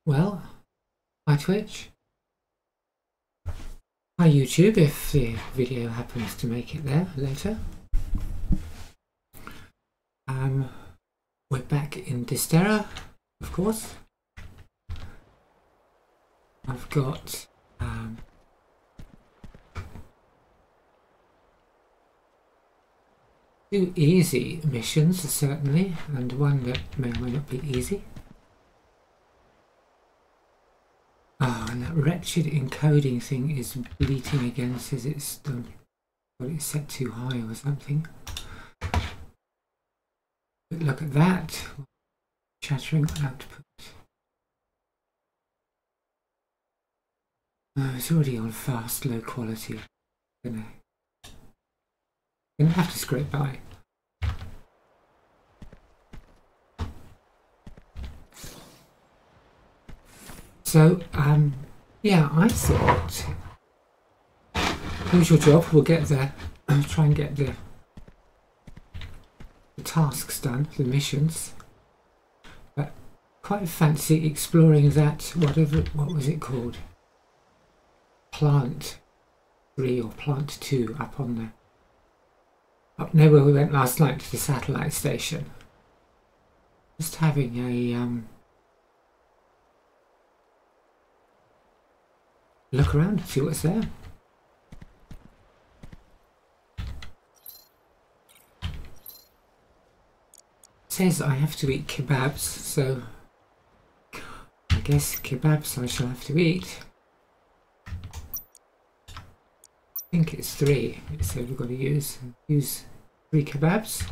Well, hi Twitch, hi YouTube if the video happens to make it there later. We're back in Dysterra, of course. I've got two easy missions certainly, and one that may or may not be easy. Oh, and that wretched encoding thing is bleating again, says it's set too high or something. But look at that, chattering output. Oh, it's already on fast, low quality. Gonna have to scrape by. So, yeah, I thought, usual job, we'll get there, try and get the tasks done, the missions, but quite fancy exploring that, what was it called? Plant 3 or Plant 2 up near where we went last night to the satellite station. Just having a look around, see what's there. It says I have to eat kebabs, so I guess kebabs I shall have to eat. I think it's 3. It said we've got to use 3 kebabs.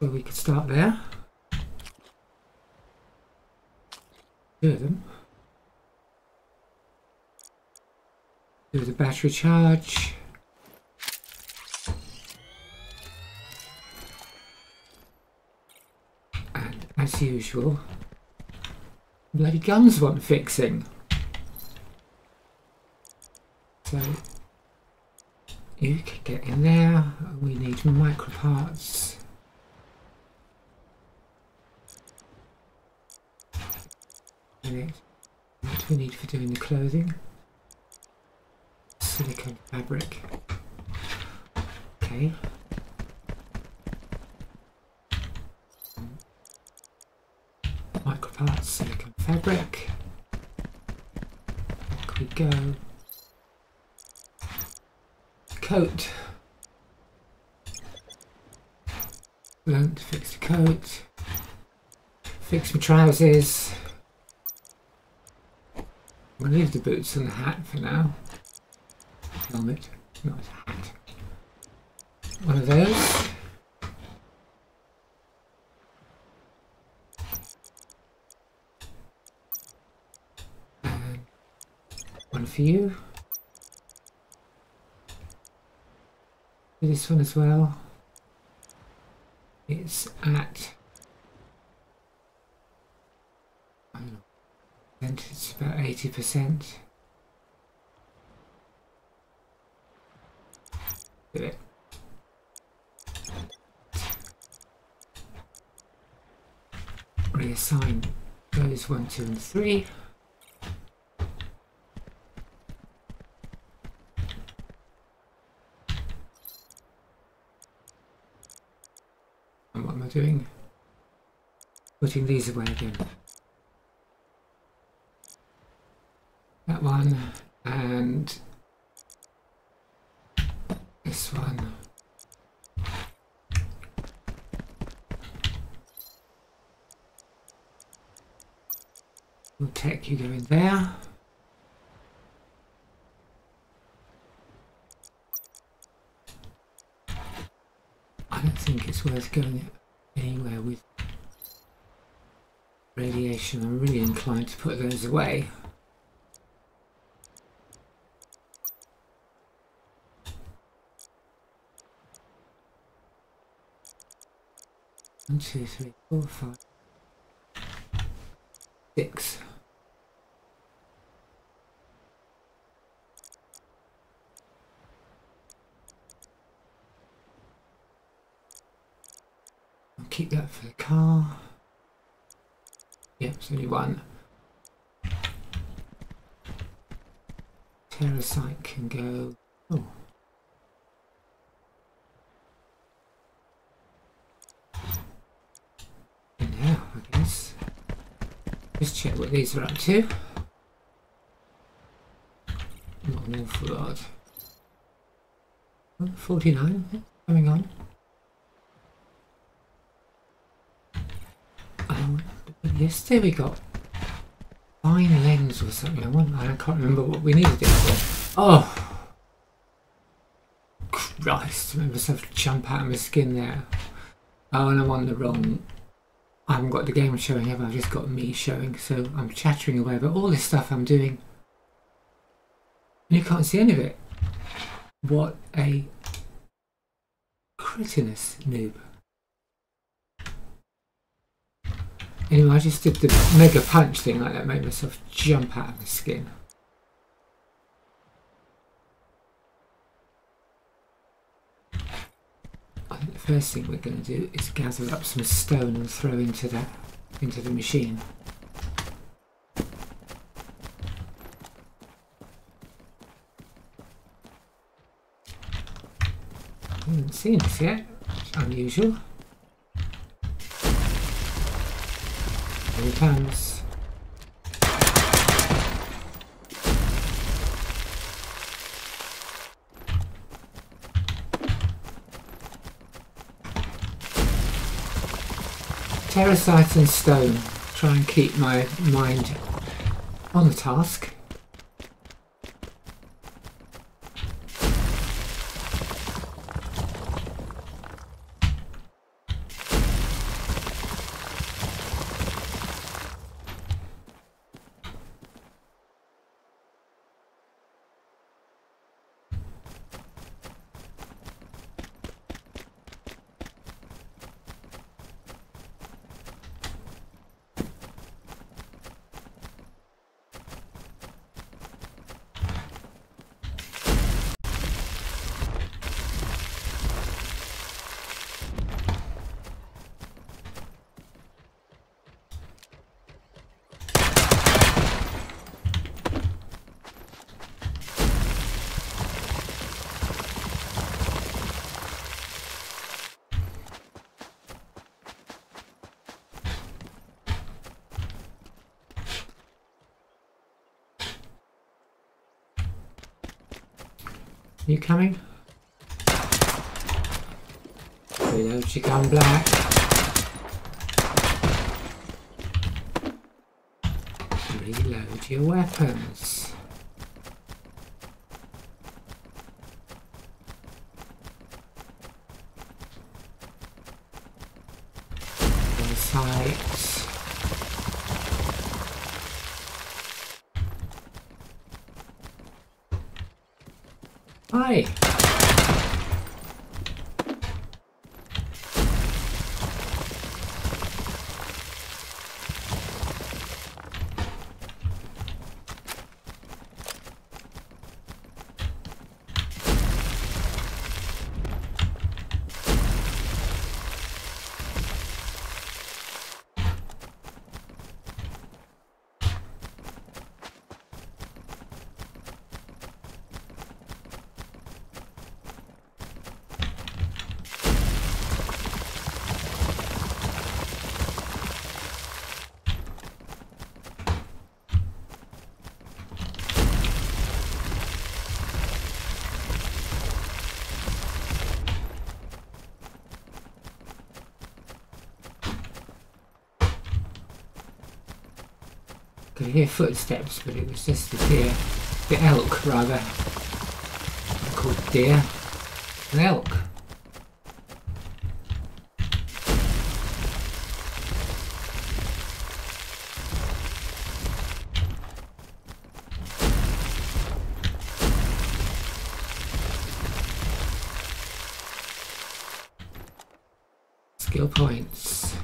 So we could start there. 2 of them. Do the battery charge. And as usual, bloody guns want fixing. So you can get in there. We need micro parts. And what do we need for doing the clothing? Silicone fabric. Okay. Micro parts, silicone fabric. Back we go. Coat. Learn to fix the coat. Fix my trousers. I'm going to leave the boots and the hat for now. Helmet, not a hat. One of those. And one for you. This one as well. It's at, I don't know, it's about 80%. Do it. Reassign those 1, 2 and 3. And what am I doing? Putting these away again. That one and this one. We'll take you go in there. I don't think it's worth going anywhere with radiation. I'm really inclined to put those away. One, 2, 3, 4, 5, 6. I'll keep that for the car. Yep, it's only one. Terrasite can go. Oh. And now, I guess. Just check what these are up to. Not an awful lot. Oh, 49 coming on. Yesterday we got fine lens or something. I can't remember what we needed it for. Oh! Christ, I made myself jump out of my skin there. Oh, and I'm on the wrong. I haven't got the game showing ever, I've just got me showing, so I'm chattering away about all this stuff I'm doing. And you can't see any of it. What a cretinous noob. Anyway, I just did the mega punch thing like that, made myself jump out of my skin. I think the first thing we're going to do is gather up some stone and throw into the machine. I haven't seen this yet. It's unusual. Here he comes. Terrasite and stone. Try and keep my mind on the task. You coming? Reload your gun, Black. Reload your weapons. On sights. Hi. Could hear footsteps, but it was just the elk rather. Not called deer, an elk. Skill points.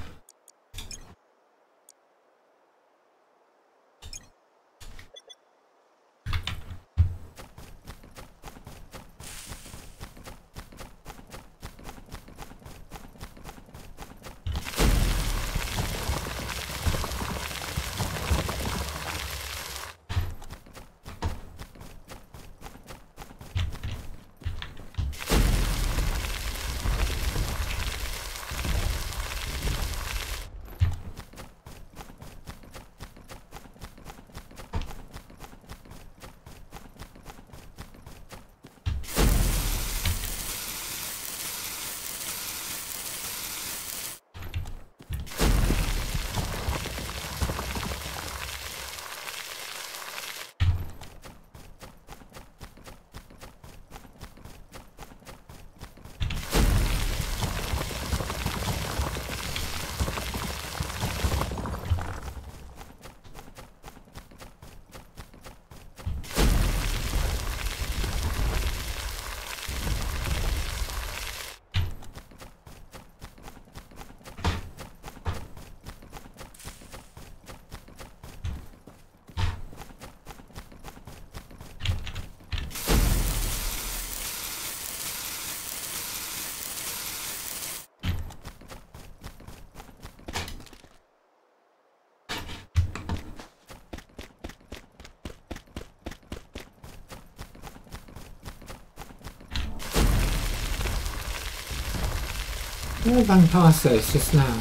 I ran past those just now.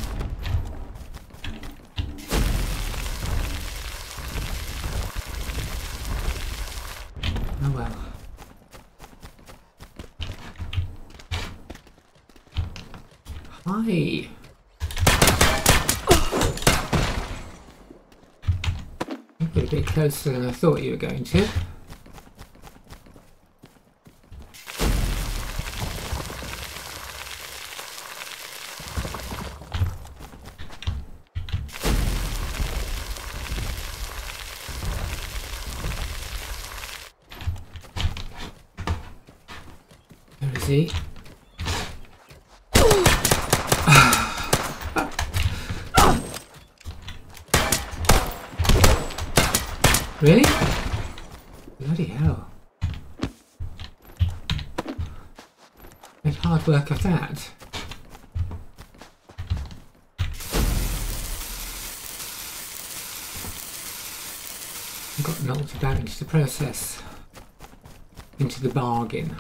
Oh well. Hi. You got a bit closer than I thought you were going to. Where is he? Really? Bloody hell. Made hard work of that. I got knocked about into the process. Into the bargain.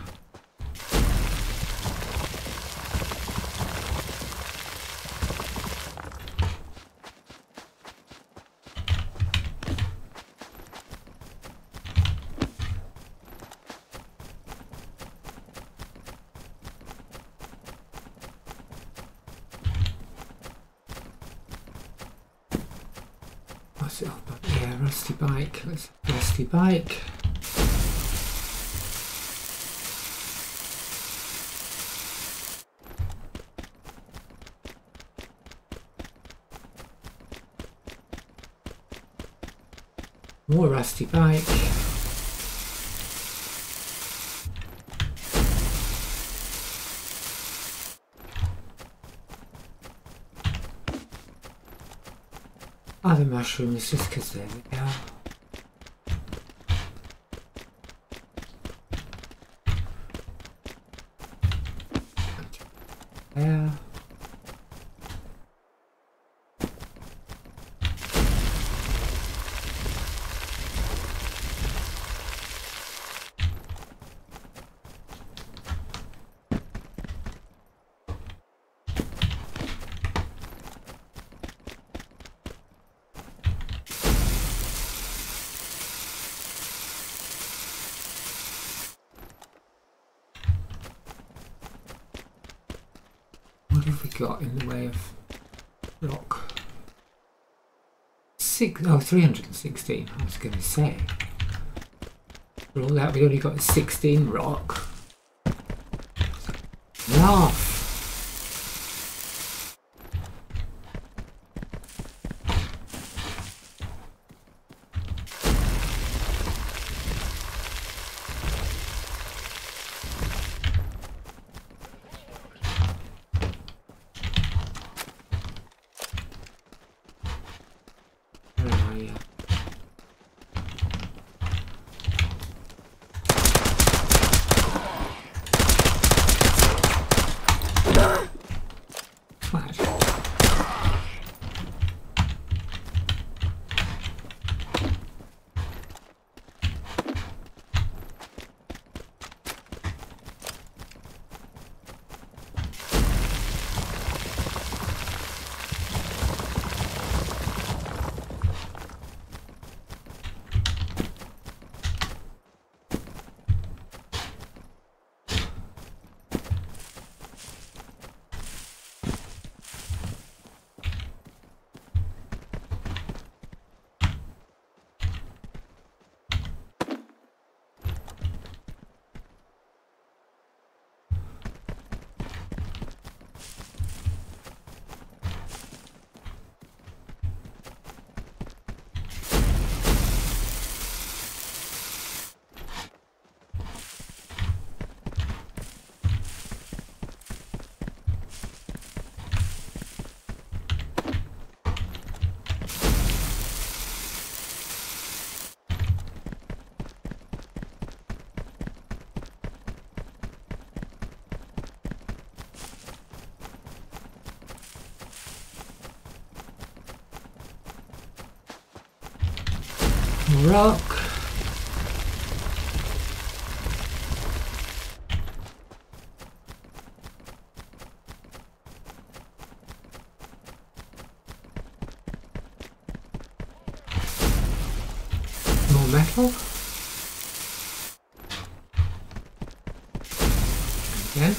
What's it up? Yeah, rusty bike. Let's rusty bike. More rusty bike. Other mushrooms just because there we go. There. What have we got in the way of rock? 316, I was going to say. For all that, we only got 16 rock. Laugh! Rock. metal. Again.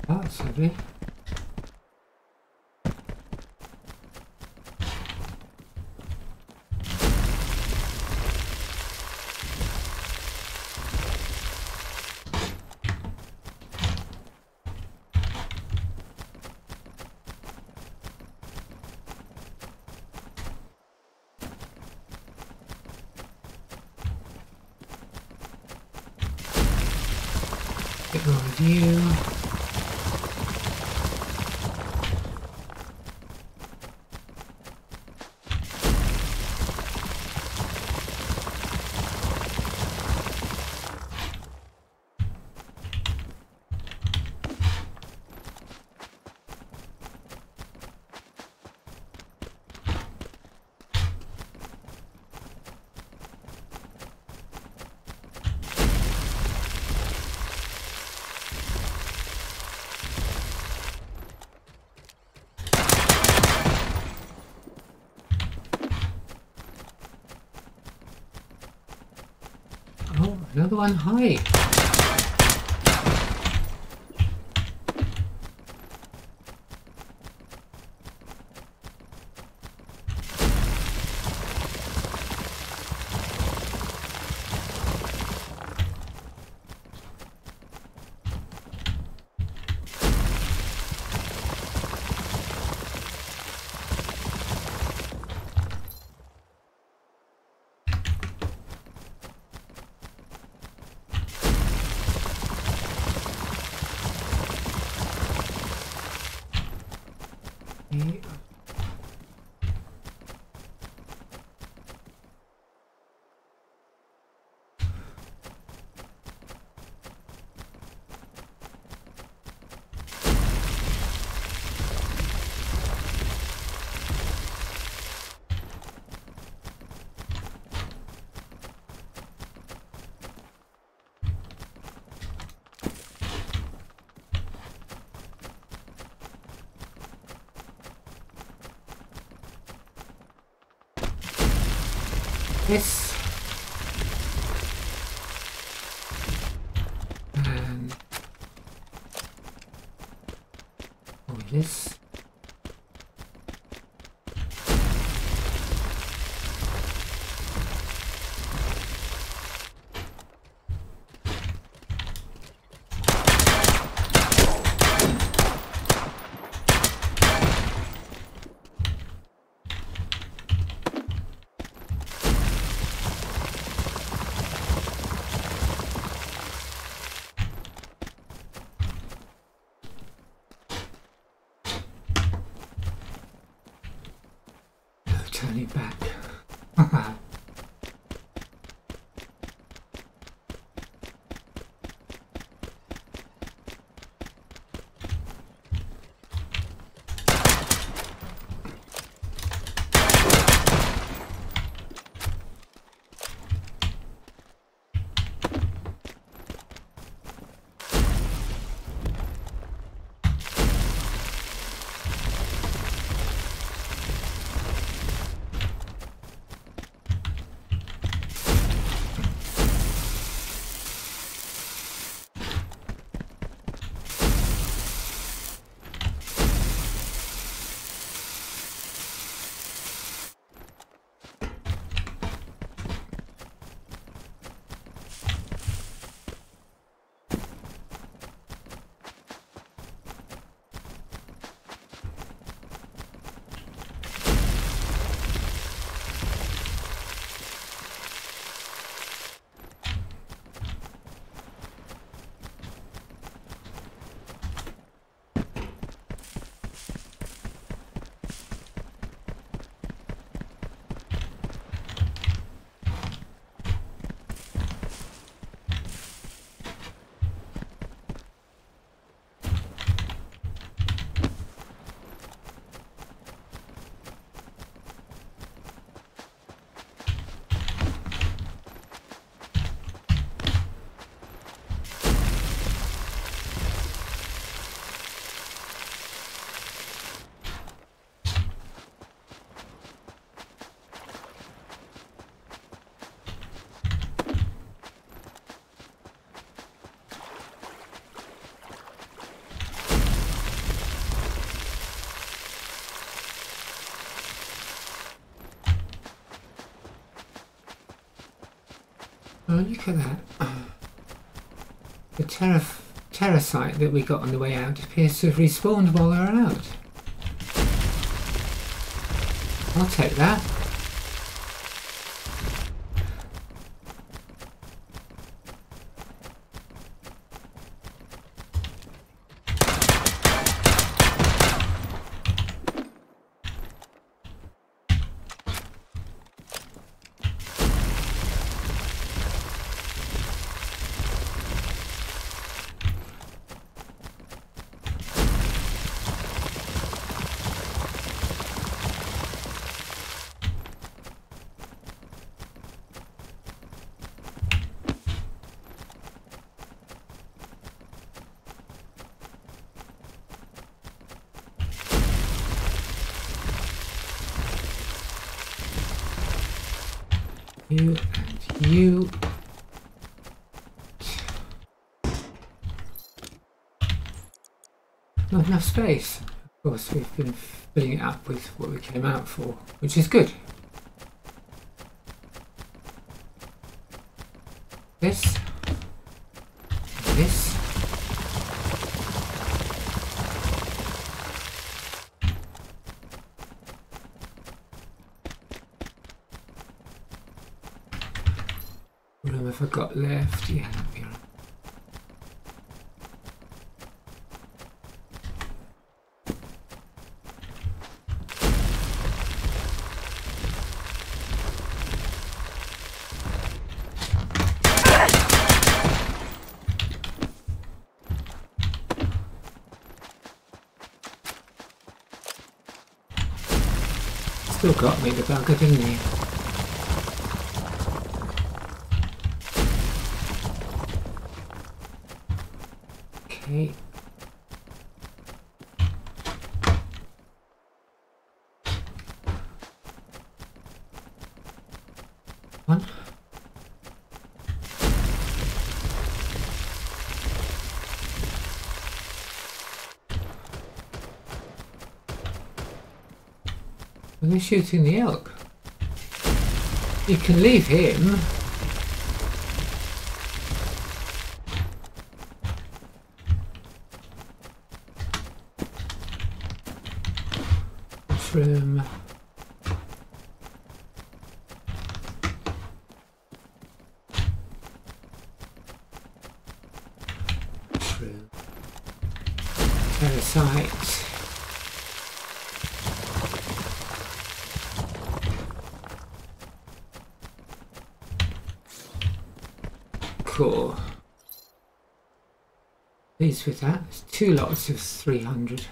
Oh, that's lovely. Bit more of you. Oh, another one. Hi. This and this. Turning back. Oh, look at that. The terror site that we got on the way out appears to have respawned while we were out. I'll take that. You and you. Not enough space. Of course, we've been filling it up with what we came out for, which is good. This. And this. What room have I got left? Yeah, that'll be all right. Still got me, the bugger, didn't he? Okay. One. Are they shooting the elk? You can leave him. Mushroom. Mushroom. Parasite. Cool. Pleased with that. It's 2 lots of 300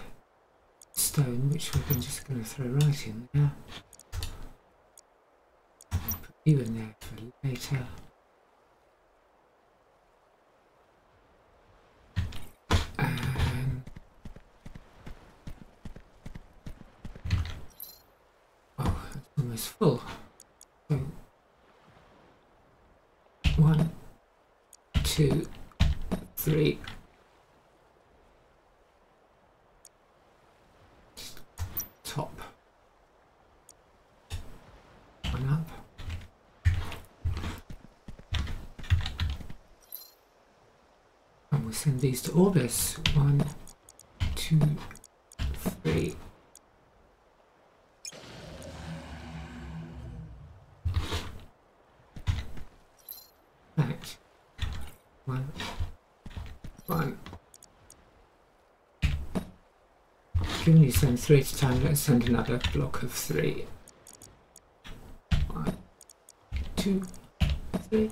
stone, which we're just going to throw right in there. Put you in there for later. And oh, it's almost full. So 1, 2, 3. Top. 1 up. And we'll send these to Orbis. 1, 2, 3. Right. 1, 1. Given you send 3 at a time, let's send another block of 3. 1, 2, 3.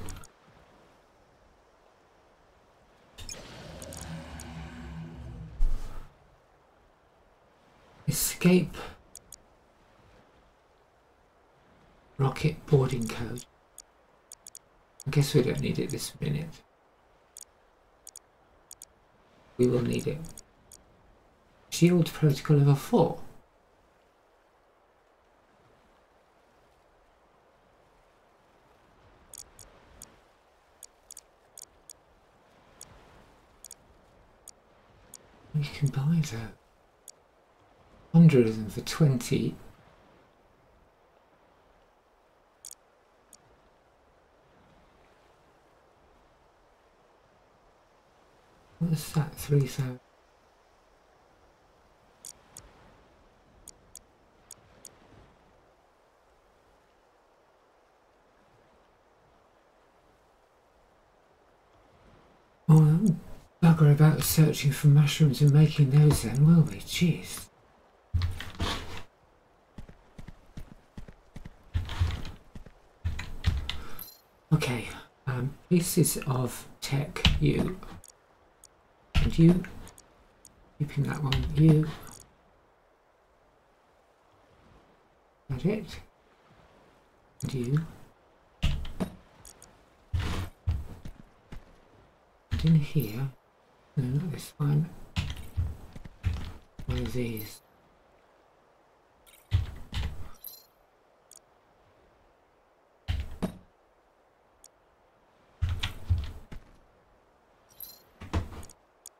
Escape. Rocket boarding code. I guess we don't need it this minute. We will need it. Shield protocol level 4. You can buy that. 100 of them for 20. What's that? 3,000. Oh, bugger about searching for mushrooms and making those then, will we? Jeez. Okay, pieces of tech, you. And you. Keeping that one, you. That it. And you. And in here, no, not this one. One of these.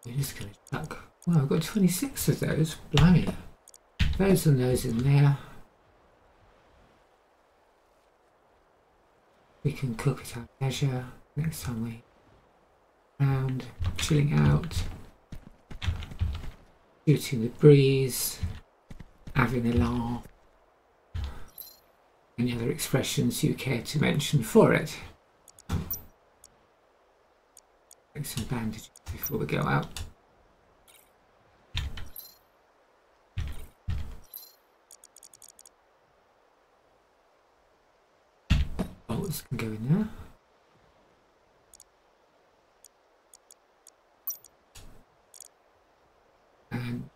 We're just going to chuck. Well, I've got 26 of those. Blimey. Those and those in there. We can cook it at leisure next time we round, chilling out, shooting the breeze, having a laugh. Any other expressions you care to mention for it? Take some bandages before we go out. Bolts can go in there. And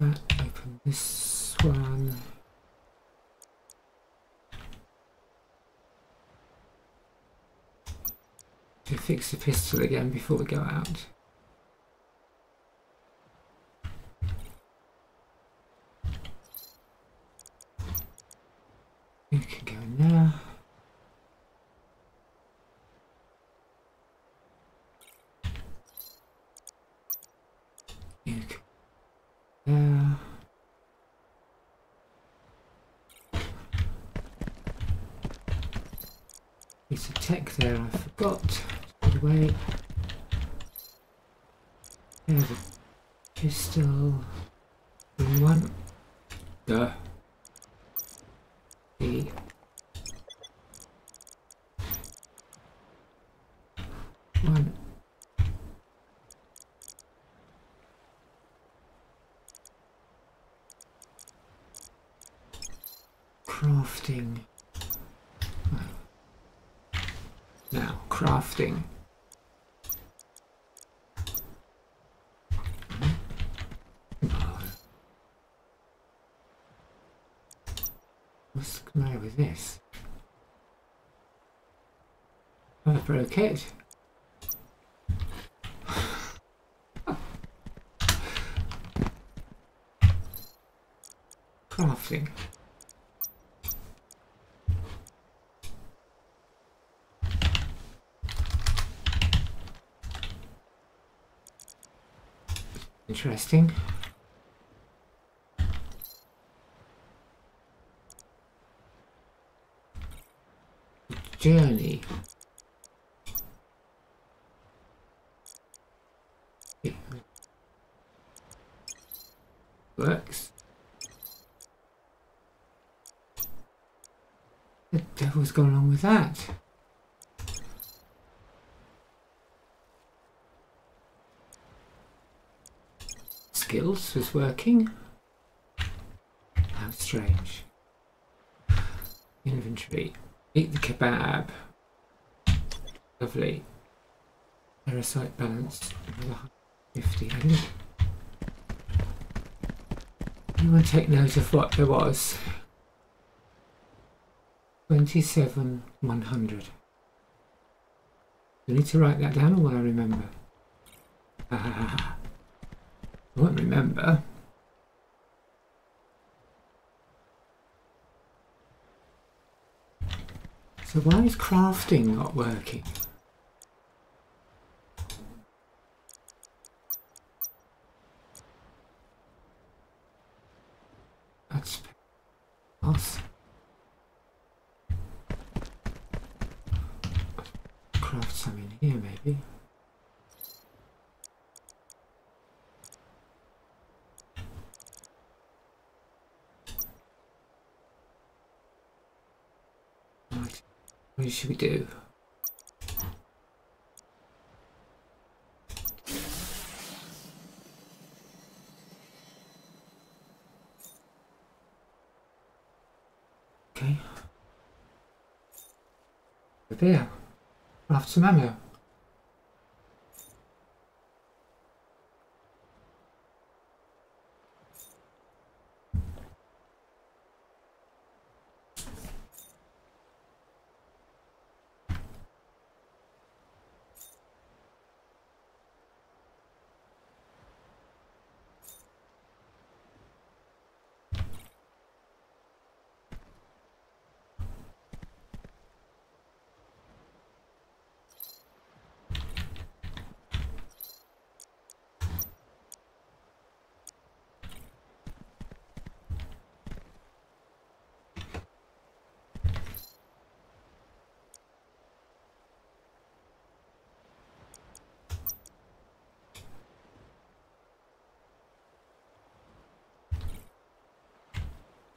that, open this one. To fix the pistol again before we go out. You can go in there. You can there. Piece of tech there I forgot. Put away. There's a pistol. Green one. Duh. The one. Crafting. Now, crafting. What's the matter with this? I broke it. Crafting. Interesting. Journey. It works. The devil's gone on with that? Skills was working. How strange. Inventory. Eat the kebab. Lovely. Parasite balance. 50. Anyone take note of what there was? 27,100. Do I need to write that down or will I remember? I won't remember. So why is crafting not working? That's us. craft some in here, maybe. Right. What should we do? Okay. There. Craft some ammo.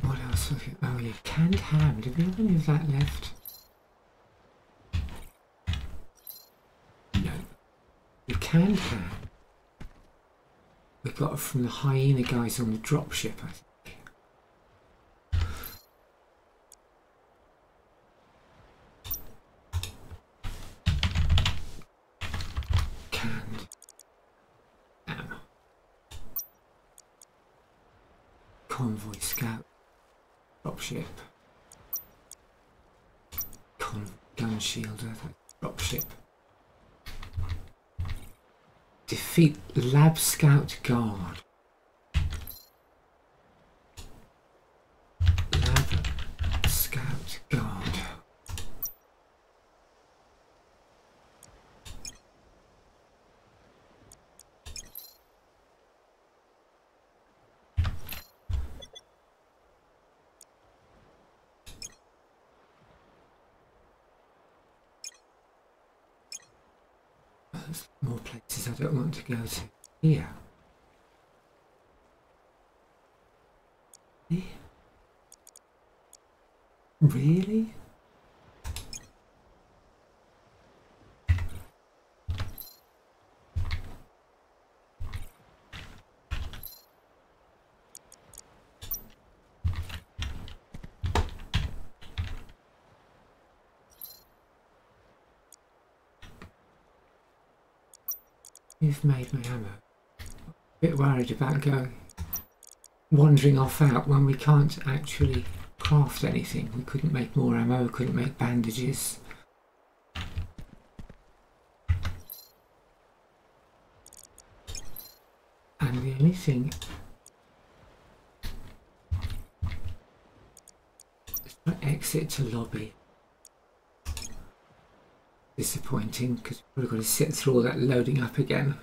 What else was it? Oh yeah, canned ham. Did we have any of that left? No. The canned ham we got it from the hyena guys on the dropship, I think. Canned ham. Convoy scout. Dropship. Gun shielder. Dropship. Defeat Lab Scout Guard. Lab Scout Guard. There's more places I don't want to go to. Here. Really? You've made my ammo. A bit worried about wandering off out when we can't actually craft anything. We couldn't make more ammo, couldn't make bandages. And the only thing is to exit to lobby. Disappointing because we've probably got to sit through all that loading up again.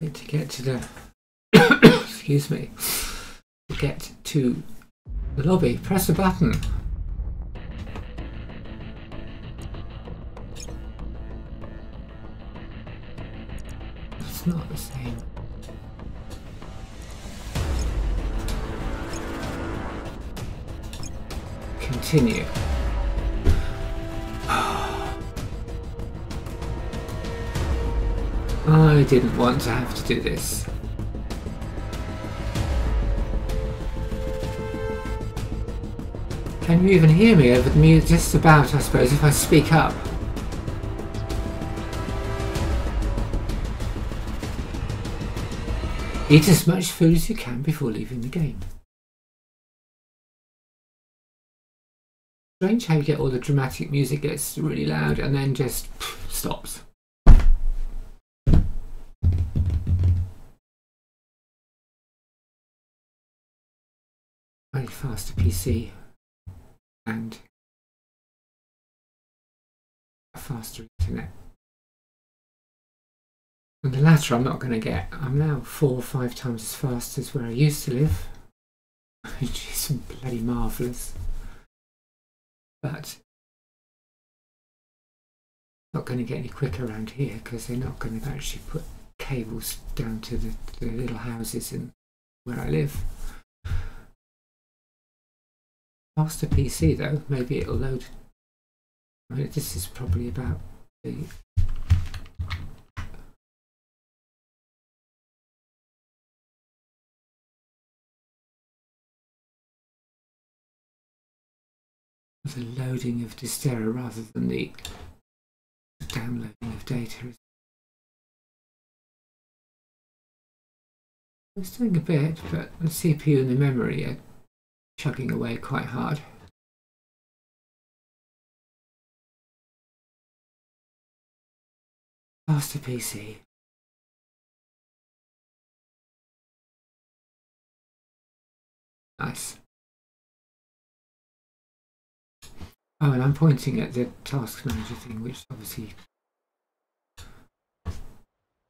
To get to the excuse me, to get to the lobby, press a button. It's not the same. Continue. I didn't want to have to do this. Can you even hear me over the music? Just about, I suppose, if I speak up. Eat as much food as you can before leaving the game. Strange how you get all the dramatic music gets really loud and then just stops. Very faster PC and a faster internet. And And the latter I'm not going to get. I'm now 4 or 5 times as fast as where I used to live, which is bloody marvellous. But not going to get any quicker around here because they're not going to actually put cables down to the little houses in where I live. Faster PC though, maybe it'll load. I mean, this is probably about the loading of Dysterra rather than the downloading of data. It's doing a bit, but the CPU and the memory are chugging away quite hard. Faster PC. Nice. Oh, and I'm pointing at the task manager thing, which obviously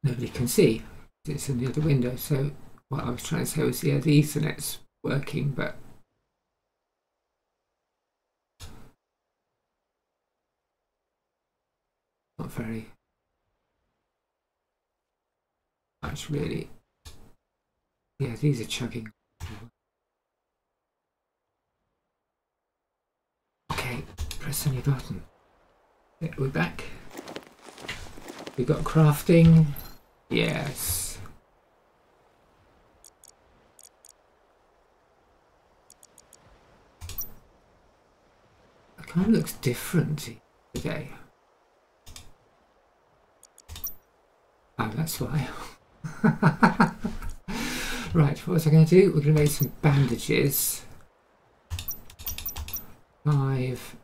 nobody can see. It's in the other window. So what I was trying to say was, yeah, the Ethernet's working, but not very much really. Yeah, these are chugging. Okay, press any button. Yeah, we're back. We've got crafting. Yes. It kind of looks different today. Oh, that's why. Right, what was I going to do? We're going to make some bandages. 5,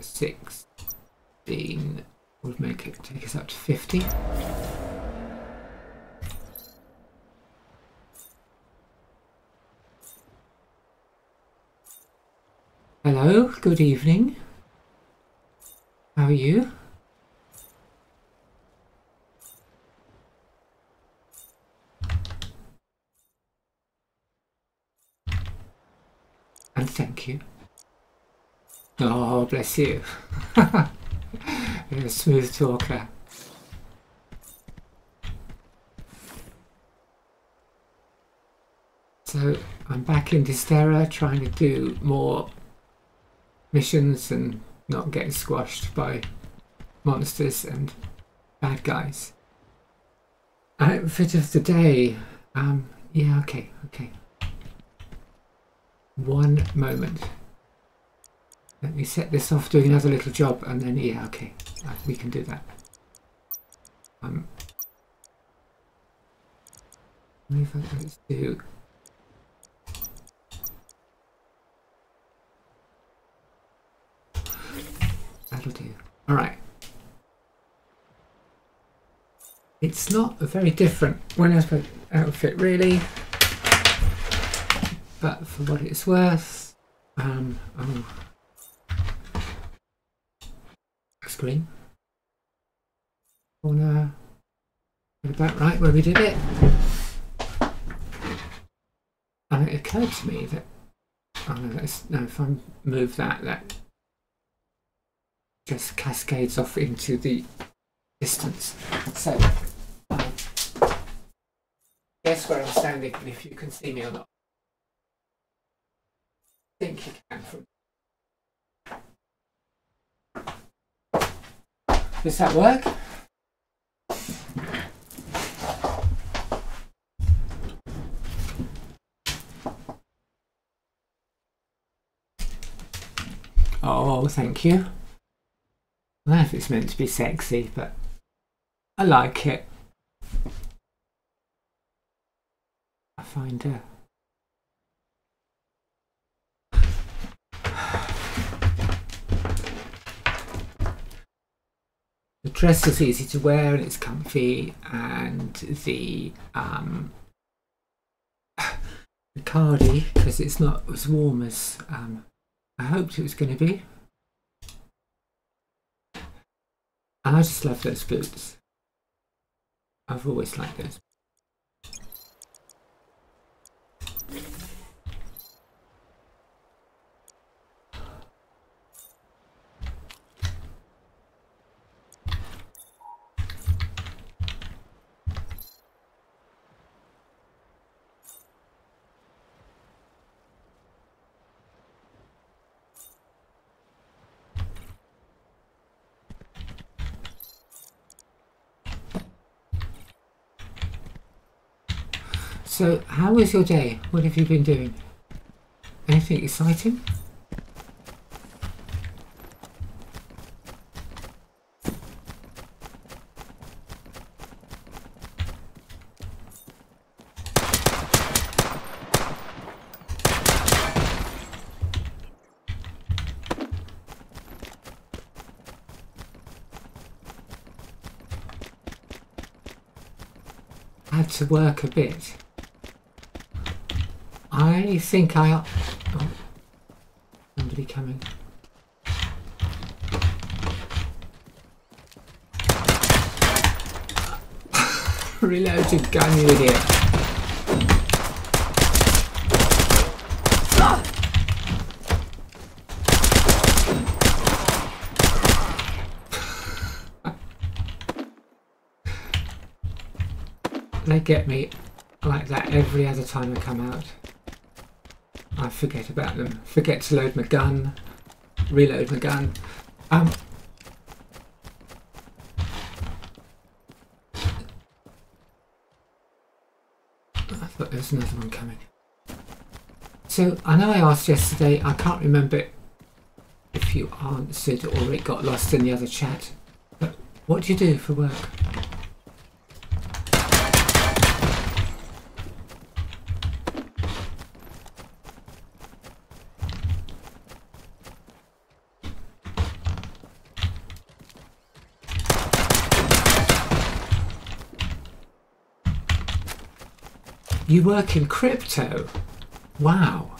16 would make it take us up to 50. Hello, good evening. How are you? And thank you. Oh, bless you. You're a smooth talker. So I'm back in Dysterra trying to do more missions and not getting squashed by monsters and bad guys. Outfit of the day. Yeah, okay. One moment. Let me set this off doing another little job and then, yeah, okay. We can do that. Let's do... That'll do. Alright. It's not a very different Winner's outfit really, but for what it's worth, screen corner, about right where we did it. And it occurred to me that, oh no, if I move that, that just cascades off into the distance. So, guess where I'm standing and if you can see me or not. I think you can from... Does that work? Oh, thank you. I don't know if it's meant to be sexy, but I like it. I find the dress is easy to wear and it's comfy, and the cardi, because it's not as warm as I hoped it was going to be. And I just love those boots. I've always liked those. So, how was your day? What have you been doing? Anything exciting? I had to work a bit. I think oh, somebody coming. Reload your gun, you idiot. They get me like that every other time I come out. I forget about them. Forget to load my gun, reload my gun. I thought there was another one coming. So I know I asked yesterday, I can't remember if you answered or it got lost in the other chat, but what do you do for work? You work in crypto? Wow.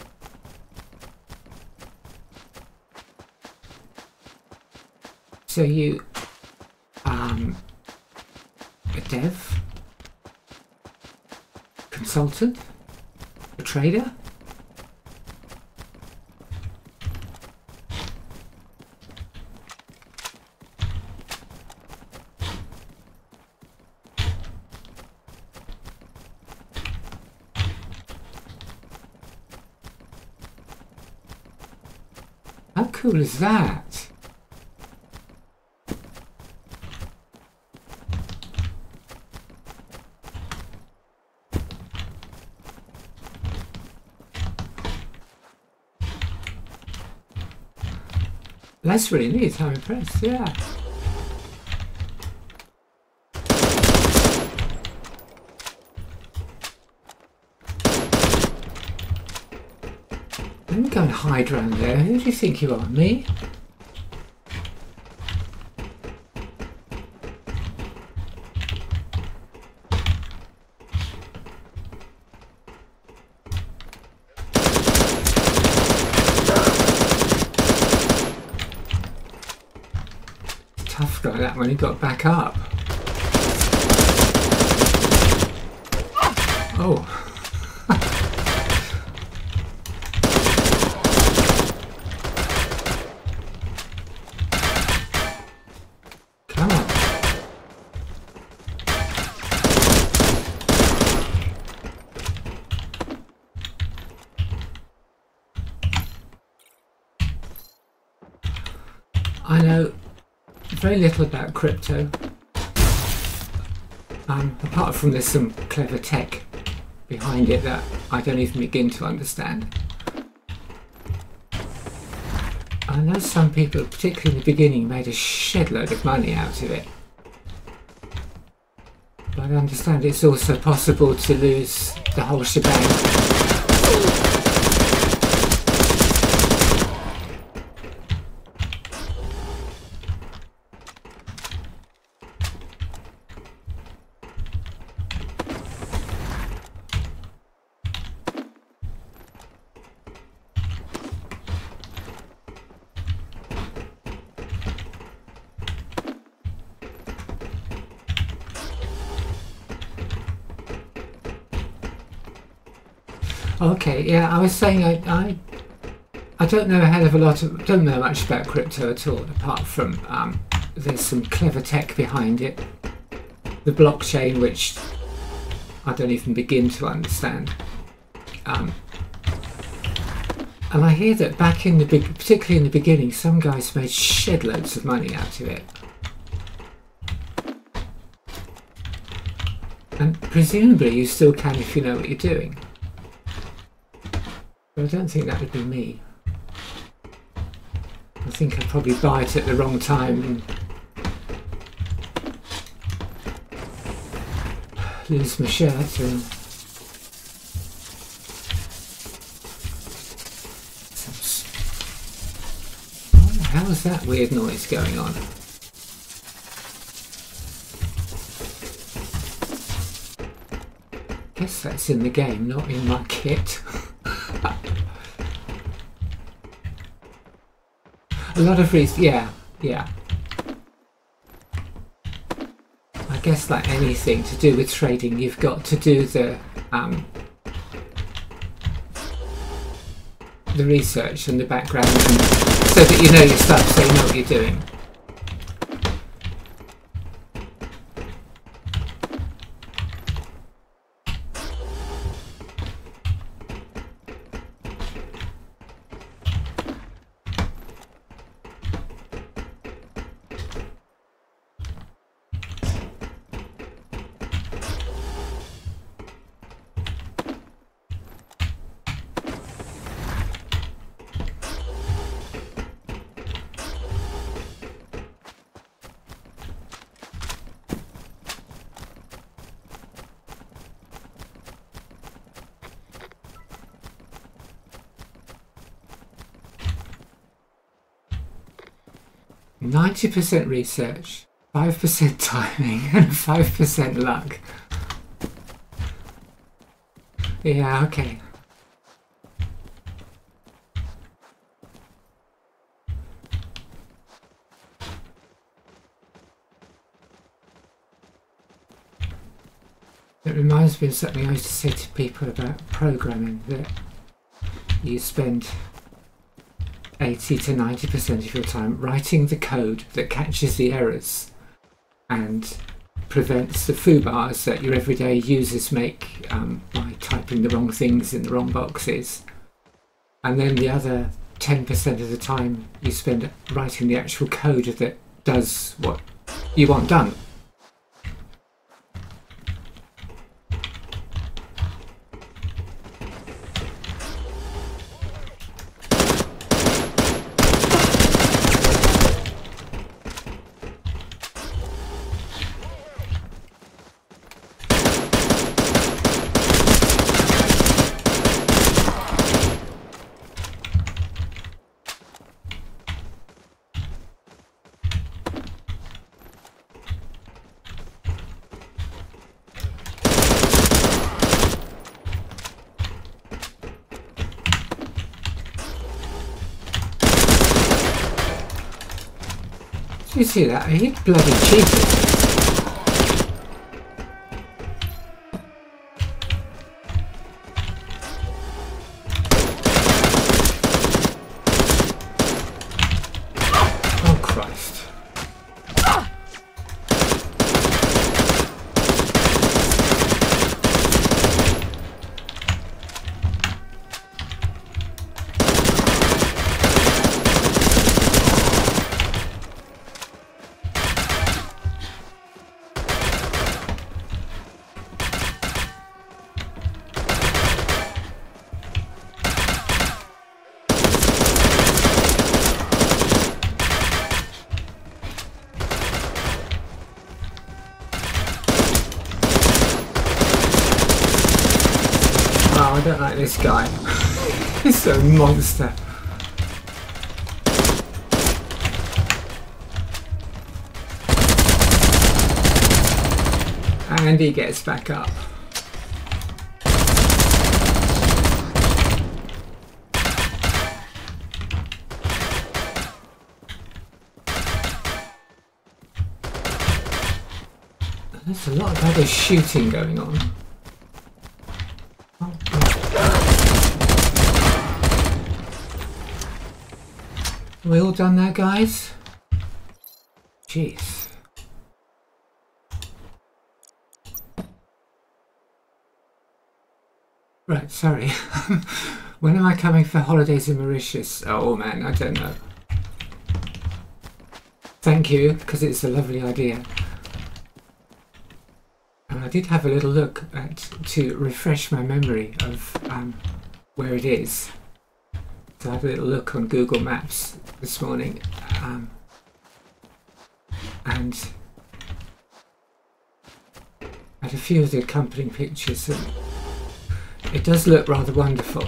So you, a dev, consultant, a trader? How cool is that? That's really neat, I'm impressed, yeah. Let me go and hide around there. Who do you think you are? Me? Tough guy that when he got back up. Oh. Come on. I know very little about crypto, apart from there's some clever tech behind it that I don't even begin to understand. I know some people, particularly in the beginning, made a shed load of money out of it, but I understand it's also possible to lose the whole shebang. Okay, yeah, I was saying I don't know a hell of a lot of, don't know much about crypto at all, apart from there's some clever tech behind it. The blockchain, which I don't even begin to understand. And I hear that back in the particularly in the beginning, some guys made shed loads of money out of it. And presumably you still can if you know what you're doing. But I don't think that would be me. I think I'd probably buy it at the wrong time and lose my shirt and what the hell is that weird noise going on? Guess that's in the game, not in my kit. A lot of reasons, yeah. I guess like anything to do with trading, you've got to do the research and the background, and so that you know your stuff, so you know what you're doing. 90% research, 5% timing, and 5% luck. Yeah, okay. It reminds me of something I used to say to people about programming, that you spend 80 to 90% of your time writing the code that catches the errors and prevents the foobarrs that your everyday users make by typing the wrong things in the wrong boxes. And then the other 10% of the time you spend writing the actual code that does what you want done. Did you see that? He bloody cheated. Oh Christ. Oh, I don't like this guy. He's a monster. And he gets back up. There's a lot of other shooting going on. Oh, oh. Are we all done now, guys? Jeez. Right, sorry. When am I coming for holidays in Mauritius? Oh man, I don't know. Thank you, because it's a lovely idea. And I did have a little look to refresh my memory of where it is. So I had a little look on Google Maps this morning, and had a few of the accompanying pictures. And it does look rather wonderful.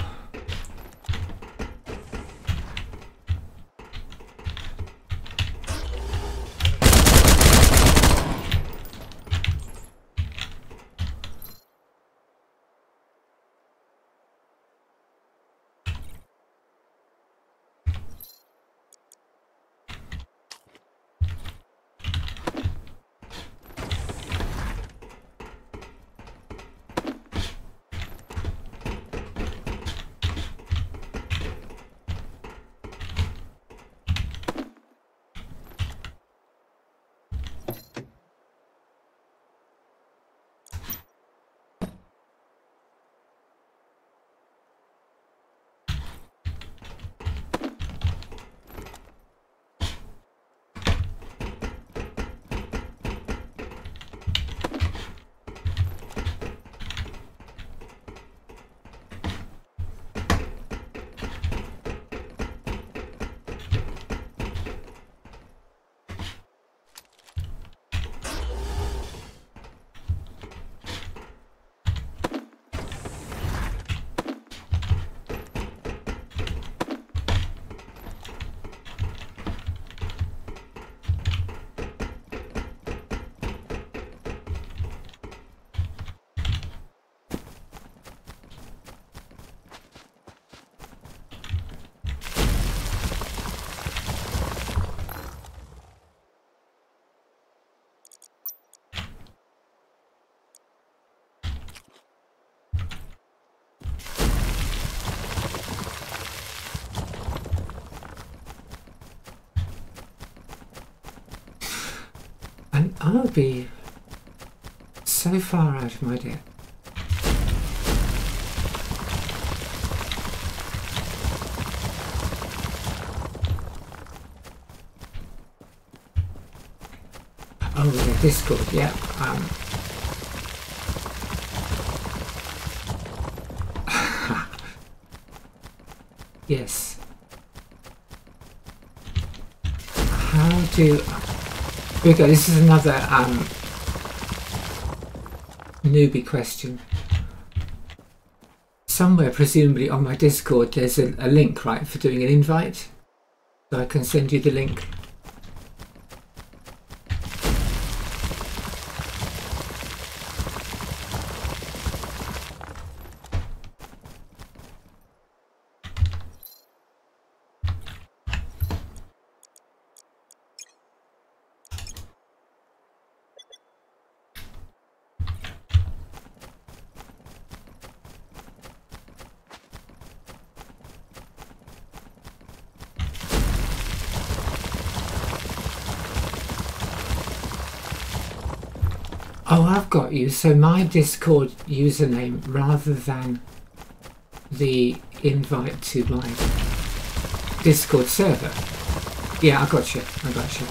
And I'll be so far out of my depth. Oh yeah, Discord, yeah. Yes. How do... Here we go, this is another newbie question. Somewhere, presumably on my Discord, there's a link, right, for doing an invite. So I can send you the link. Oh, I've got you. So my Discord username, rather than the invite to my Discord server. Yeah, I got you. I got you.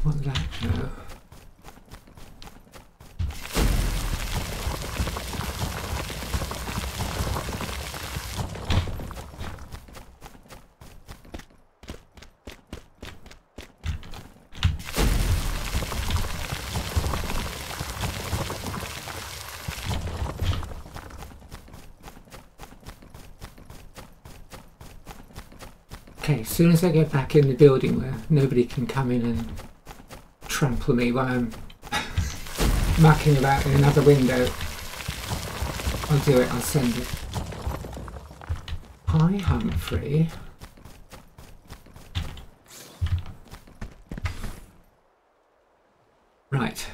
I want that. No. Okay, as soon as I get back in the building where nobody can come in and trample me while I'm mucking about in another window, I'll do it, I'll send it. Hi, Humphrey. Right.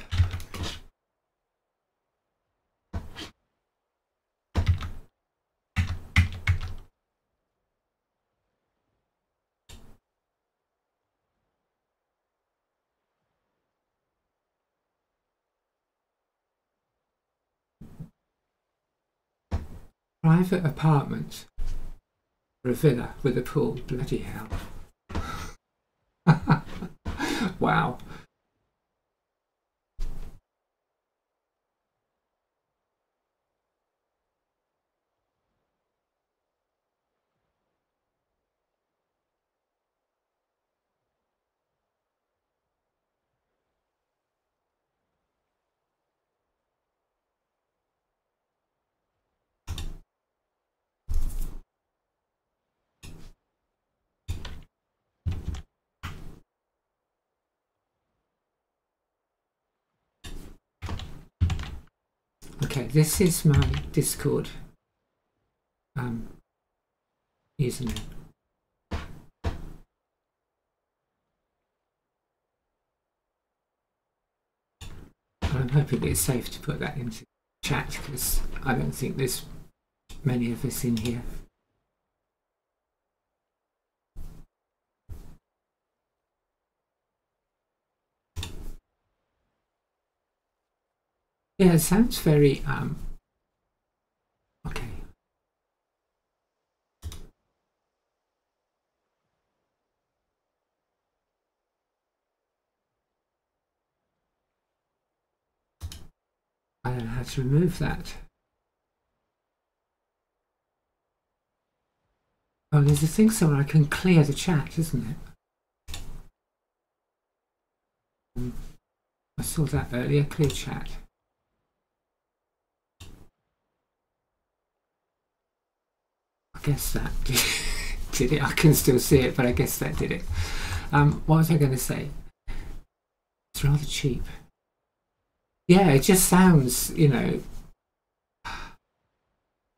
Private apartment for a villa with a pool. Bloody hell. Wow. Okay, this is my Discord username. I'm hoping it's safe to put that into chat because I don't think there's many of us in here. Yeah, it sounds very okay. I don't know how to remove that. Oh, there's a thing somewhere I can clear the chat, isn't it? I saw that earlier, clear chat. I guess that did it. I can still see it, but I guess that did it. What was I going to say? It's rather cheap. Yeah, it just sounds, you know,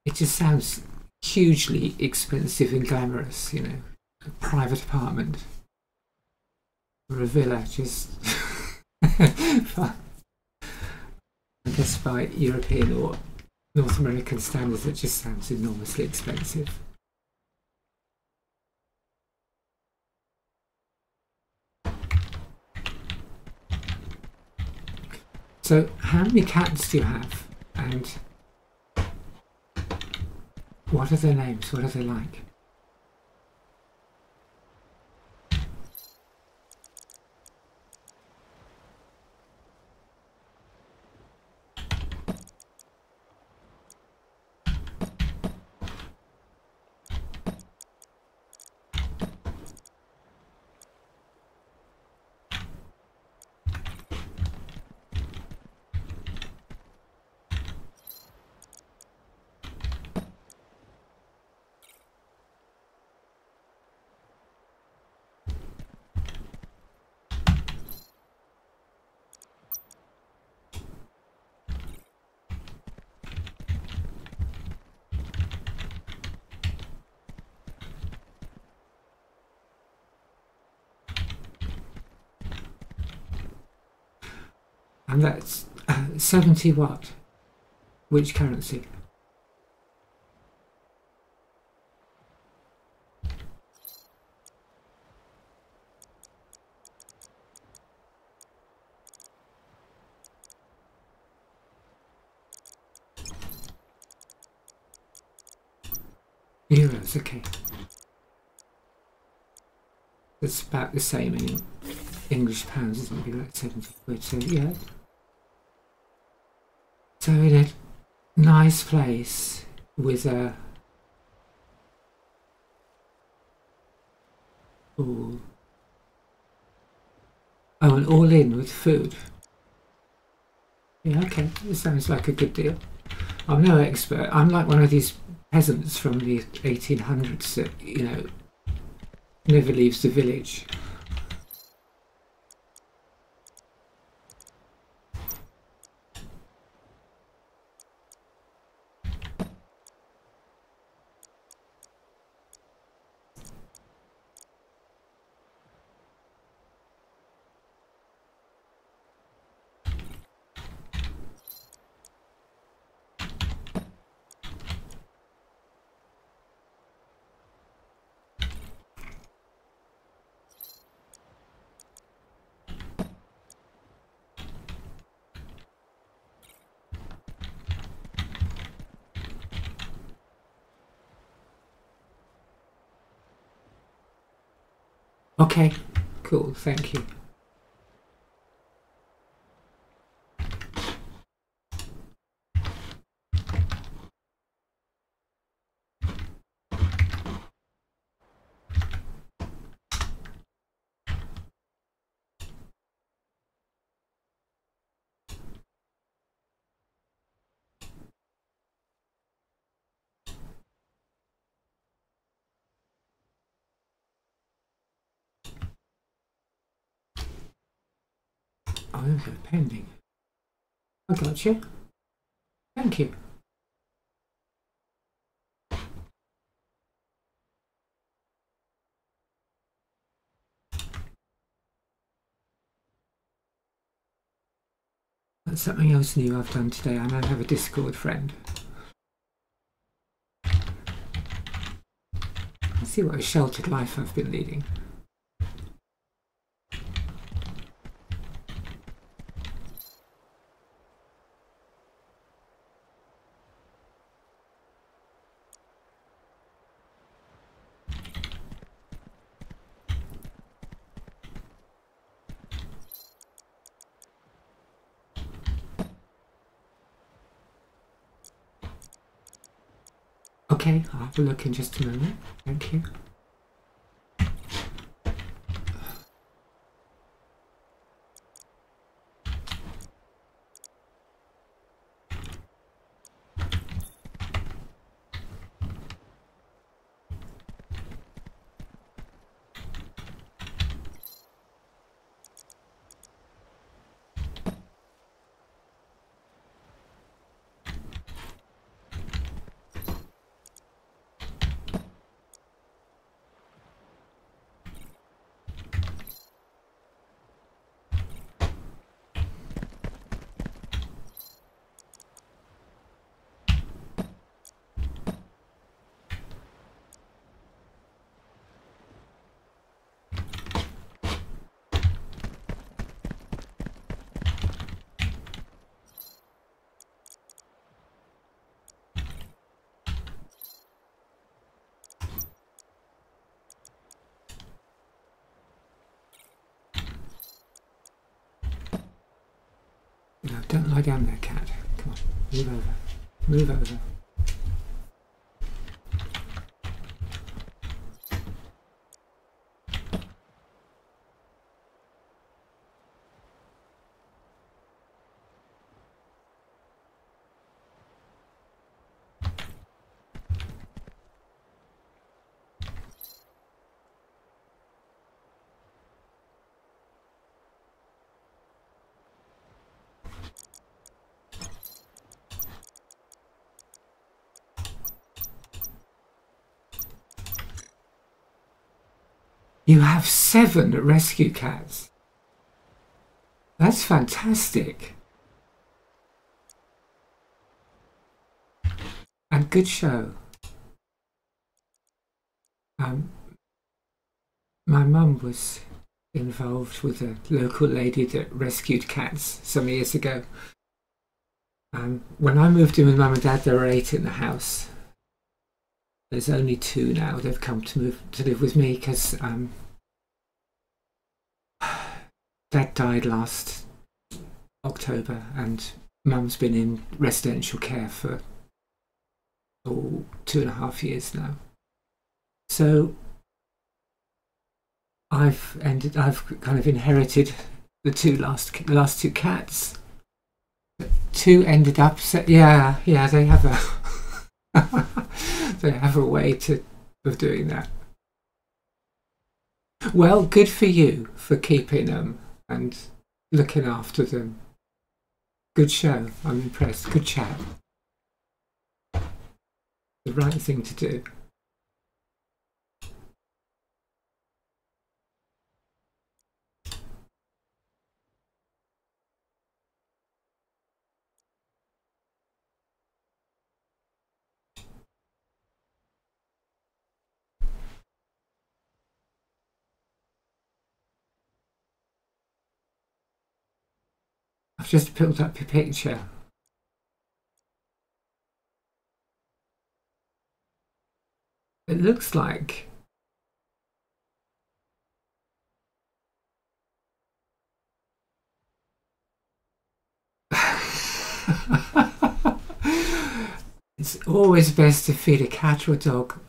it just sounds hugely expensive and glamorous, you know, a private apartment or a villa, just I guess by European or North American standards it just sounds enormously expensive. So how many cats do you have, and what are their names? What are they like? And that's 70 what? Which currency? Euros, okay. It's about the same anyway. English pounds, isn't it? It'd be like 70 quid. So yeah. So in a nice place with a ooh. Oh, and all in with food. Yeah, okay. It sounds like a good deal. I'm no expert. I'm like one of these peasants from the 1800s that, you know, never leaves the village. Okay, cool, thank you. Oh, okay, pending. I got you. Thank you. That's something else new I've done today. I now have a Discord friend. Let's see what a sheltered life I've been leading. Okay, I'll have a look in just a moment. Thank you. No, don't lie down there, cat. Come on, move over. Move over. You have 7 rescue cats. That's fantastic. And good show. My mum was involved with a local lady that rescued cats some years ago. When I moved in with mum and dad, there were 8 in the house. There's only 2 now. They've come to live with me because Dad died last October, and Mum's been in residential care for 2.5 years now. So I've kind of inherited the last two cats. Two ended up yeah, they have a they have a way of doing that. Well, good for you for keeping them and looking after them. Good show. I'm impressed. Good chat. The right thing to do. I've just built up your picture. It looks like it's always best to feed a cat or a dog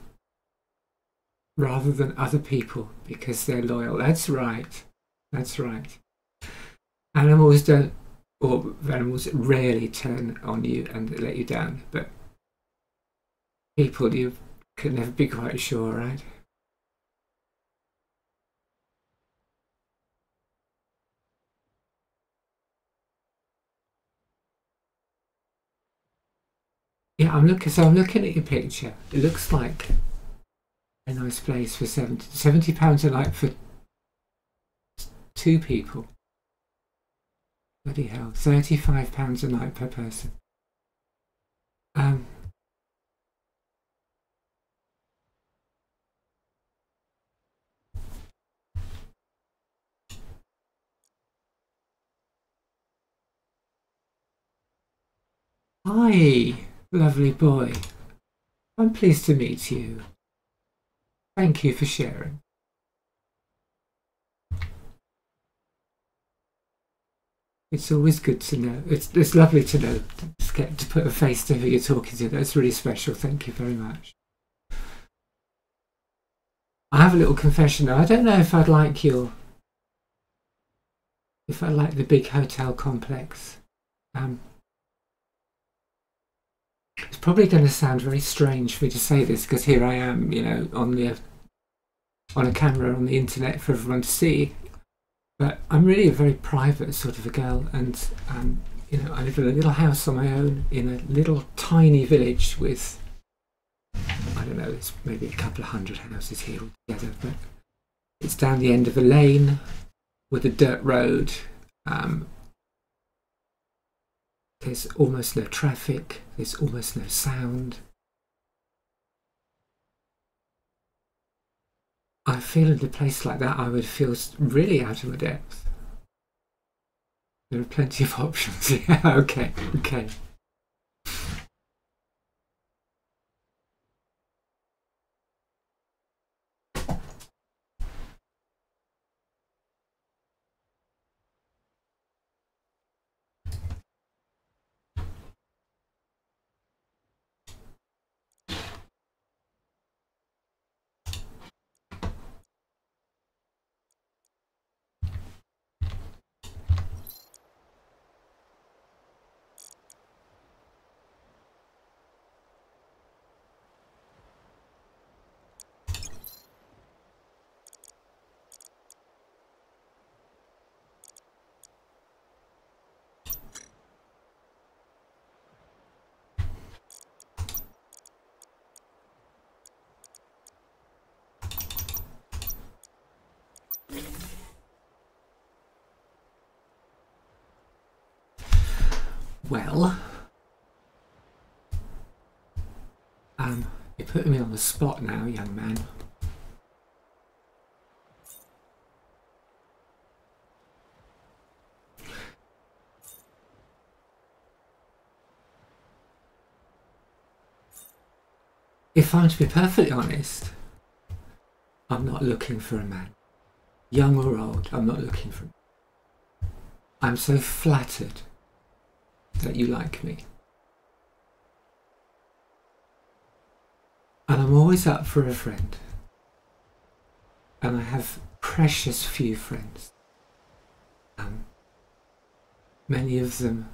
rather than other people because they're loyal. That's right. That's right. Animals don't, or animals rarely turn on you and let you down, but people, you can never be quite sure, right? Yeah, I'm looking at your picture. It looks like a nice place for £70 a night for two people. Bloody hell, £35 a night per person. Hi, lovely boy. I'm pleased to meet you. Thank you for sharing. It's always good to know. It's lovely to know, to get to put a face to who you're talking to. That's really special. Thank you very much. I have a little confession now. I don't know if I'd like the big hotel complex. It's probably going to sound very strange for me to say this because here I am, you know, on a camera on the internet for everyone to see. But I'm really a very private sort of a girl, and you know, I live in a little house on my own in a little tiny village with, I don't know, there's maybe a couple of hundred houses here altogether, but it's down the end of a lane with a dirt road. There's almost no traffic, there's almost no sound. I feel in a place like that I would feel really out of my depth. There are plenty of options. Yeah, okay. Well, you're putting me on the spot now, young man. If I'm to be perfectly honest, I'm not looking for a man. Young or old, I'm not looking for him. I'm so flattered that you like me. And I'm always up for a friend. And I have precious few friends. Many of them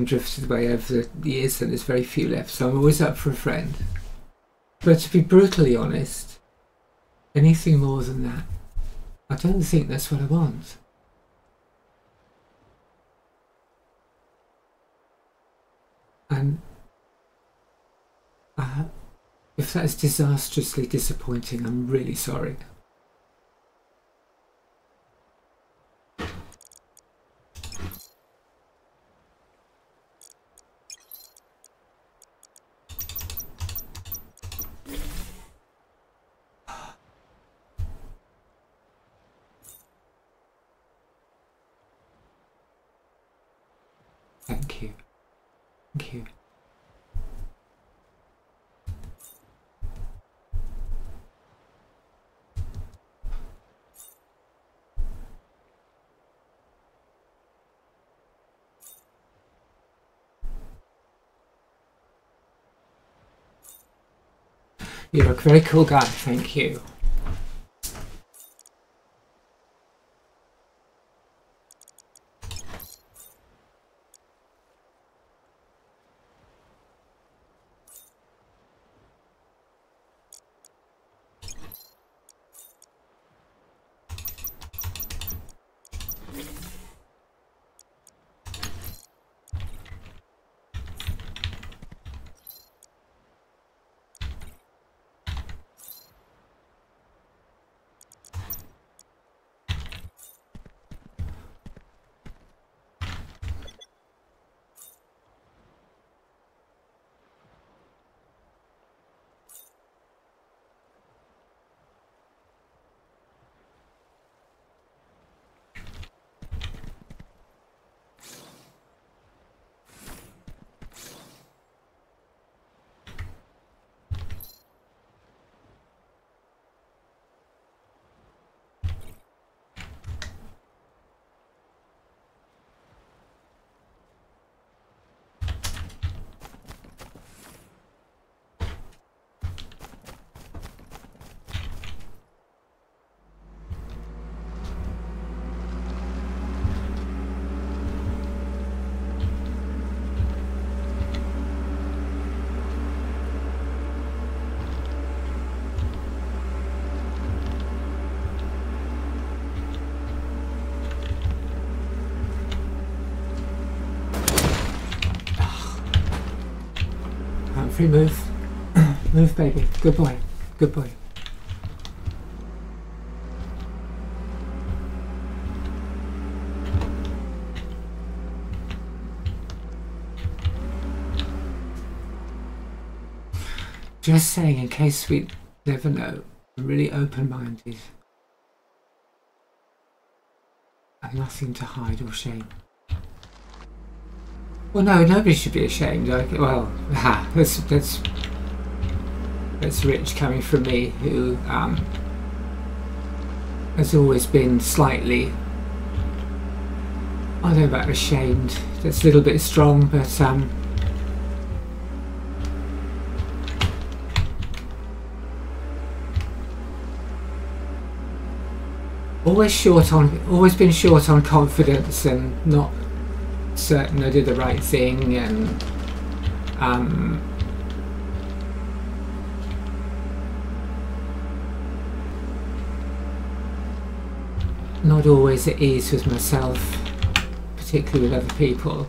drifted away over the years, and there's very few left, so I'm always up for a friend. But to be brutally honest, anything more than that, I don't think that's what I want. And if that is disastrously disappointing, I'm really sorry. Thank you. Thank you. You're a very cool guy, thank you. Free move. Move, baby. Good boy. Good boy. Just saying, in case we never know, I'm really open-minded. I have nothing to hide or shame. Well, no, nobody should be ashamed. Well, that's rich coming from me, who has always been slightly, I don't know about ashamed. That's a little bit strong, but always been short on confidence and not certain I did the right thing, and not always at ease with myself, particularly with other people.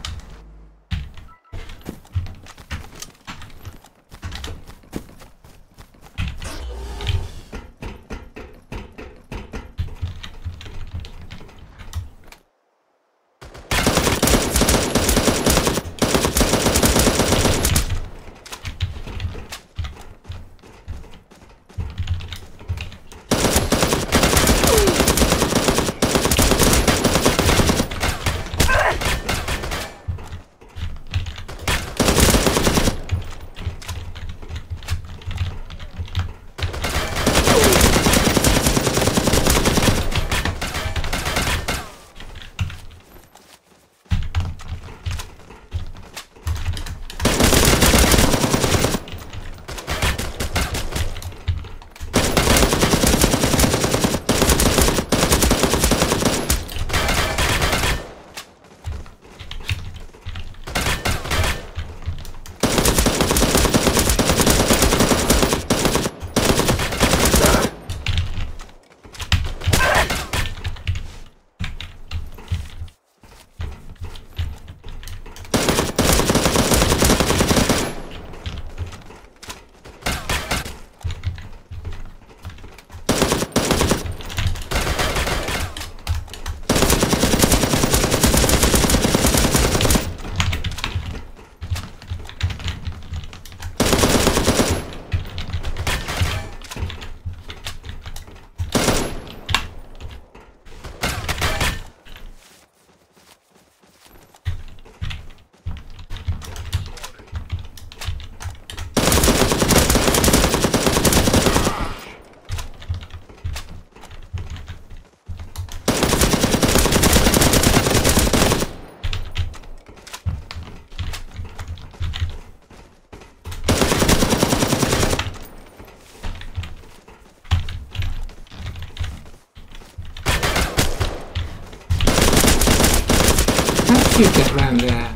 once you get round there,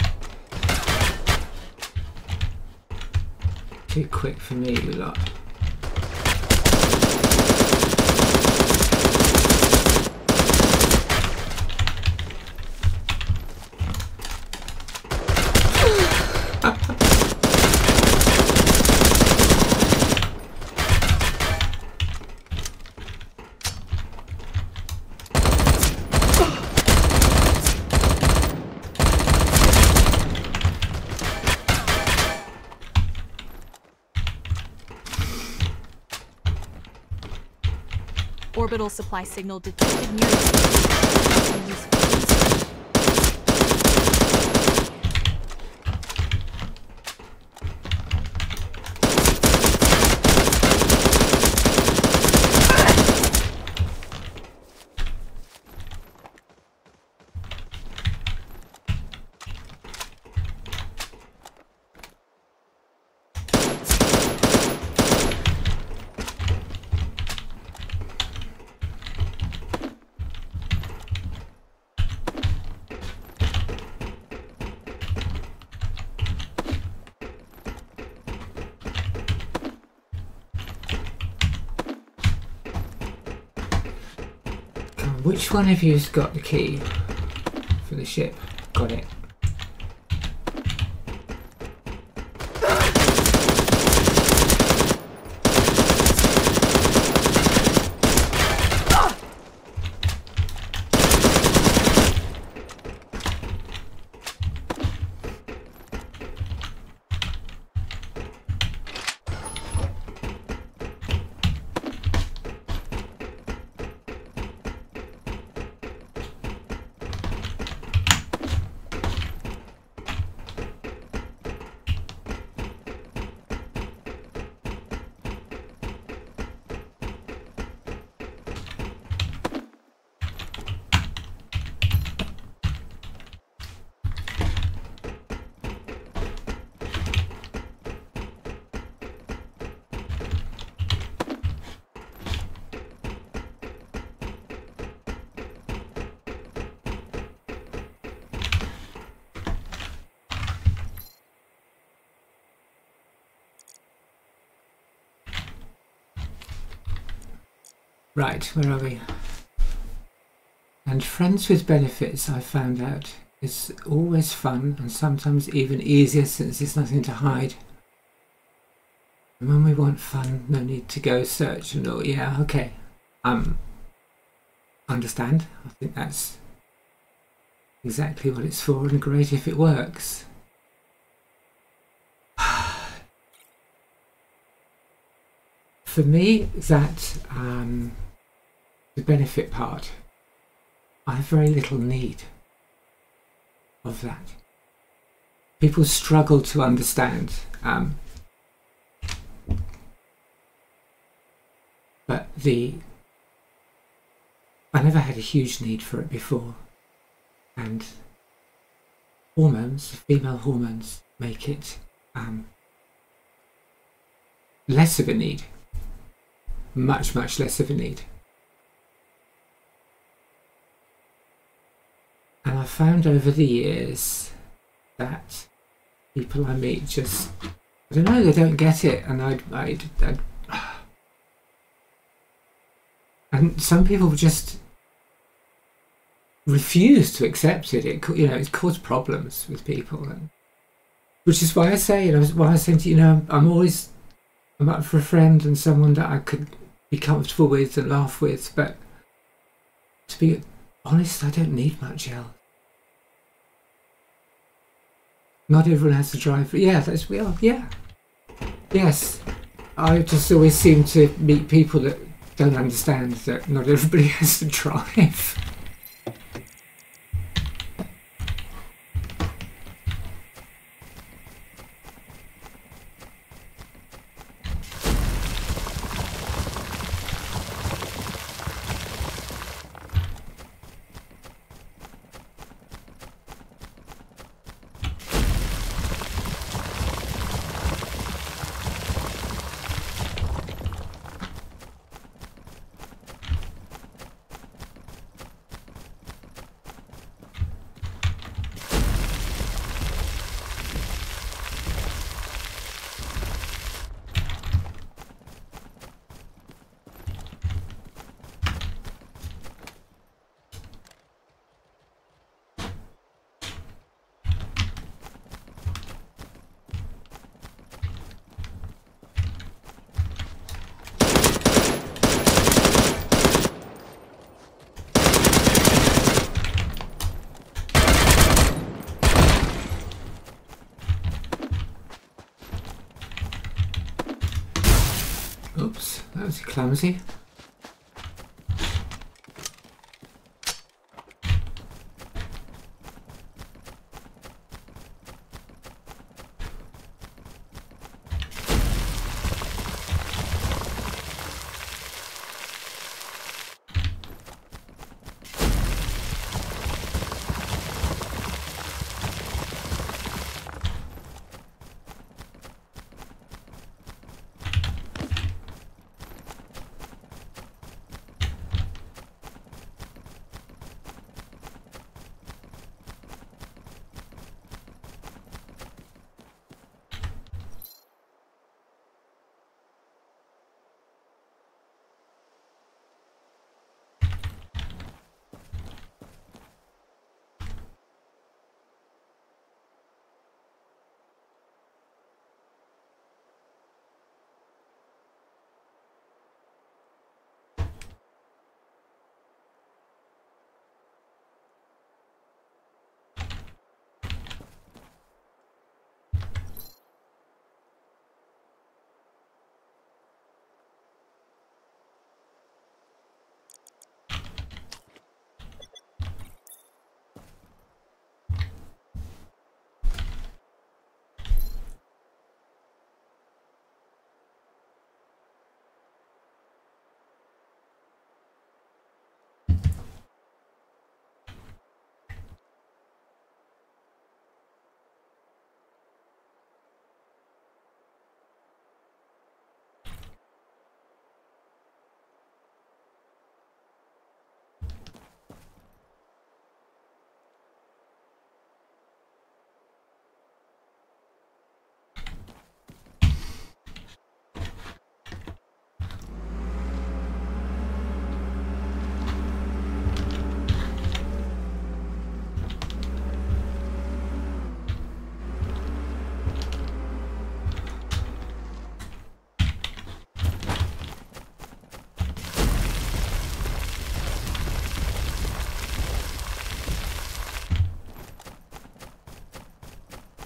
too quick for me, you lot. Orbital supply signal detected near you. Which one of you's got the key for the ship? Got it. Right, where are we? And friends with benefits, I found out, is always fun and sometimes even easier since there's nothing to hide. And when we want fun, no need to go search and all. Yeah, okay. Understand. I think that's exactly what it's for, and great if it works. For me, that the benefit part, I have very little need of that. People struggle to understand, but I never had a huge need for it before, and hormones, female hormones, make it less of a need. Much less of a need. And I found over the years that people I meet just, I don't know, they don't get it, and and some people just refuse to accept it. It caused problems with people, and which is why I say, why I say to you, I'm up for a friend and someone that I could be comfortable with and laugh with, but to be honest, I don't need much else. Not everyone has to drive. Yeah, that's real. Yeah. Yes. I just always seem to meet people that don't understand that not everybody has to drive. Oops, that was clumsy.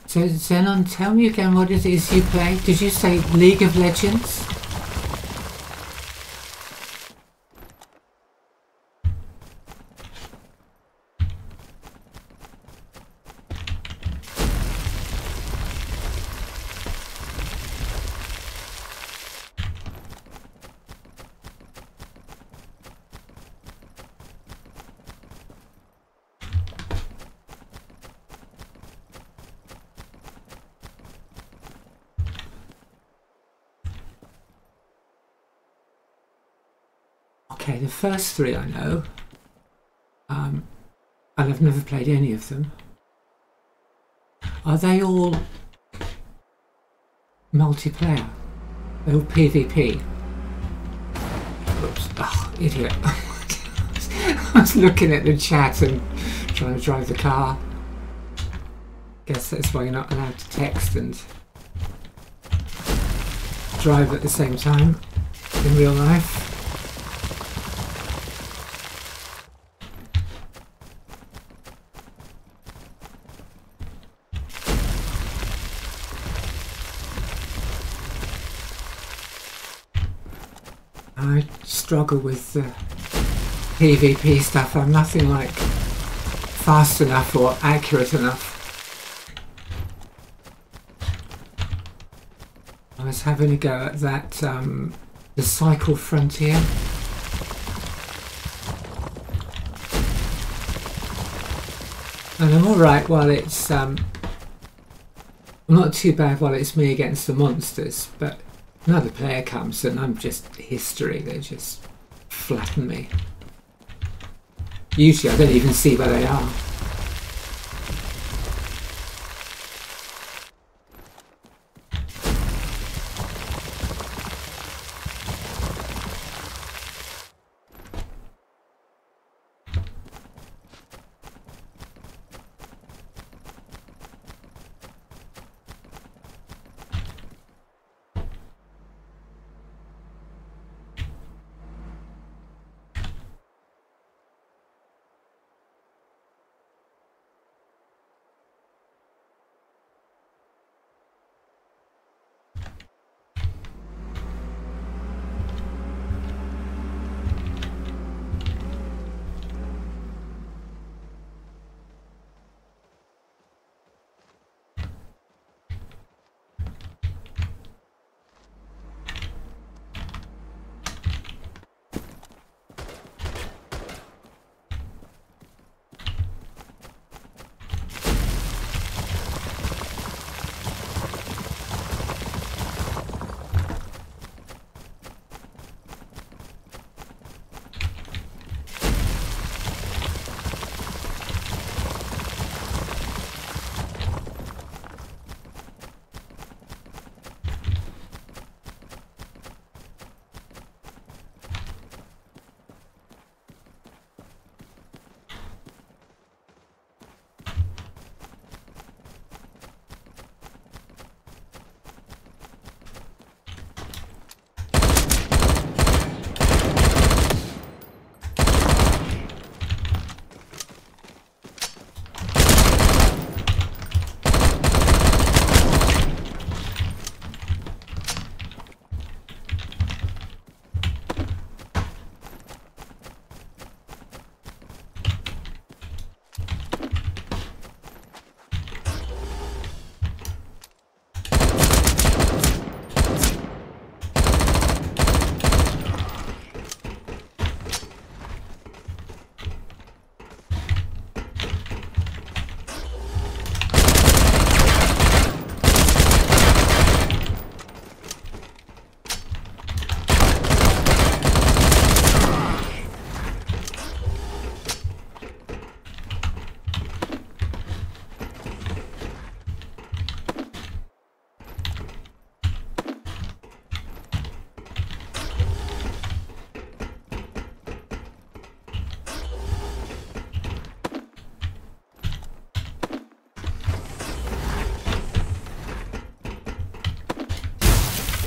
So Zenon, tell me again what it is you play. Did you say League of Legends? Okay, the first three I know, and I've never played any of them. Are they all multiplayer? They're all PvP? Oops, oh, idiot. I was looking at the chat and trying to drive the car. Guess that's why you're not allowed to text and drive at the same time in real life. I struggle with the PvP stuff. I'm nothing like fast enough or accurate enough. I was having a go at that, the Cycle Frontier. And I'm alright while it's, not too bad while it's me against the monsters, but another player comes and I'm just history. They just flatten me. Usually I don't even see where they are.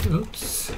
Oops.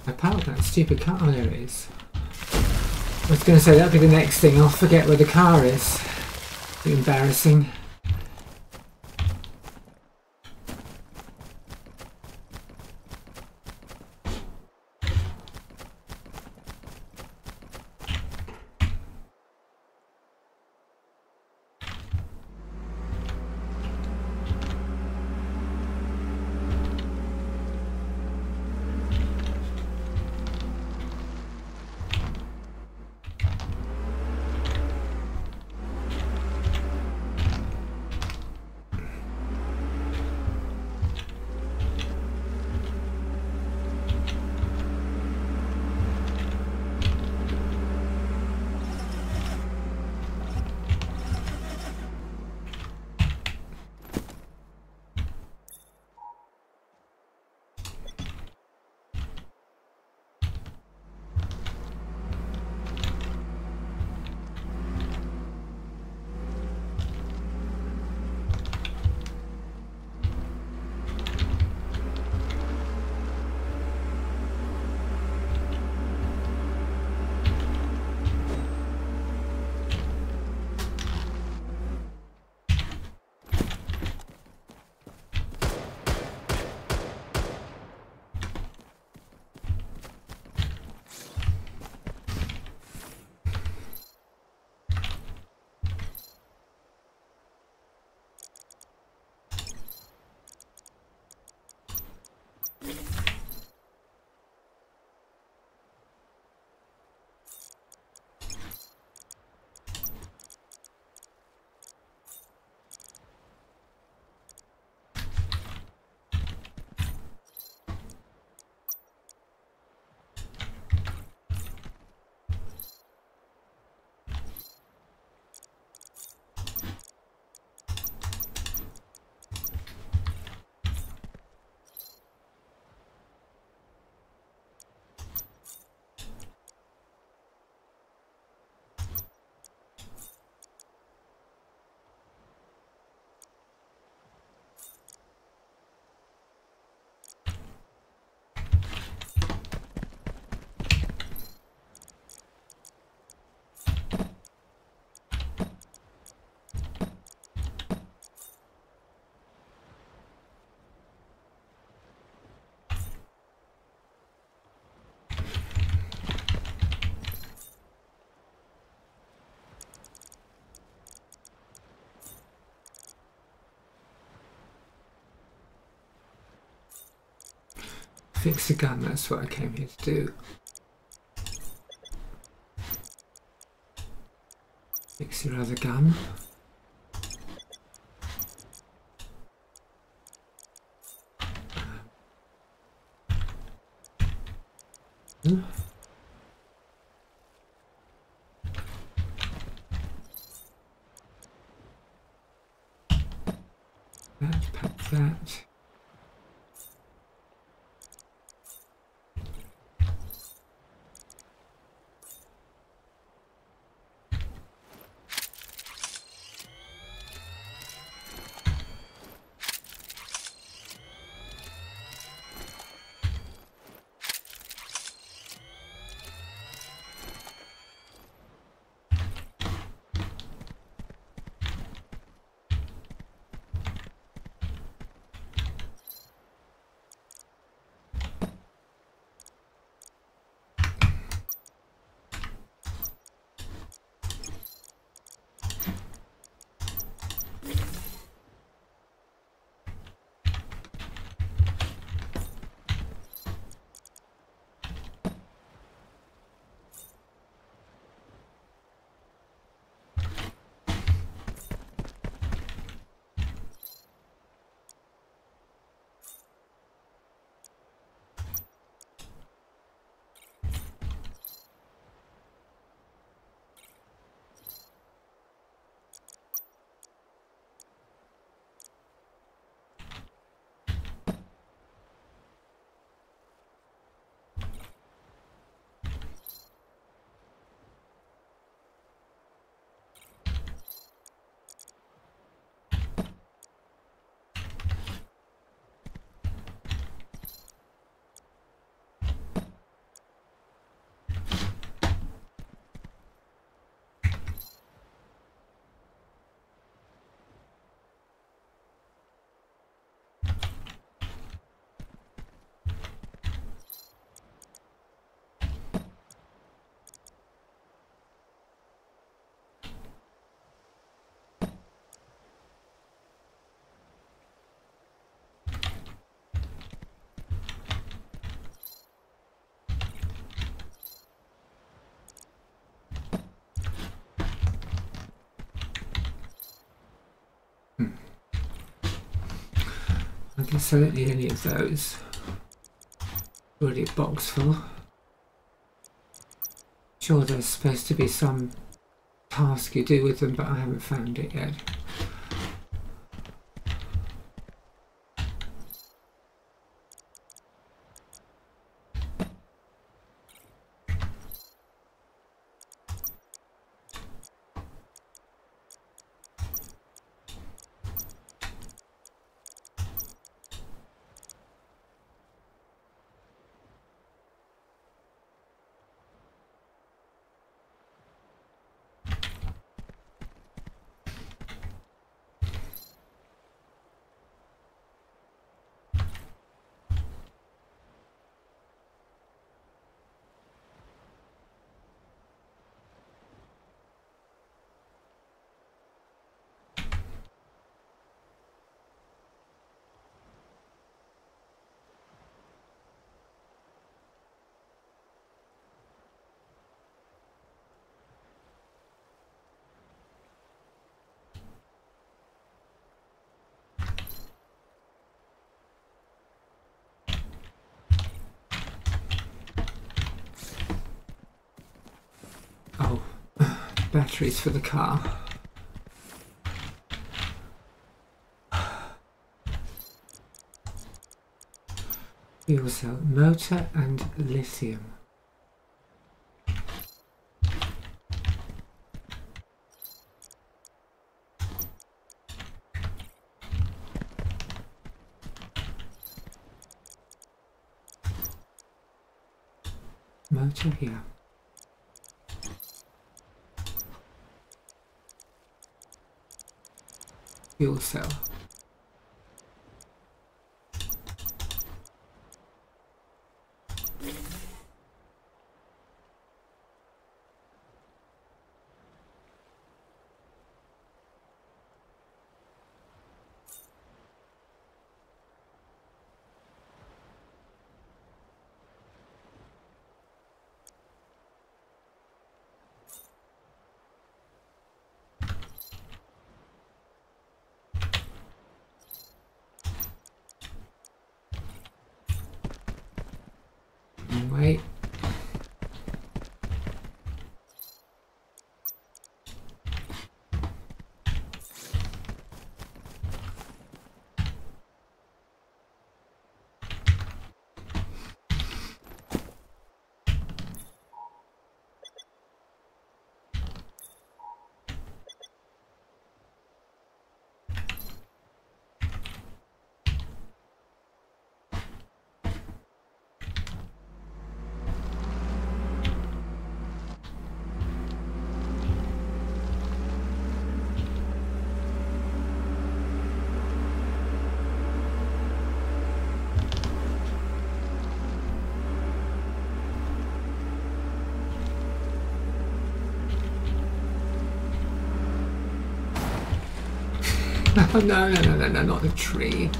I parked that stupid car. Oh, there it is. I was going to say that'd be the next thing. I'll forget where the car is. Embarrassing. Fix the gun, that's what I came here to do. Fix your other gun. Pack that. So I don't need any of those. Already a box full. Sure, there's supposed to be some task you do with them, but I haven't found it yet. Oh, batteries for the car. Fuel cell, motor and lithium. Motor here. Fuel cell. Wait. Oh, no, not the tree.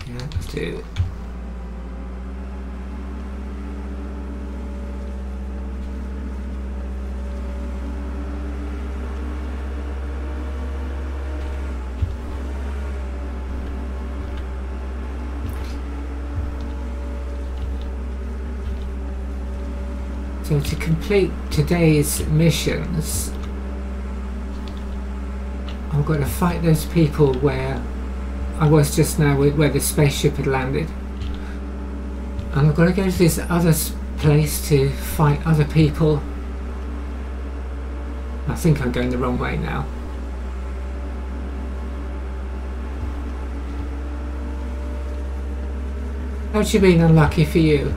Yeah, let's do it. So to complete today's missions, I've got to fight those people where I was just now, where the spaceship had landed. And I've got to go to this other place to fight other people. I think I'm going the wrong way now. How's you been unlucky for you?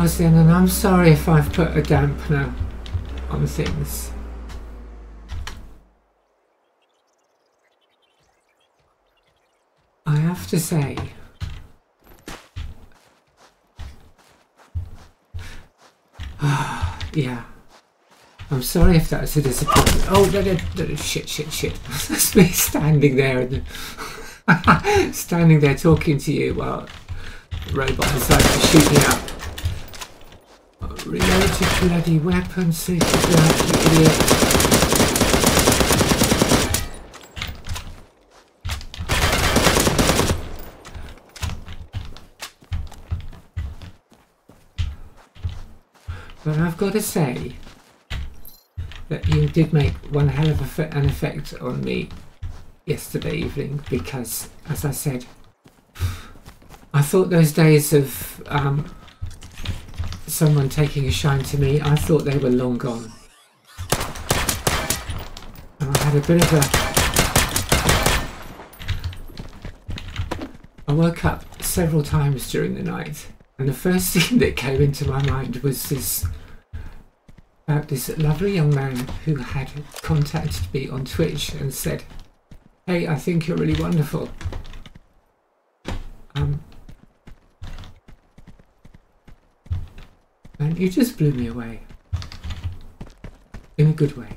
towards the end, and I'm sorry if I've put a dampener on things. I have to say, yeah, I'm sorry if that's a disappointment. Oh, shit. That's me standing there and standing there talking to you while the robot decides to shoot me up. Oh, reload your bloody weapon, so you idiot. But I've got to say that you did make one hell of an effect on me yesterday evening, because, as I said, I thought those days of someone taking a shine to me, I thought they were long gone. And I had a bit of I woke up several times during the night, and the first thing that came into my mind was this lovely young man who had contacted me on Twitch and said, "Hey, I think you're really wonderful." And you just blew me away. In a good way.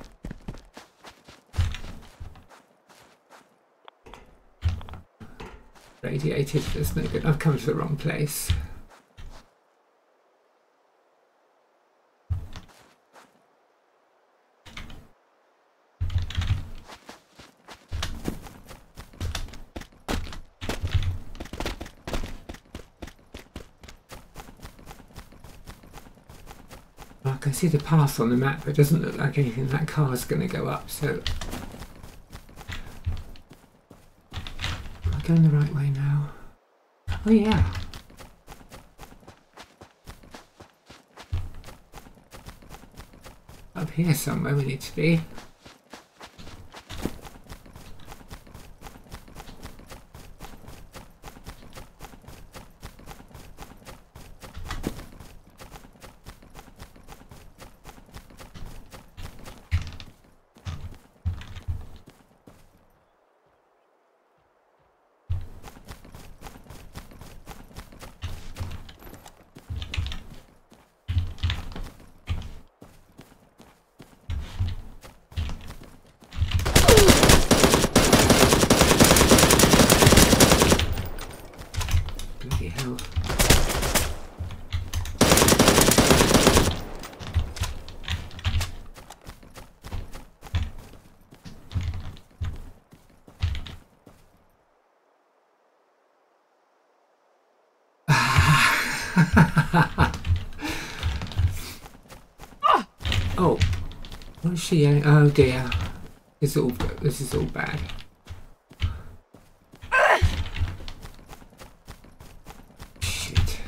Radiated, that's no good. I've come to the wrong place. I can see the path on the map, but it doesn't look like anything that car is going to go up, so... Am I going the right way now? Oh yeah! Up here somewhere we need to be. Oh, what's she yelling? Oh dear, this is all bad. Shit.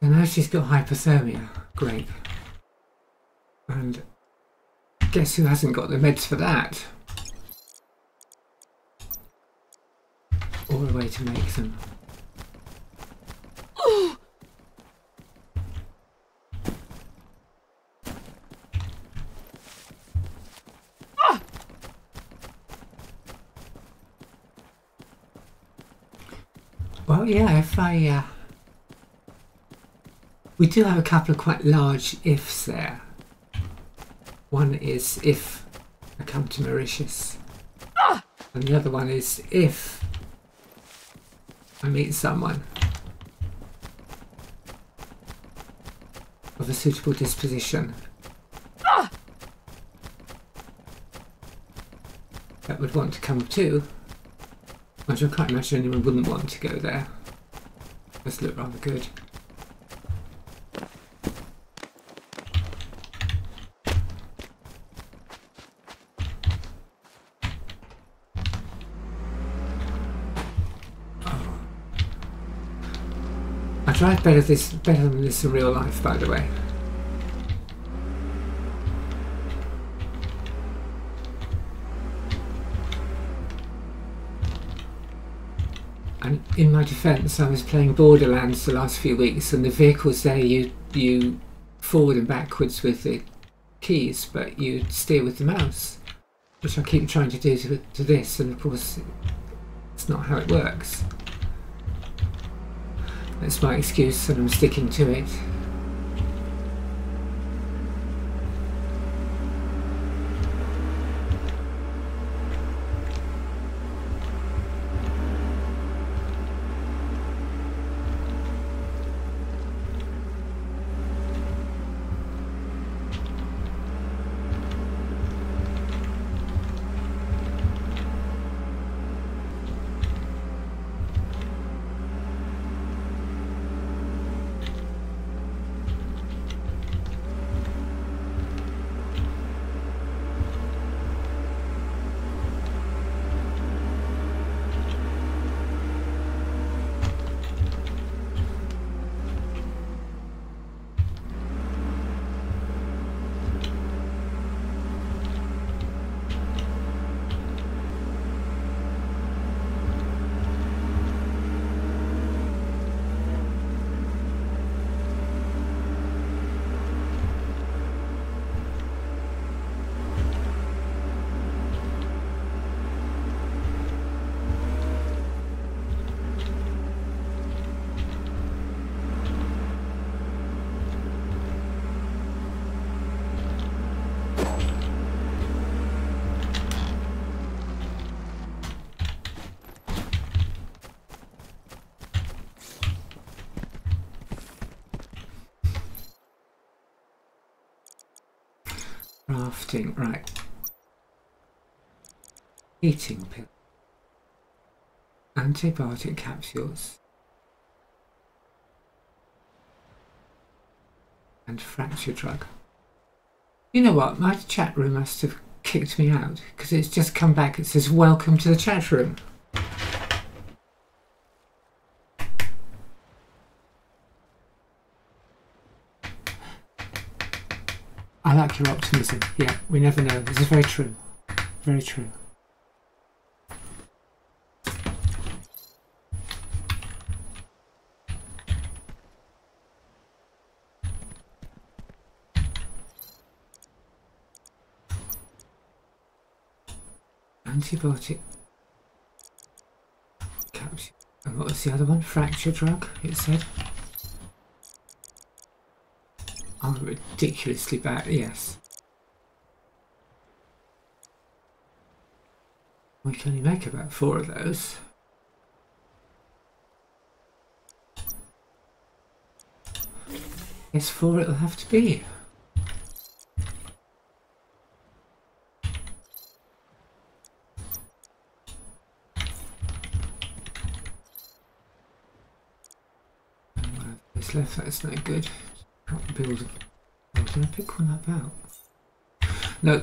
I know she's got hypothermia. Great. And guess who hasn't got the meds for that? Or a way to make them. Well, yeah, if I... we do have a couple of quite large ifs there. One is if I come to Mauritius. And the other one is if I meet someone of a suitable disposition that would want to come too. Which I can't imagine anyone wouldn't want to go there. Does look rather good. Oh. I drive better than this in real life, by the way. And in my defence, I was playing Borderlands the last few weeks, and the vehicles there, you forward and backwards with the keys, but you steer with the mouse, which I keep trying to do to this, and of course it's not how it works. That's my excuse, and I'm sticking to it. Crafting, right. Heating pill. Antibiotic capsules. And fracture drug. You know what? My chat room must have kicked me out because it's just come back. It says, "Welcome to the chat room." I like your optimism. Yeah, we never know. This is very true. Very true. Antibiotic capsule. And what was the other one? Fracture drug, it said. Oh, ridiculously bad, yes. We can only make about 4 of those. Yes, 4 it'll have to be. This left, that's no good. Can't build. Oh, did I pick one up out? No.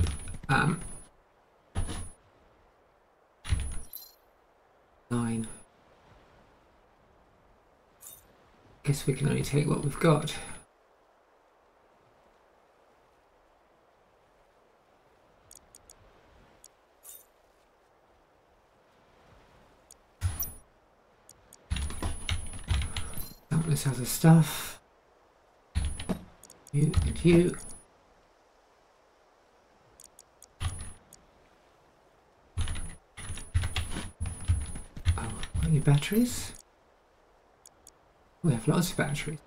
Nine. Guess we can only take what we've got. Dump this other stuff. You and you. Oh, any batteries? We have lots of batteries.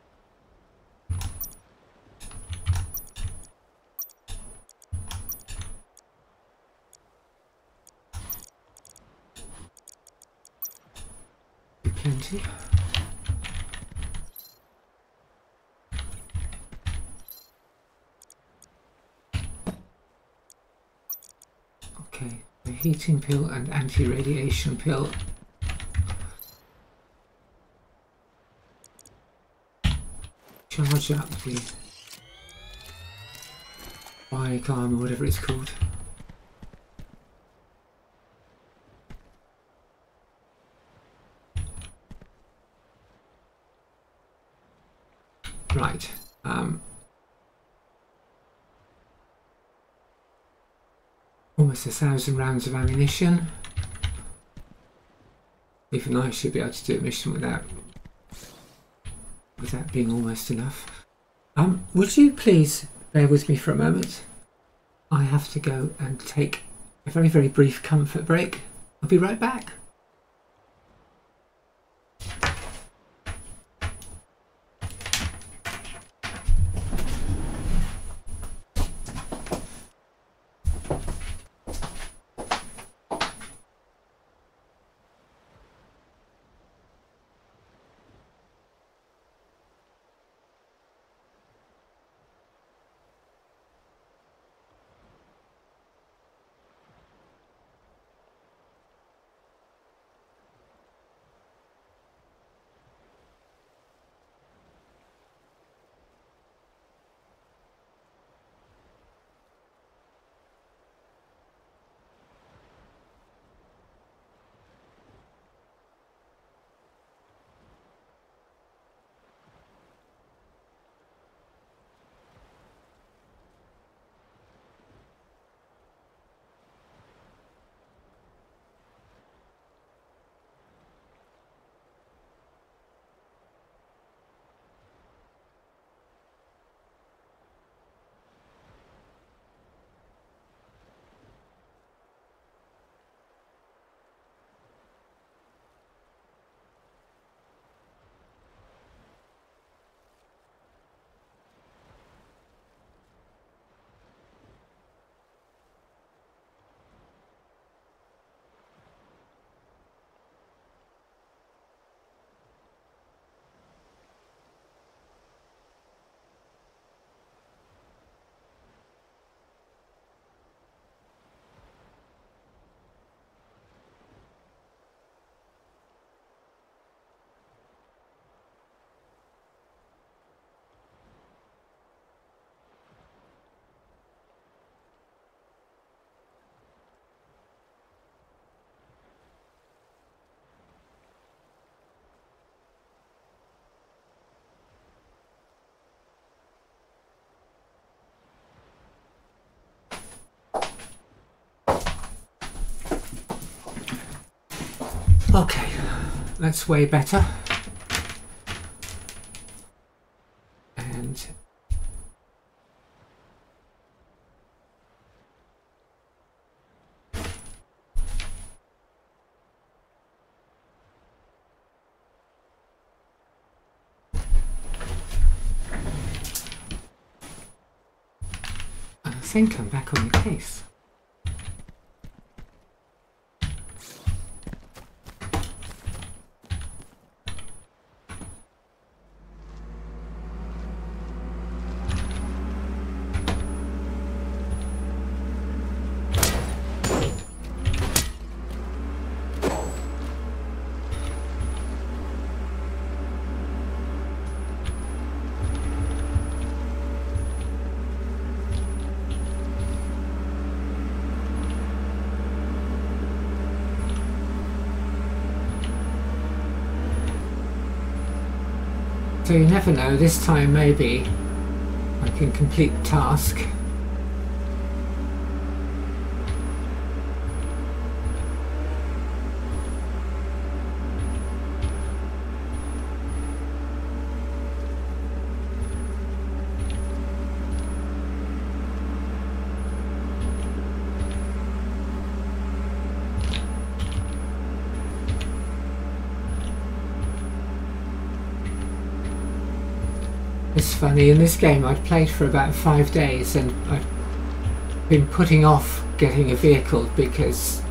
Plenty. Okay, the heating pill and anti-radiation pill. Charge up the bike arm or whatever it's called. Right. Almost 1,000 rounds of ammunition. Even I should be able to do a mission without being almost enough. Would you please bear with me for a moment? I have to go and take a very, very brief comfort break. I'll be right back. Okay, that's way better. And I think I'm back on the case. So you never know, this time maybe I can complete the task. It's funny, in this game I'd played for about 5 days and I'd been putting off getting a vehicle because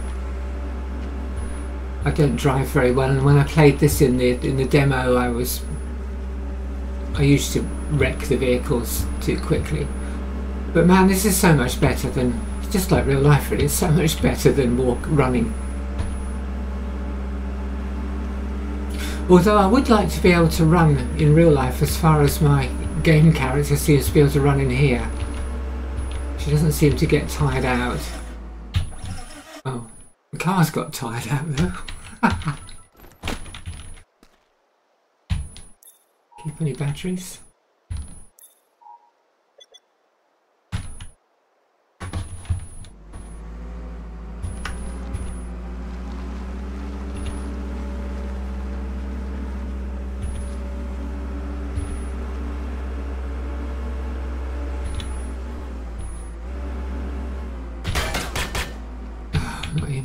I don't drive very well, and when I played this in the demo I used to wreck the vehicles too quickly. But man, this is so much better than, it's just like real life really, it's so much better than running. Although I would like to be able to run in real life as far as my game character seems to be able to run in here. She doesn't seem to get tired out. Oh, the car's got tired out though. Keep any batteries?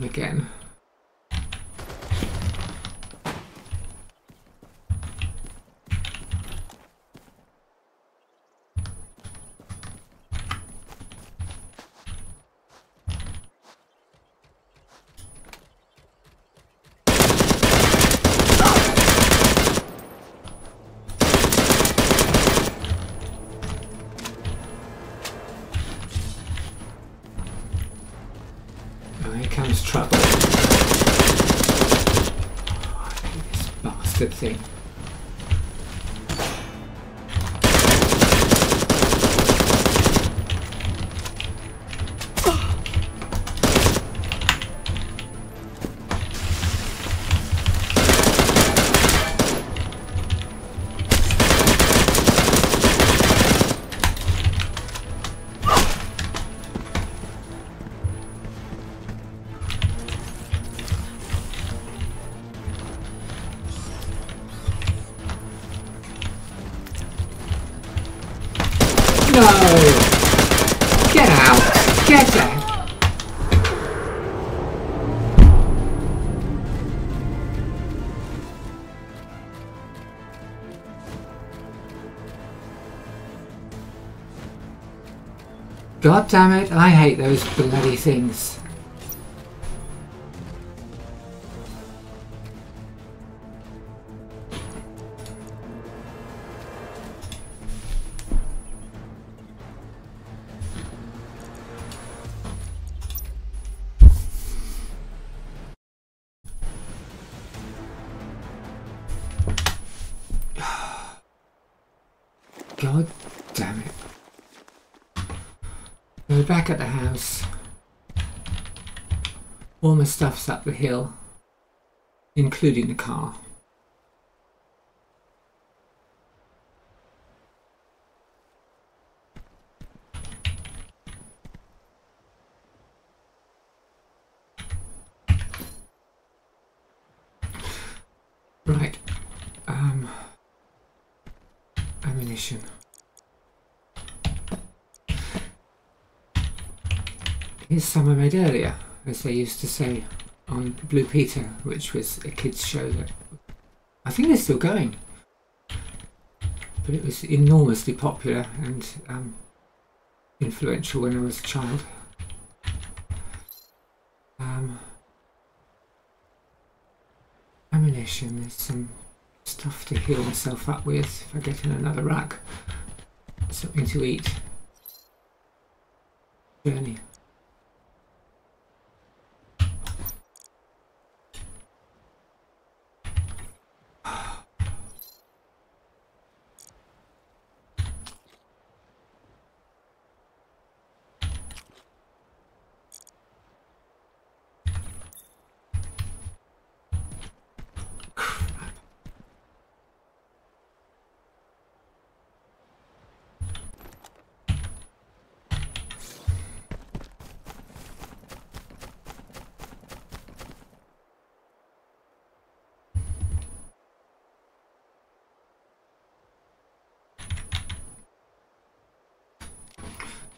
again. Trouble. Oh, I hate this bastard thing. No! Get out! Get out! God damn it, I hate those bloody things. God damn it. We're back at the house. All my stuff's up the hill, including the car. Right. Ammunition. Here's some I made earlier, as they used to say on Blue Peter, which was a kids show that I think they're still going, but it was enormously popular and influential when I was a child. Ammunition, there's some stuff to heal myself up with if I get in another rack. Something to eat. Journey.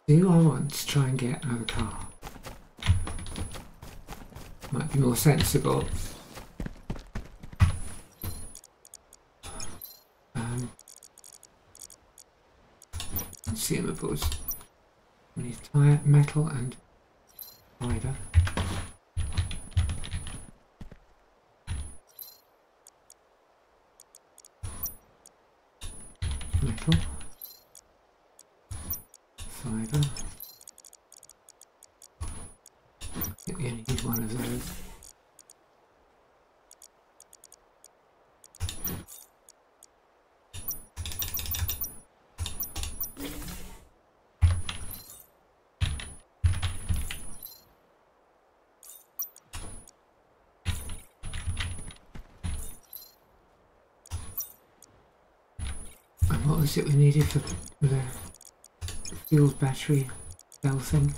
Do I want to try and get another car? Might be more sensible. Consumables. We need tire, metal and fibre. Metal. Fibre. I think we only need one of those. And what was it we needed for the fuel battery cell thing?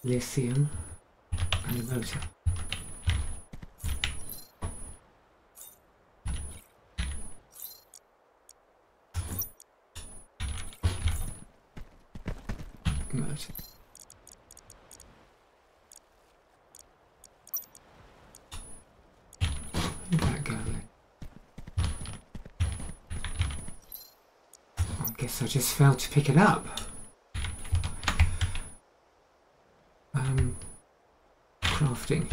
Lithium and a motor. Motor. Guess I just failed to pick it up. Crafting.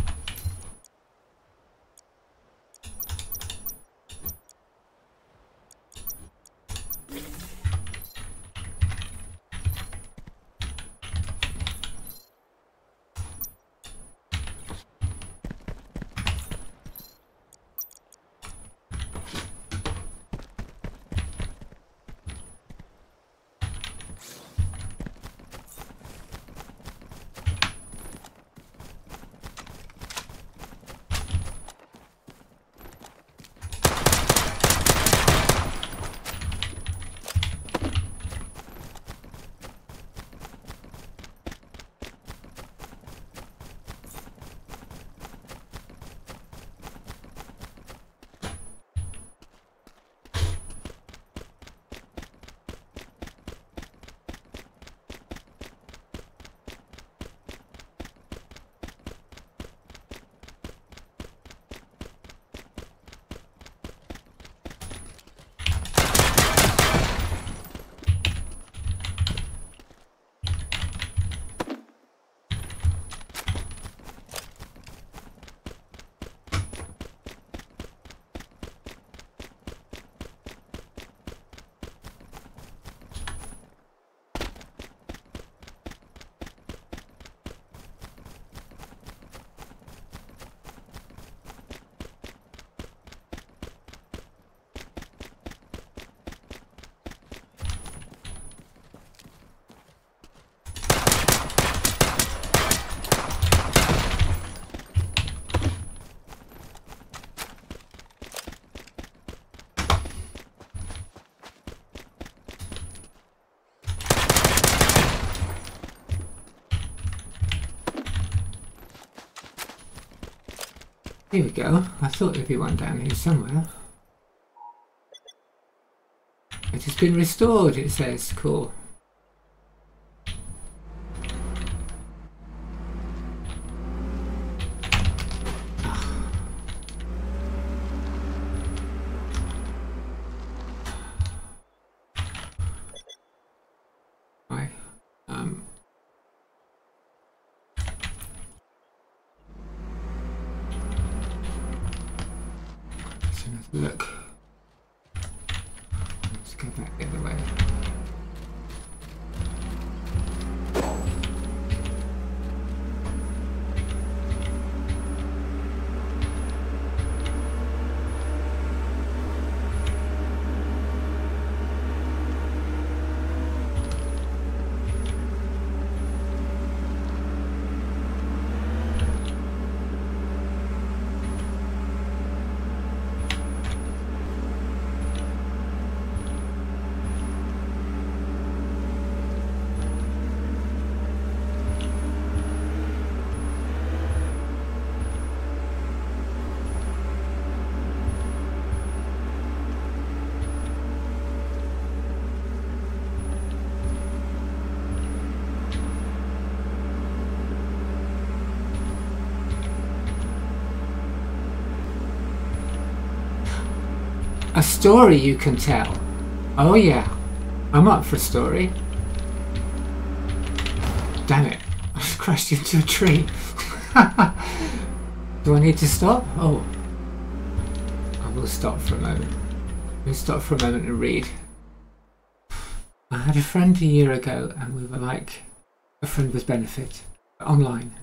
Here we go. I thought there'd be one down here somewhere. It has been restored, it says. Cool. Right. Look. Let's go back the other way. A story you can tell. Oh yeah, I'm up for a story. Damn it, I just crashed into a tree. Do I need to stop? Oh, I will stop for a moment. We'll stop for a moment and read. I had a friend a year ago and we were like a friend with benefit, online.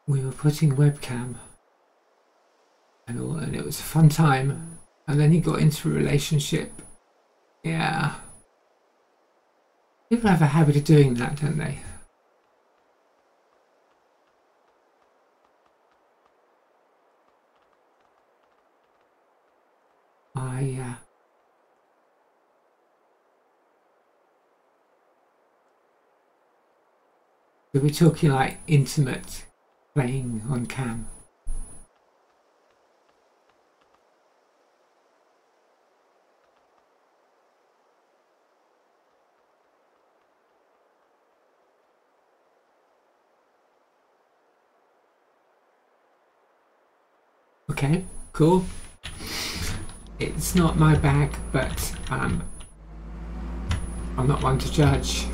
We were putting webcam and all, and it was a fun time. And then he got into a relationship. Yeah. People have a habit of doing that, don't they? So we're talking like intimate playing on cam. Okay, cool. It's not my bag, but I'm not one to judge.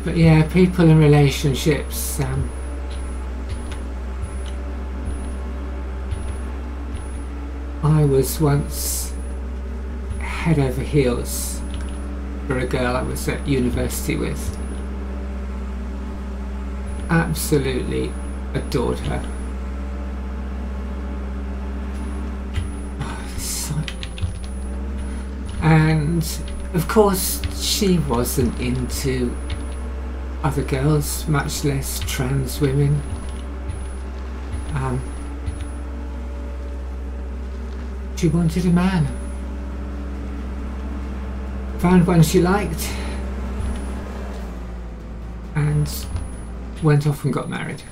But yeah, people in relationships, I was once head over heels for a girl I was at university with. Absolutely adored her. And of course she wasn't into other girls, much less trans women. She wanted a man. Found one she liked and went off and got married.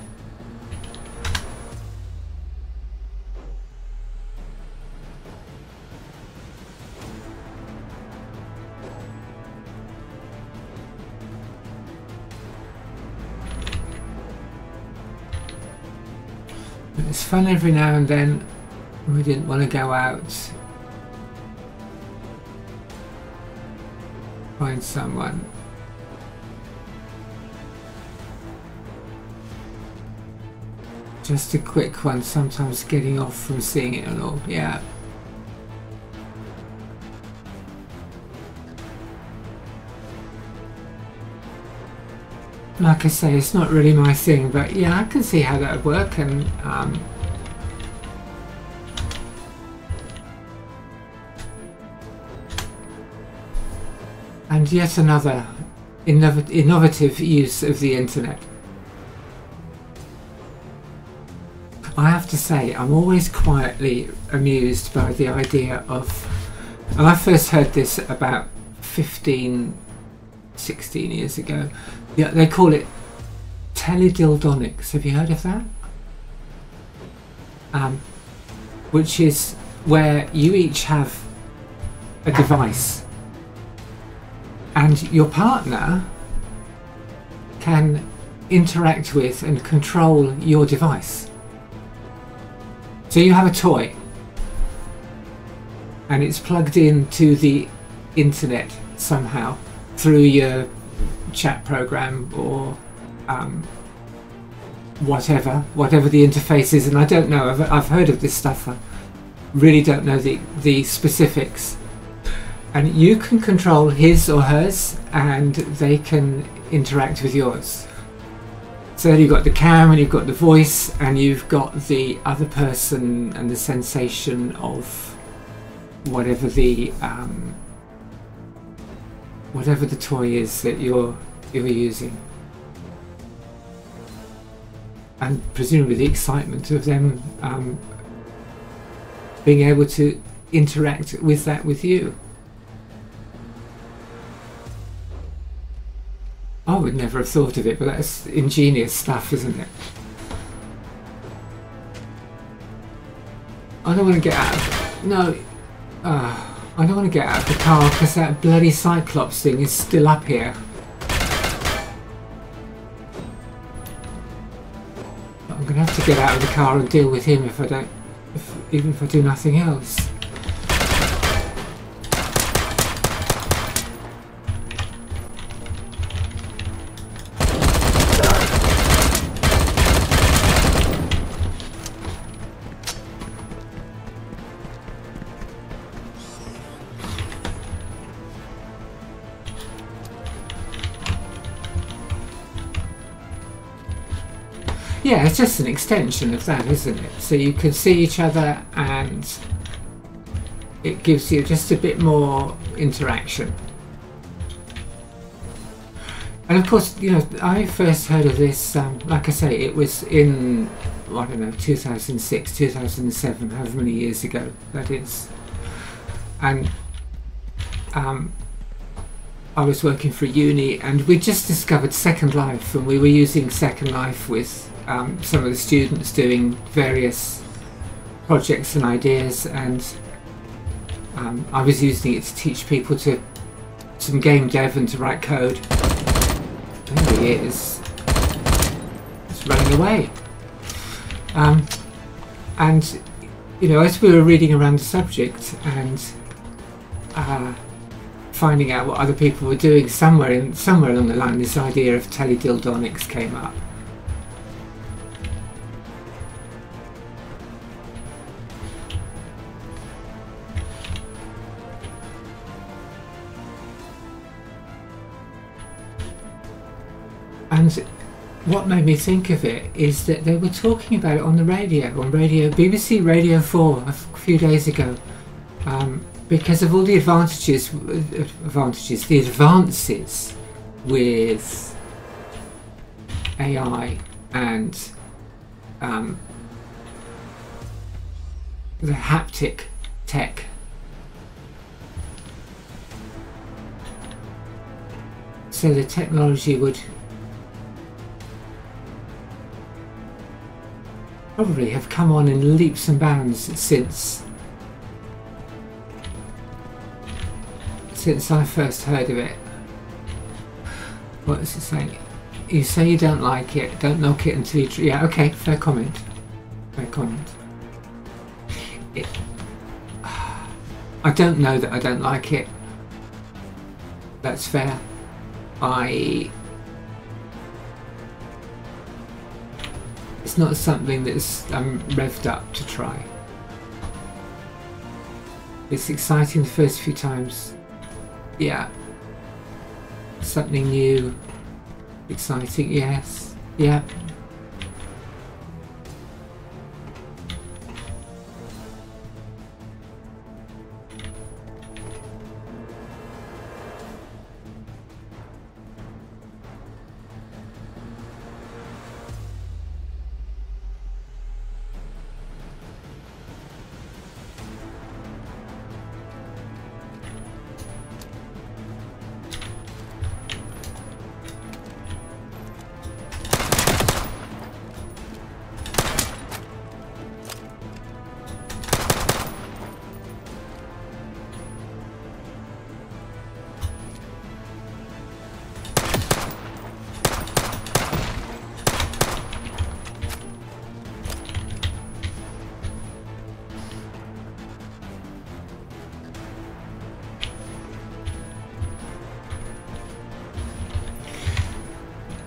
It's fun every now and then. We didn't want to go out, find someone. Just a quick one, sometimes getting off from seeing it and all, yeah. Like I say, it's not really my thing, but yeah, I can see how that would work. And yet another innovative use of the internet. I have to say, I'm always quietly amused by the idea of, and I first heard this about 15, 16 years ago. Yeah, they call it teledildonics. Have you heard of that? Which is where you each have a device and your partner can interact with and control your device. So you have a toy and it's plugged into the internet somehow through your chat program or whatever the interface is, and I don't know, I've heard of this stuff, I really don't know the specifics. And you can control his or hers and they can interact with yours. So you've got the cam and you've got the voice and you've got the other person and the sensation of whatever the toy is that you're using, and presumably the excitement of them being able to interact with that with you. I would never have thought of it, but that's ingenious stuff, isn't it? I don't want to get out of no. I don't want to get out of the car because that bloody Cyclops thing is still up here. I'm going to have to get out of the car and deal with him even if I do nothing else. Yeah, it's just an extension of that, isn't it? So you can see each other and it gives you just a bit more interaction. And of course, you know, I first heard of this, like I say, it was in, I don't know, 2006, 2007, however many years ago that is. And I was working for uni and we just discovered Second Life, and we were using Second Life with some of the students doing various projects and ideas, and I was using it to teach people some game dev and to write code. There he is. It's running away. And you know, as we were reading around the subject and finding out what other people were doing, somewhere along the line, this idea of teledildonics came up. And what made me think of it is that they were talking about it on the radio, BBC Radio 4 a few days ago, because of all the advances with AI and the haptic tech. So the technology would probably have come on in leaps and bounds since I first heard of it. What is it saying? You say you don't like it, don't knock it until you try. Yeah, okay, fair comment. Fair comment. I don't know that I don't like it. That's fair. It's not something that's revved up to try. It's exciting the first few times. Yeah. Something new. Exciting, yes. Yeah.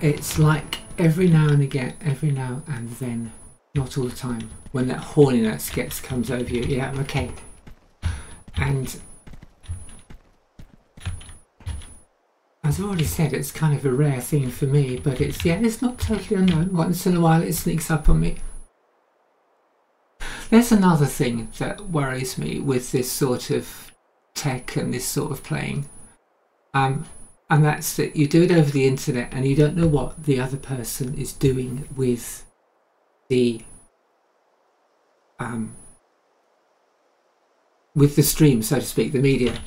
It's like every now and then, not all the time, when that horniness comes over you. Yeah, okay. And as I've already said, it's kind of a rare thing for me, but it's not totally unknown. Once in a while it sneaks up on me. There's another thing that worries me with this sort of tech and this sort of playing. And that's that you do it over the internet and you don't know what the other person is doing with the stream, so to speak, the media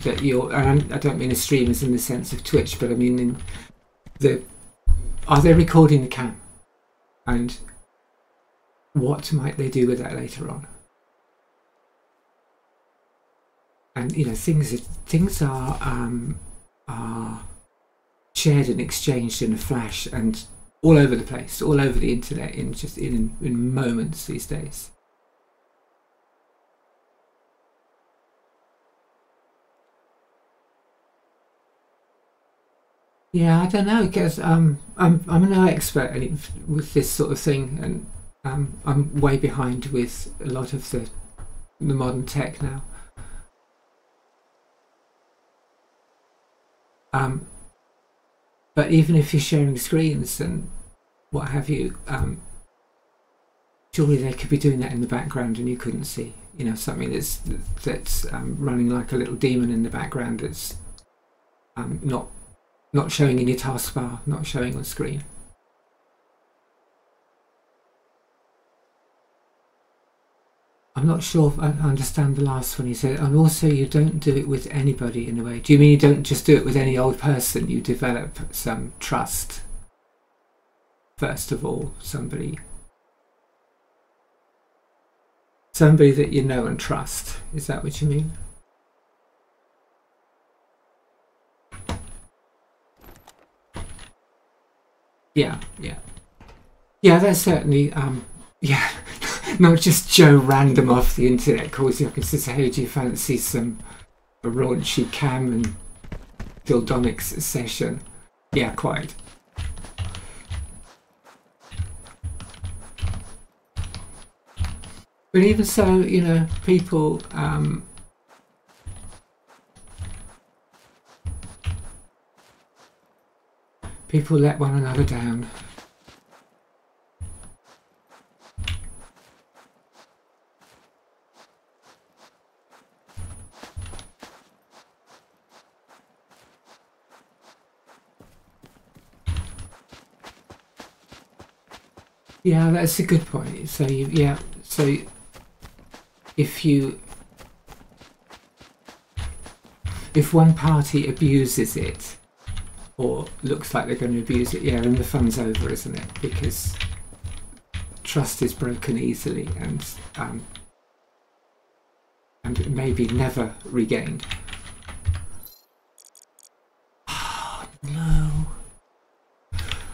that you're. And I don't mean a stream as in the sense of Twitch, but I mean are they recording the cam, and what might they do with that later on? And you know, things are shared and exchanged in a flash and all over the place, all over the internet in moments these days. Yeah, I don't know, because I'm no expert with this sort of thing, and I'm way behind with a lot of the modern tech now. But even if you're sharing screens and what have you, surely they could be doing that in the background and you couldn't see. You know, something that's running like a little demon in the background that's not showing in your taskbar, not showing on screen. I'm not sure if I understand the last one you said. And also, you don't do it with anybody in a way. Do you mean you don't just do it with any old person? You develop some trust, first of all, somebody that you know and trust. Is that what you mean? Yeah. That's certainly Yeah, not just Joe random off the internet calls you up and says, hey, do you fancy a raunchy cam and dildonics session? Yeah, quite. But even so, you know, people people let one another down. Yeah, that's a good point. So so if one party abuses it or looks like they're going to abuse it, yeah, then the fun's over, isn't it? Because trust is broken easily and maybe never regained. Oh, no.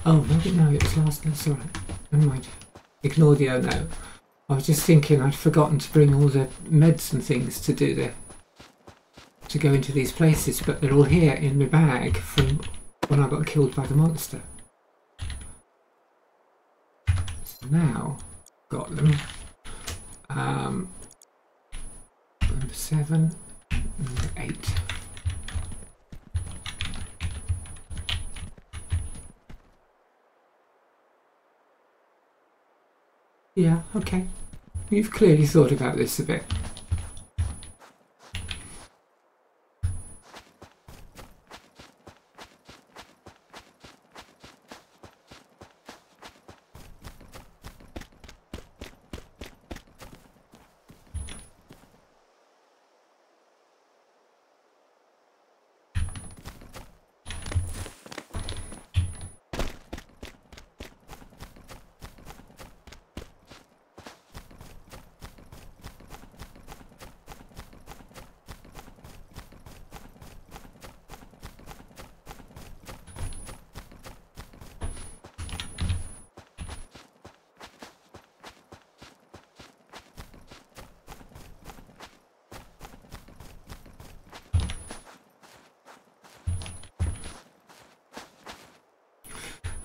Oh, maybe no, it was last. That's all right. Never mind. Ignore the oh no. I was just thinking I'd forgotten to bring all the meds and things to go into these places, but they're all here in my bag from when I got killed by the monster. So now, got them. Number 7, number 8. Yeah, okay. You've clearly thought about this a bit.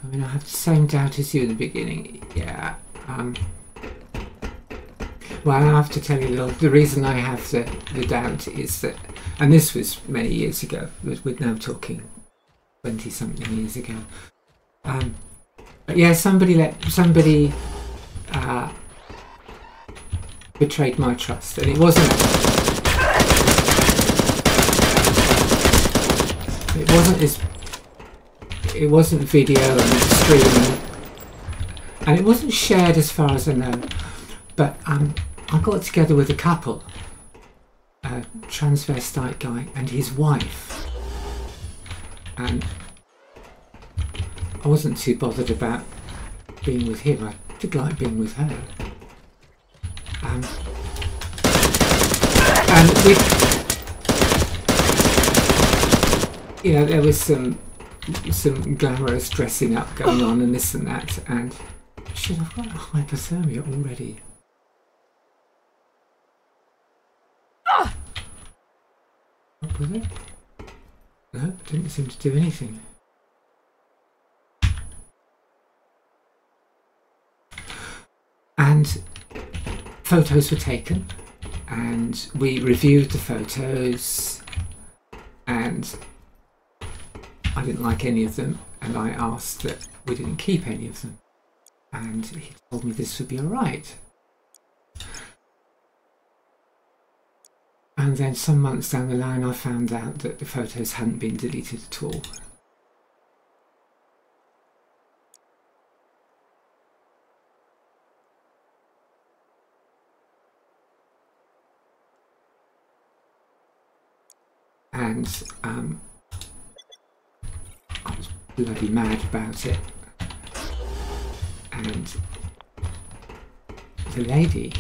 I mean, I have the same doubt as you in the beginning. Yeah. Well, I have to tell you, the reason I have the doubt is that, and this was many years ago, we're now talking 20-something years ago. But yeah, somebody betrayed my trust, and it wasn't video and streaming, and it wasn't shared as far as I know. But I got together with a couple, a transvestite guy and his wife, and I wasn't too bothered about being with him. I did like being with her. And you know, there was some glamorous dressing up going on and this and that, and shit, I've got hypothermia already. What was it? No, it didn't seem to do anything. And photos were taken, and we reviewed the photos, and I didn't like any of them, and I asked that we didn't keep any of them, and he told me this would be alright. And then some months down the line I found out that the photos hadn't been deleted at all. And I was bloody mad about it. And the lady,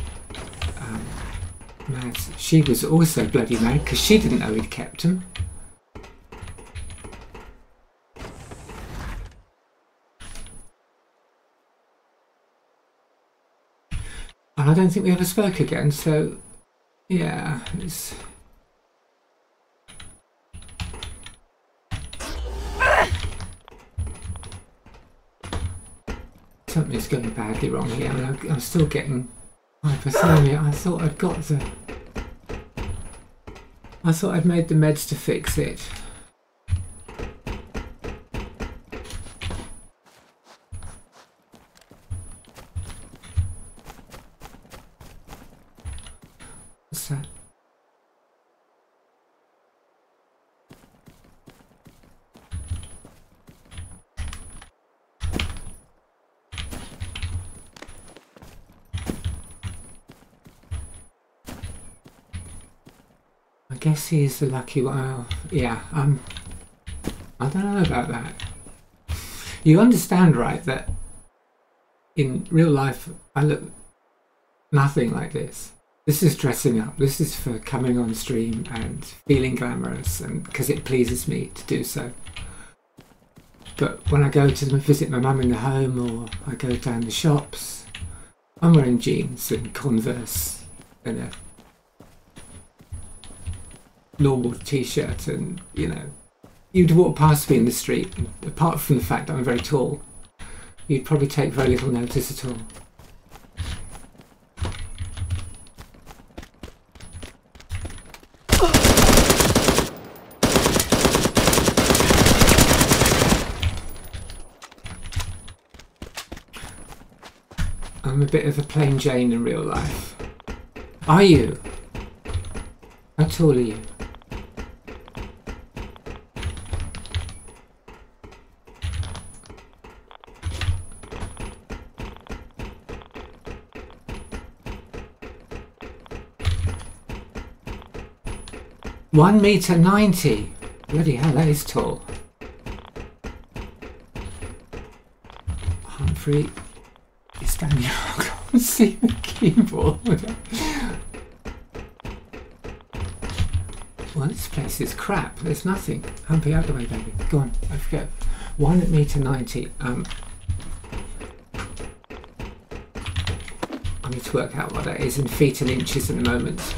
Mads, she was also bloody mad because she didn't know he'd kept them. I don't think we ever spoke again, so yeah, it's... Something's going badly wrong here. I mean, I'm still getting hypothermia. I thought I'd made the meds to fix it. What's that? I guess he's the lucky one. Oh, yeah, I don't know about that. You understand, right, that in real life I look nothing like this. This is dressing up. This is for coming on stream and feeling glamorous, and because it pleases me to do so. But when I go to visit my mum in the home, or I go down the shops, I'm wearing jeans and Converse and a normal t-shirt, and you know, you'd walk past me in the street, and apart from the fact that I'm very tall, you'd probably take very little notice at all. I'm a bit of a plain Jane in real life. Are you? How tall are you? £1.90 m. Bloody hell, that is tall. Humphrey is standing. I can't see the keyboard. Well, this place is crap. There's nothing. Humpy, out the way, baby. Go on. I forget. 1.90 m. I need to work out what that is in feet and inches at the moment.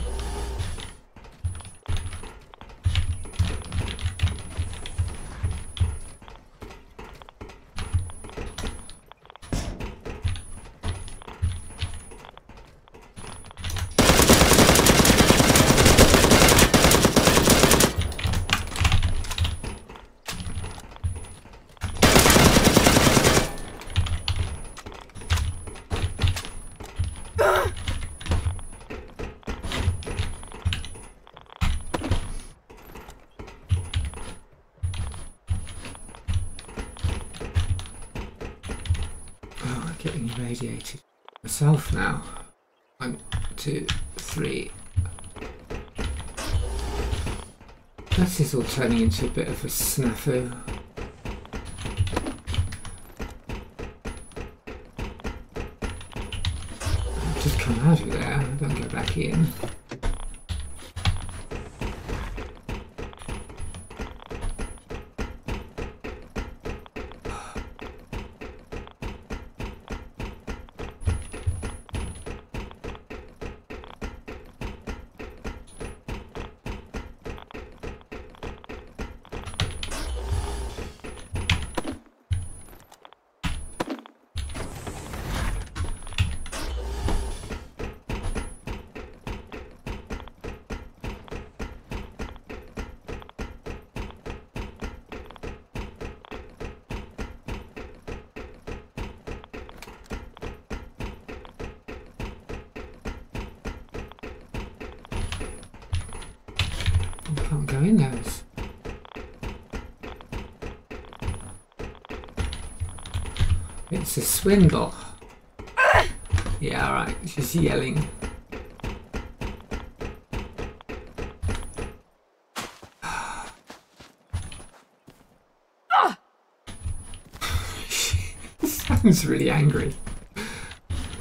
Getting irradiated myself now. 1, 2, 3. This is all turning into a bit of a snafu. I've just come out of there. Don't go back in. Can't go in those. It's a swindle. Yeah, alright, she's yelling. She sounds really angry.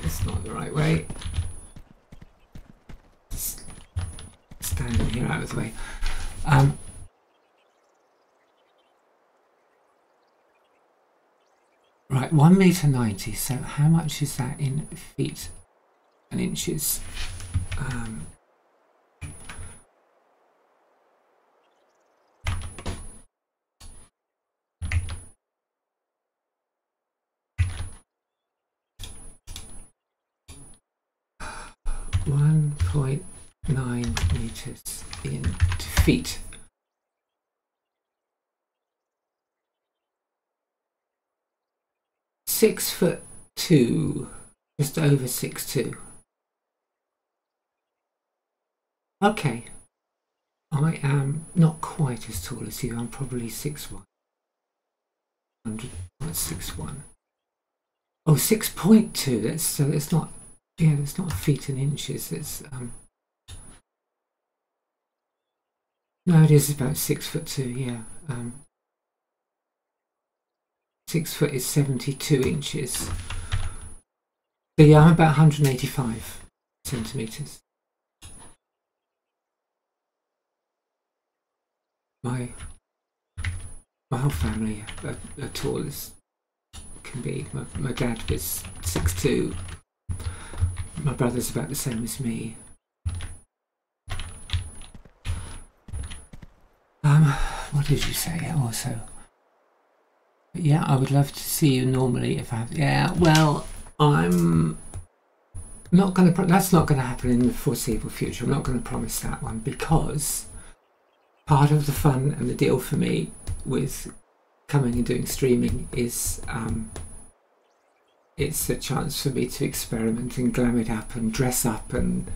It's not the right way. Just standing here out of the way. Right, 1.90 m. So how much is that in feet? and inches. 1.9 meters into feet. (6'2", just over 6'2". Okay, I am not quite as tall as you. I'm probably 6'1". 6'1". Oh, 6.2. That's not. Yeah, that's not feet and inches. It's no, it is about 6'2". Yeah, 6 foot is 72 inches. So yeah, I'm about 185 centimeters. My whole family are tall as can be. My dad was 6'2". My brother's about the same as me. What did you say also? But yeah, I would love to see you normally if I... Yeah, well, I'm not going to... That's not going to happen in the foreseeable future. I'm not going to promise that one, because part of the fun and the deal for me with coming and doing streaming is it's a chance for me to experiment and glam it up and dress up and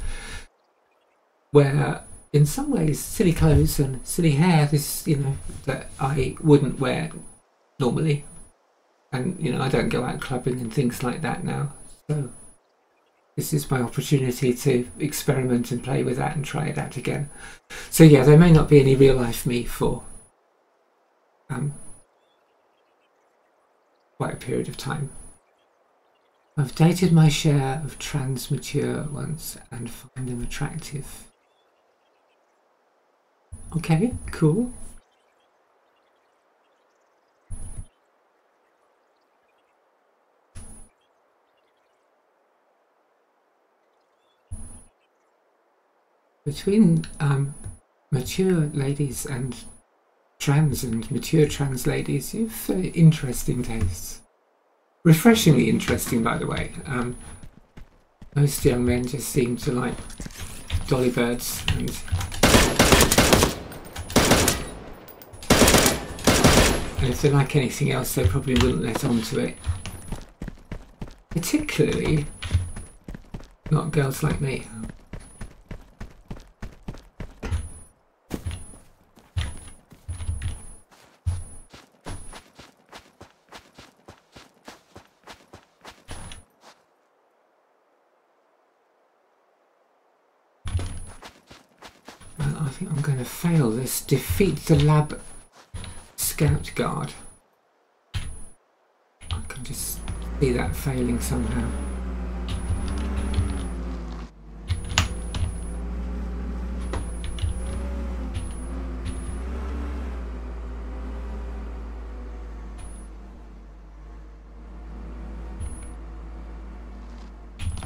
wear, in some ways, silly clothes and silly hair, this, you know, that I wouldn't wear normally. And, you know, I don't go out clubbing and things like that now. So this is my opportunity to experiment and play with that and try it out again. So yeah, there may not be any real life me for quite a period of time. I've dated my share of trans mature ones and find them attractive. Okay, cool. Between mature ladies and mature trans ladies, you have very interesting tastes. Refreshingly interesting, by the way. Most young men just seem to like dolly birds and if they like anything else, they probably wouldn't let on to it. Particularly not girls like me. I think I'm going to fail this. Defeat the lab scout guard. I can just see that failing somehow.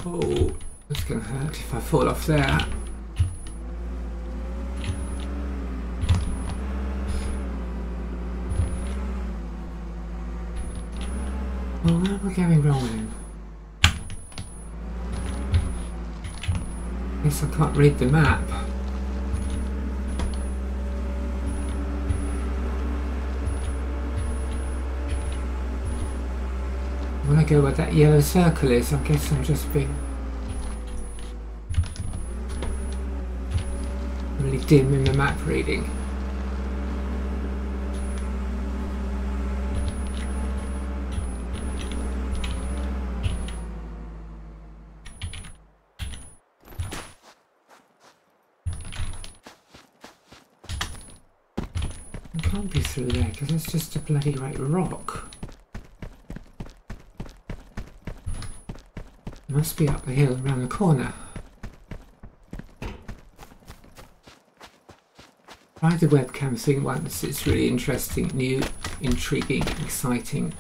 Oh, that's going to hurt if I fall off there. Oh, where am I going wrong then? Guess I can't read the map. When I go where that yellow circle is, I guess I'm just being really dim in the map reading. Can't be through there because it's just a bloody great rock. It must be up the hill around the corner. Try the webcam thing once, it's really interesting, new, intriguing, exciting.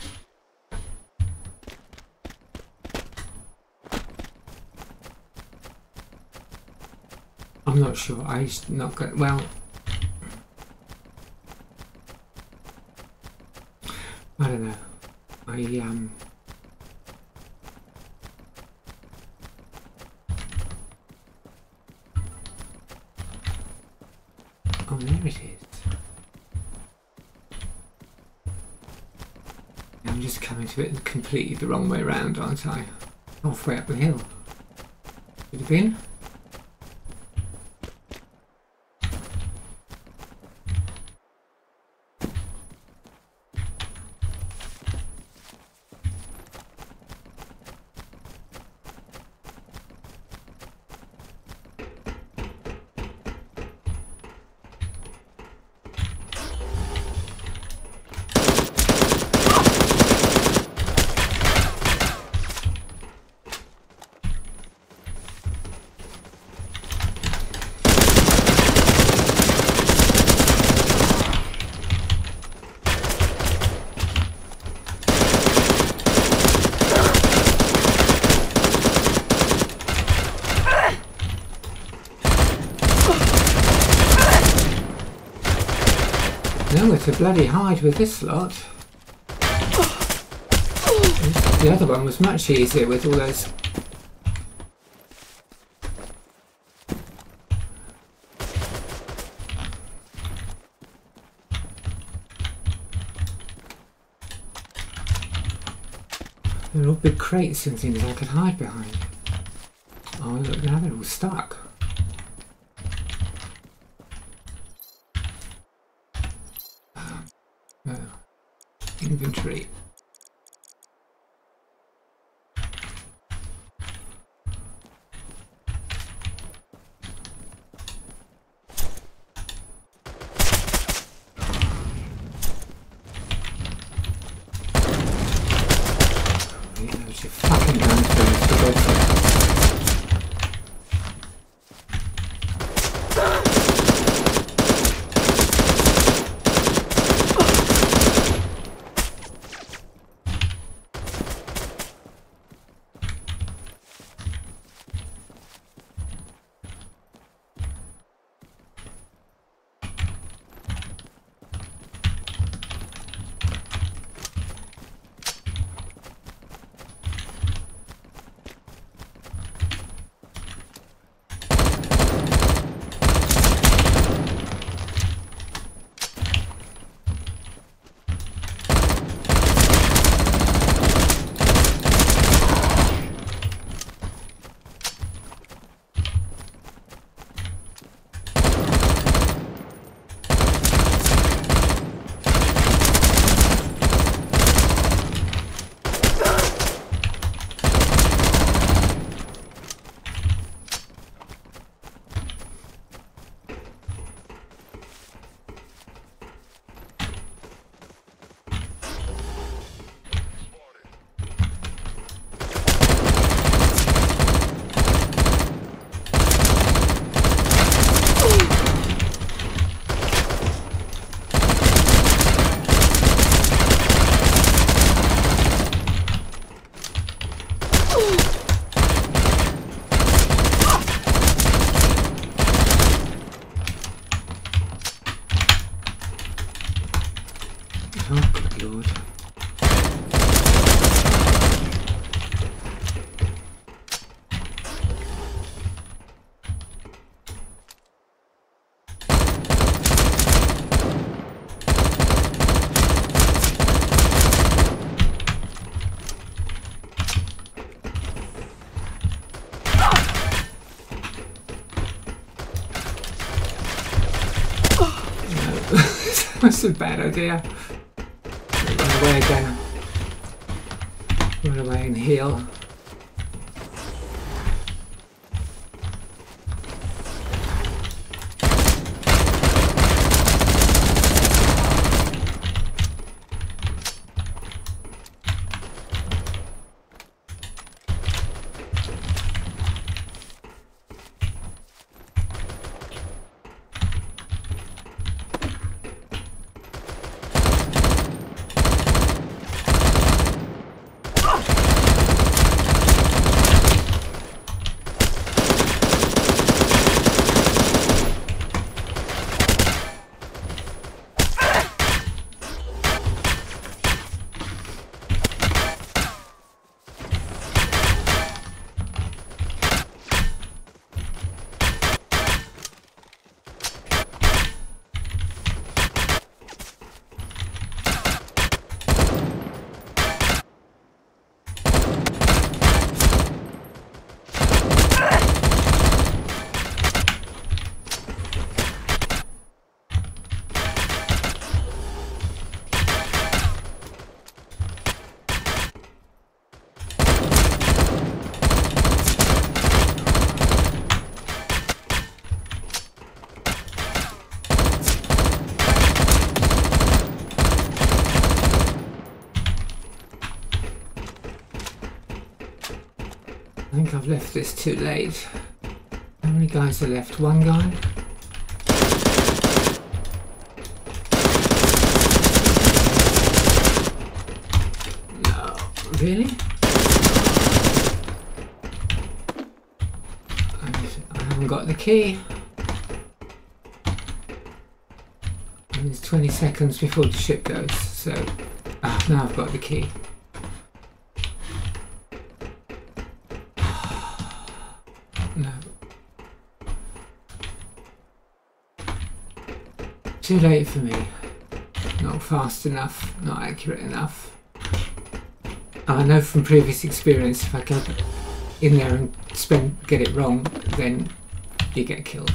I'm not sure. I not got well. I don't know. Oh, there it is. I'm just coming to it completely the wrong way around, aren't I? Halfway up the hill. Should have been. Nowhere to bloody hide with this lot. The other one was much easier with all those. They're all big crates and things I could hide behind. Oh look, now they're all stuck. Inventory. Yeah, there's your fucking guns for this, for God's sake. Oh, good Lord. That's a bad idea. Run away again. Run away and heal. I think I've left this too late. How many guys are left? One guy? No, really? I haven't got the key. And it's 20 seconds before the ship goes, so now I've got the key. No. Too late for me. Not fast enough, not accurate enough. I know from previous experience, if I go in there and get it wrong, then you get killed.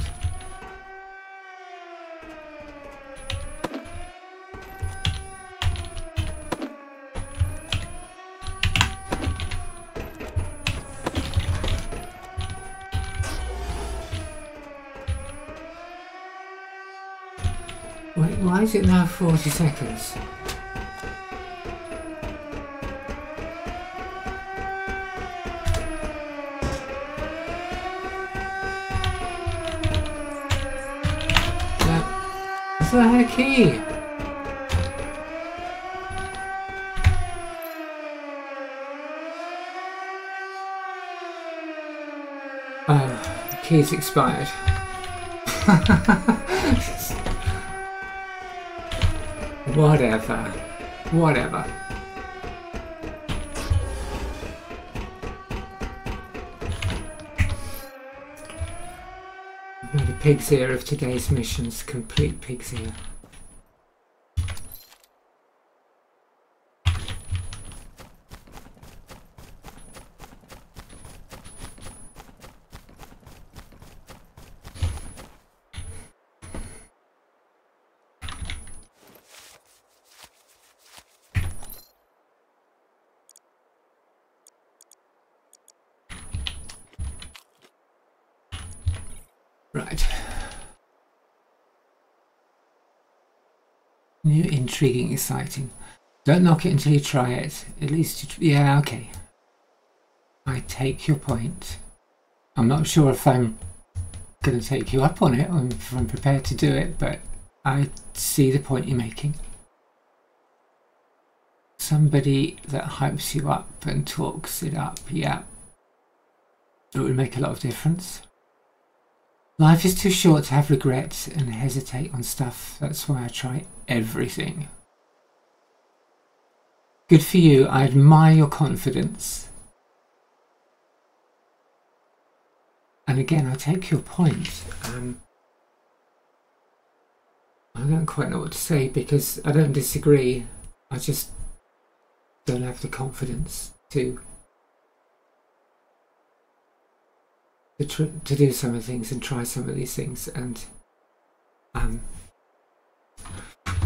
Wait, why is it now 40 seconds? I thought I had a key. Oh, the key's expired. Whatever. I've made a pig's ear of today's missions, complete pig's ear. Right. New, intriguing, exciting. Don't knock it until you try it. At least you yeah, okay. I take your point. I'm not sure if I'm going to take you up on it or if I'm prepared to do it, but I see the point you're making. Somebody that hypes you up and talks it up, yeah. It would make a lot of difference. Life is too short to have regrets and hesitate on stuff. That's why I try everything. Good for you. I admire your confidence. And again, I take your point. I don't quite know what to say because I don't disagree. I just don't have the confidence to do some of the things and try some of these things, and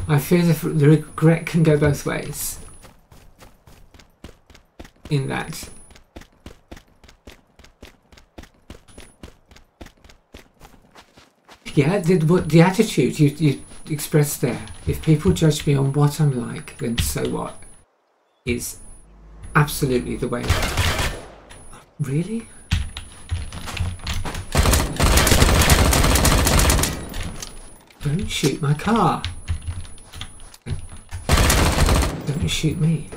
I fear the regret can go both ways in that yeah, the attitude you expressed there, if people judge me on what I'm like, then so what, is absolutely the way. Really? Don't shoot my car. Don't shoot me.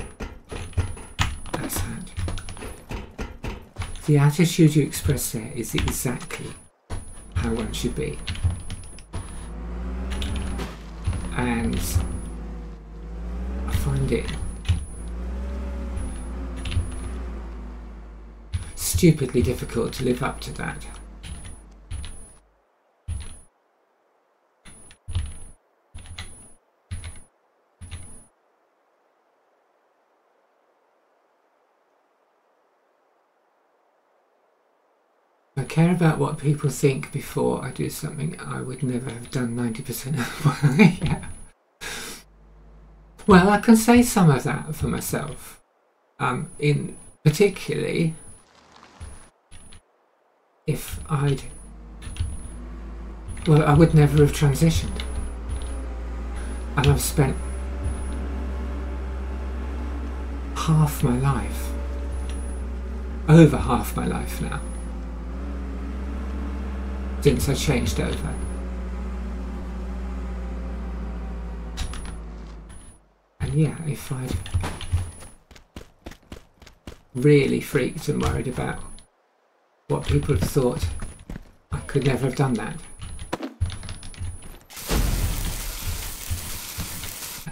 That's sad. The attitude you express there is exactly how one should be. And I find it stupidly difficult to live up to that. I care about what people think before I do something. I would never have done 90% of it. Yeah. Well, I can say some of that for myself. In particularly if I would never have transitioned. And I've spent half my life over half my life now since I changed over. And yeah, if I'd really freaked and worried about what people had thought, I could never have done that.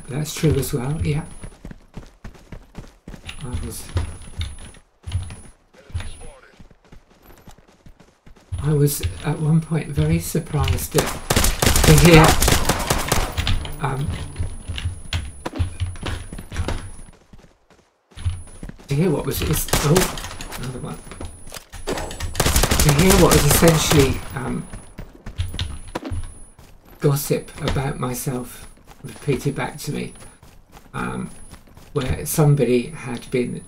That's true as well, yeah. I was at one point very surprised to hear what was another one. To hear what was essentially gossip about myself repeated back to me, where somebody had been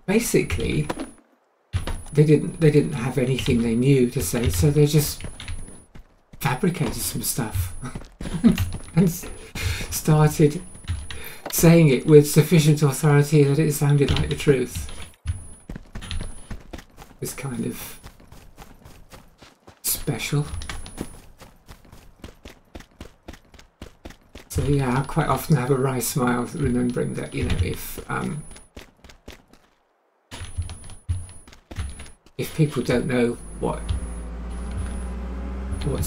basically they didn't have anything they knew to say, so they just fabricated some stuff and started saying it with sufficient authority that it sounded like the truth. It was kind of special. So yeah, I quite often have a wry smile remembering that, you know, if people don't know what's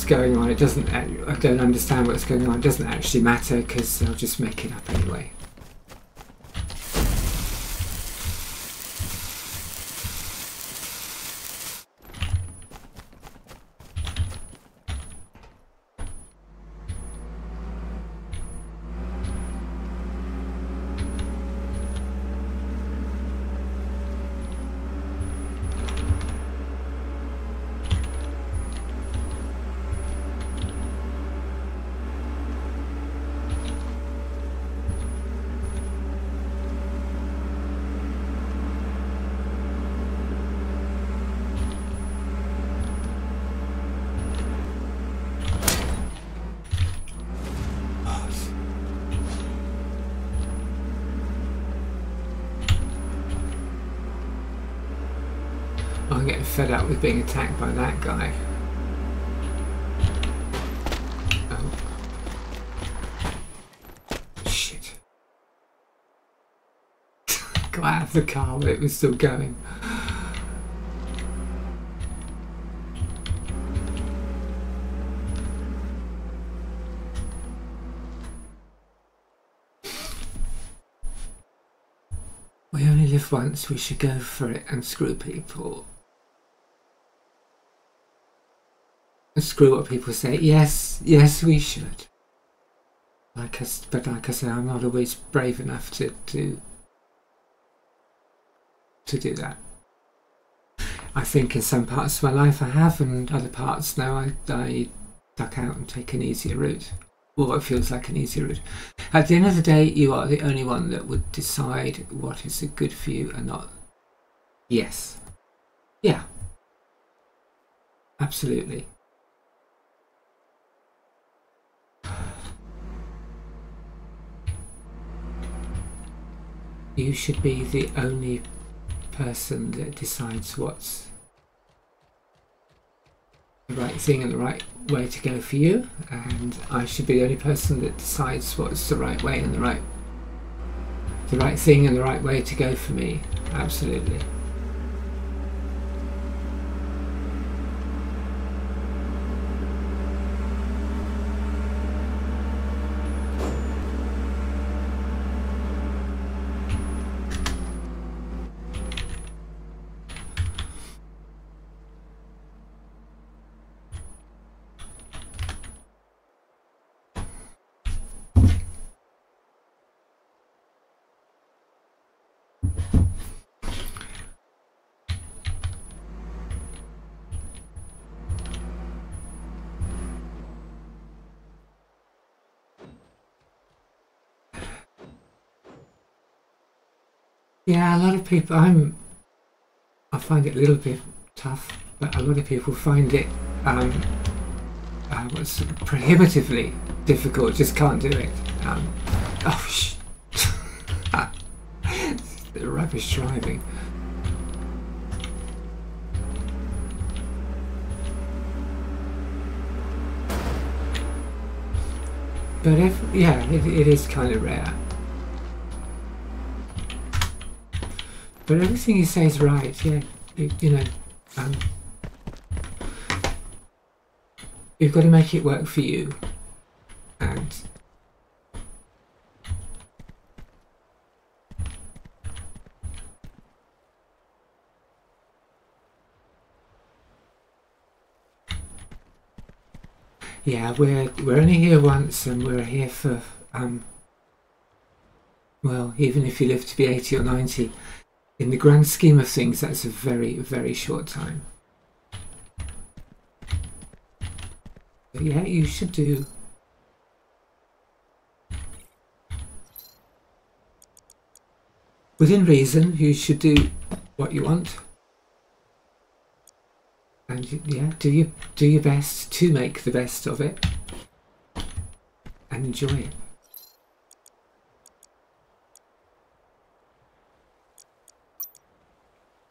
going on, I don't understand what's going on, it doesn't actually matter, because they'll just make it up anyway. I'm getting fed up with being attacked by that guy. Oh. Shit. Got out of the car when it was still going. We only live once, we should go for it and screw people. And screw what people say. Yes, we should. But like I say, I'm not always brave enough to do that. I think in some parts of my life I have, and other parts now I duck out and take an easier route. Or what feels like an easier route. At the end of the day, you are the only one that would decide what is good for you and not. Yes. Yeah. Absolutely. You should be the only person that decides what's the right thing and the right way to go for you, and I should be the only person that decides what's the right way and the right thing and the right way to go for me. Absolutely. Yeah, a lot of people, I find it a little bit tough, but a lot of people find it prohibitively difficult, just can't do it. Rubbish driving. But yeah, it is kind of rare. But everything you say is right, yeah. You know, you've got to make it work for you. And yeah, we're only here once, and we're here for well, even if you live to be 80 or 90, in the grand scheme of things, that's a very, very short time. But yeah, you should do. Within reason, you should do what you want. And yeah, do your best to make the best of it. And enjoy it.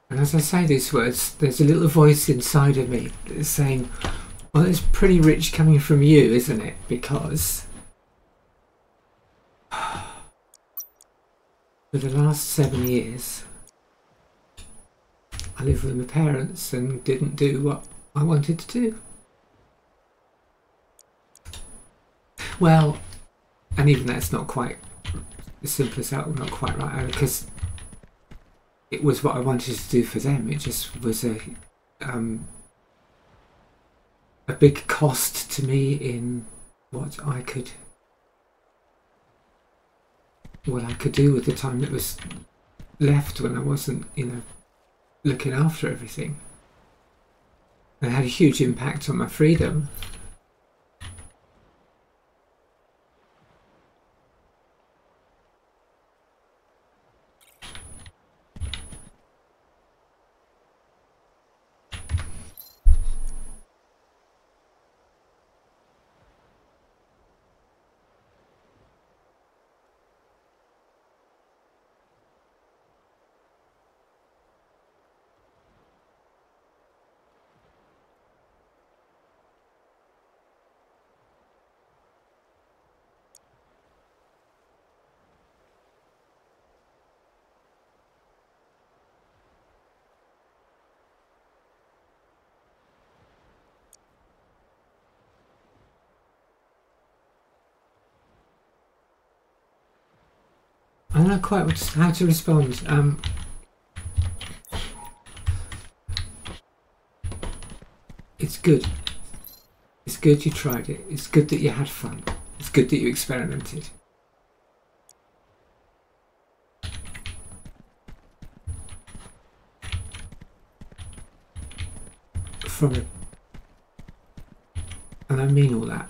And as I say these words, there's a little voice inside of me that's saying, well, it's pretty rich coming from you, isn't it? Because for the last 7 years, I lived with my parents and didn't do what I wanted to do. Well, and even that's not quite as simple as that, not quite right, because it was what I wanted to do for them. It just was a big cost to me in what I could do with the time that was left when I wasn't, you know, looking after everything. And it had a huge impact on my freedom. I don't know quite how to respond. It's good. It's good you tried it. It's good that you had fun. It's good that you experimented. And I mean all that.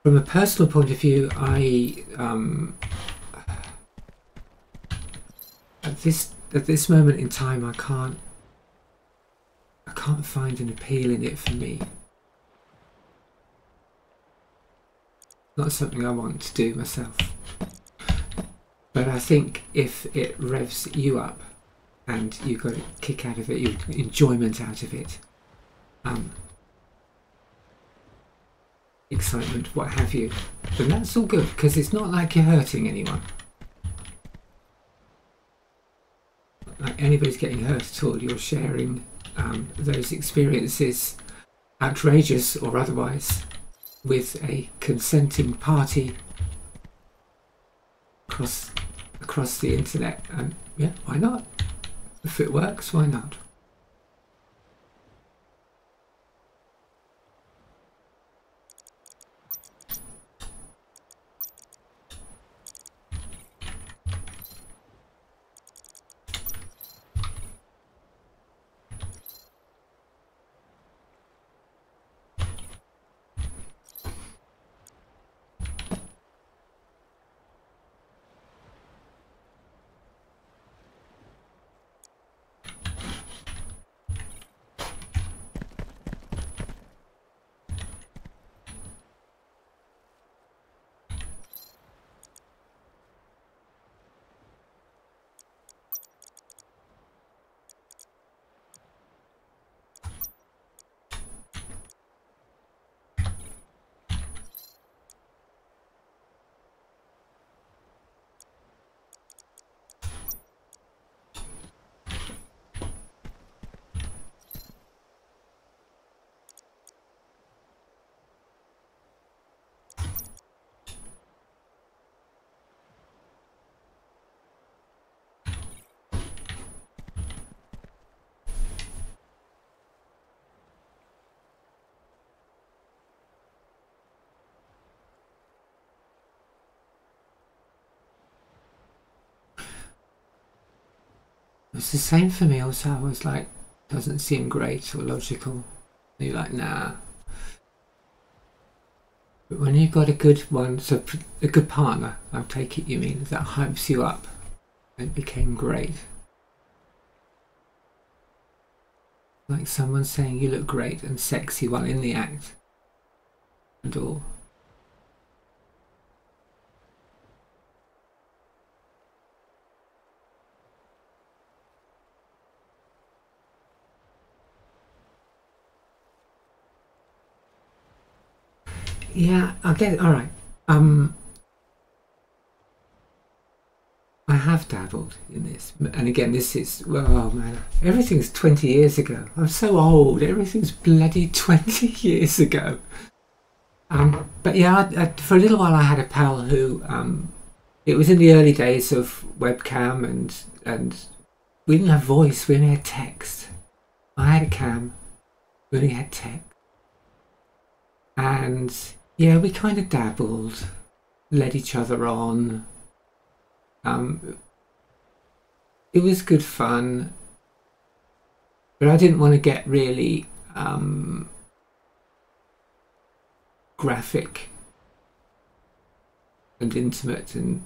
From a personal point of view, at this moment in time, I can't find an appeal in it for me. Not something I want to do myself. But I think if it revs you up and you got a kick out of it, you enjoyment out of it, excitement, what have you, then that's all good, because it's not like you're hurting anyone. Like anybody's getting hurt at all. You're sharing those experiences, outrageous or otherwise, with a consenting party across the internet. And yeah, why not? If it works, why not? It's the same for me also. I was like, doesn't seem great or logical. And you're like, nah. But when you've got a good one, so a good partner, I take it you mean, that hypes you up, it became great. Like someone saying you look great and sexy while in the act and all. Yeah, I get it. All right. I have dabbled in this, and again, this is, well, oh man, everything's 20 years ago. I'm so old. Everything's bloody 20 years ago. But yeah, for a little while, I had a pal who, it was in the early days of webcam, and we didn't have voice. We only had text. I had a cam. We only had text, and yeah, we kind of dabbled, led each other on. It was good fun, but I didn't want to get really graphic and intimate and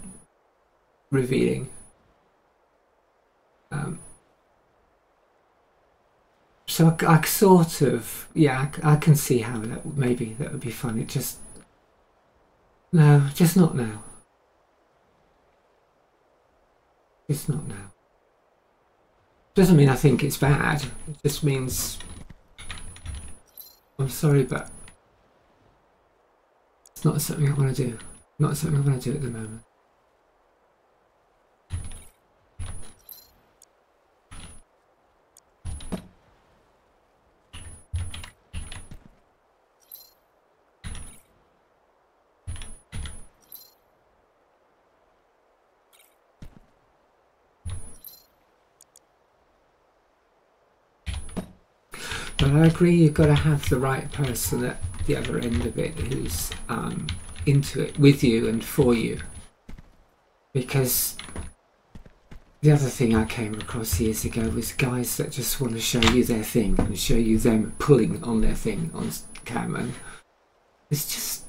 revealing. So I sort of, yeah, I can see how maybe that would be fun. It just, no, just not now. It's not now. Doesn't mean I think it's bad. It just means I'm sorry, but it's not something I want to do. Not something I want to do at the moment. But I agree, you've got to have the right person at the other end of it who's into it with you and for you. Because the other thing I came across years ago was guys that just want to show you their thing and show you them pulling on their thing on cam, and that's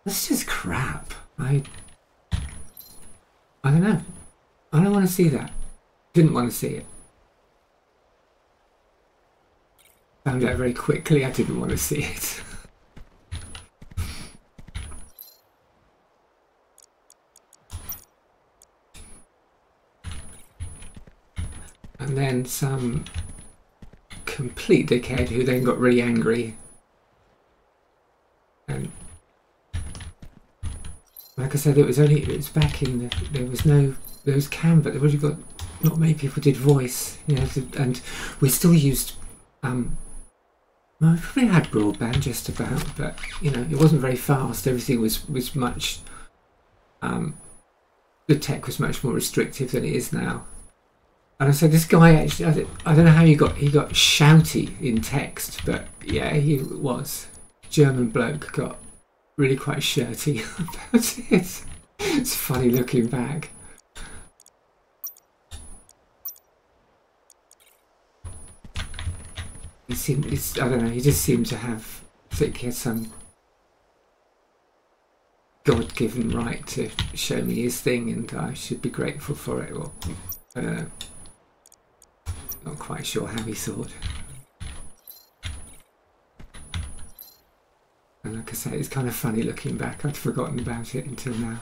just crap. I don't know. I don't want to see that. Didn't want to see it. Found out very quickly I didn't want to see it. And then some complete dickhead who then got really angry. And like I said, it was back in there was cam, but there would have got, not many people did voice, you know, and we still used well, we probably had broadband just about, but you know, it wasn't very fast. Everything was much the tech was much more restrictive than it is now. And so this guy actually, I don't know how he got shouty in text, but yeah, he was. German bloke got really quite shirty about it. It's funny looking back. I don't know, he just seemed to have, I think he had some God-given right to show me his thing, and I should be grateful for it. Or not quite sure how he thought. And like I say, it's kind of funny looking back. I'd forgotten about it until now.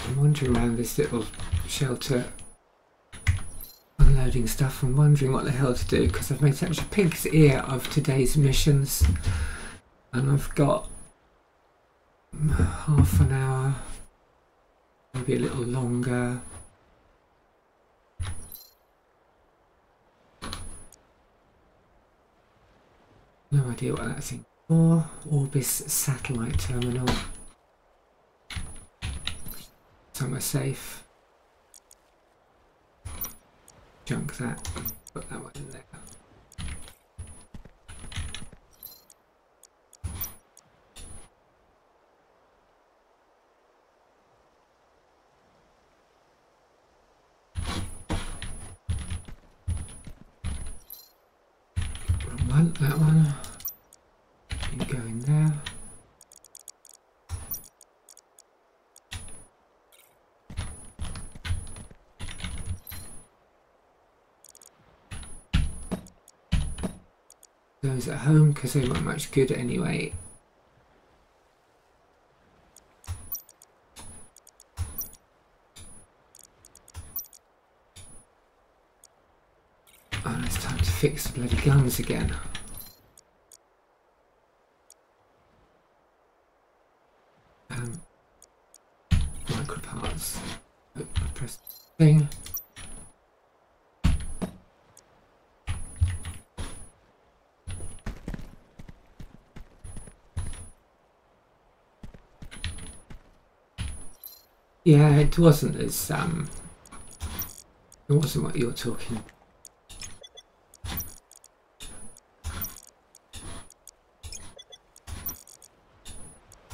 I'm wandering around this little shelter, unloading stuff. I'm wondering what the hell to do, because I've made such a pig's ear of today's missions, and I've got half an hour, maybe a little longer. No idea what that thing for. Orbis satellite terminal. Somewhere safe. Junk that. Put that one in there. want that one. You go in there. Those at home because they weren't much good anyway. And it's time to fix the bloody guns again. Micro parts. Oh, I pressed the thing. Yeah, it wasn't as it wasn't what you're talking.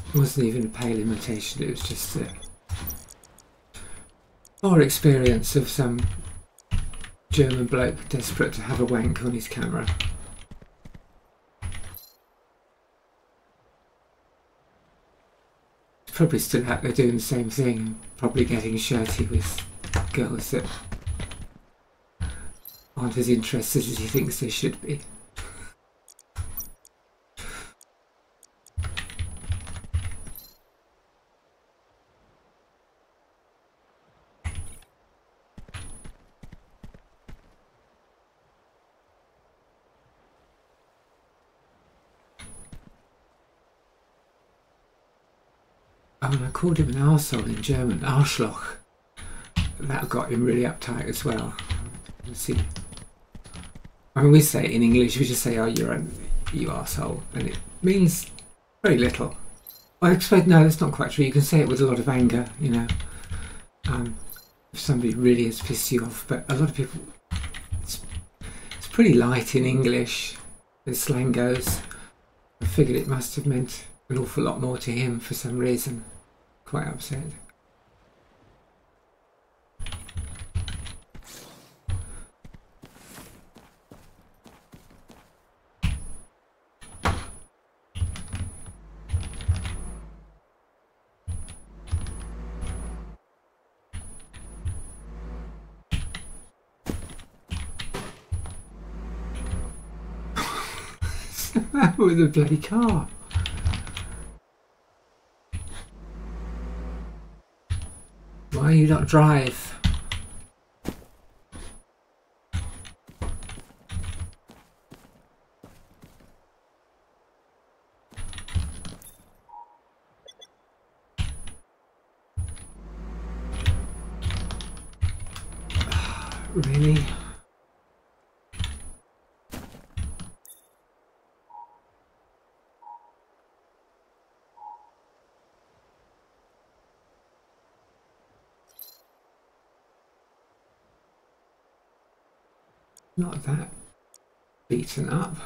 It wasn't even a pale imitation, it was just a more experience of some German bloke desperate to have a wank on his camera. Probably still out there doing the same thing, probably getting shirty with girls that aren't as interested as he thinks they should be. Oh, and I called him an arsehole in German, Arschloch. That got him really uptight as well. Let's see. I mean, we say it in English, we just say, oh, you arsehole, and it means very little. I suppose, no, that's not quite true. You can say it with a lot of anger, you know, if somebody really has pissed you off, but a lot of people, it's pretty light in English, as slang goes. I figured it must have meant an awful lot more to him for some reason. Quite upset. What's the matter with the bloody car? Why you not drive? Really? Not that beaten up.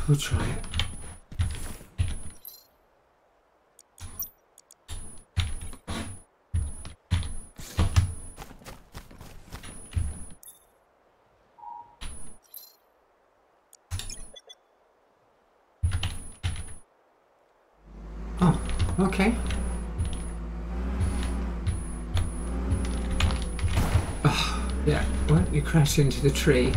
We'll try it. Oh, okay. Yeah, why don't you crash into the tree?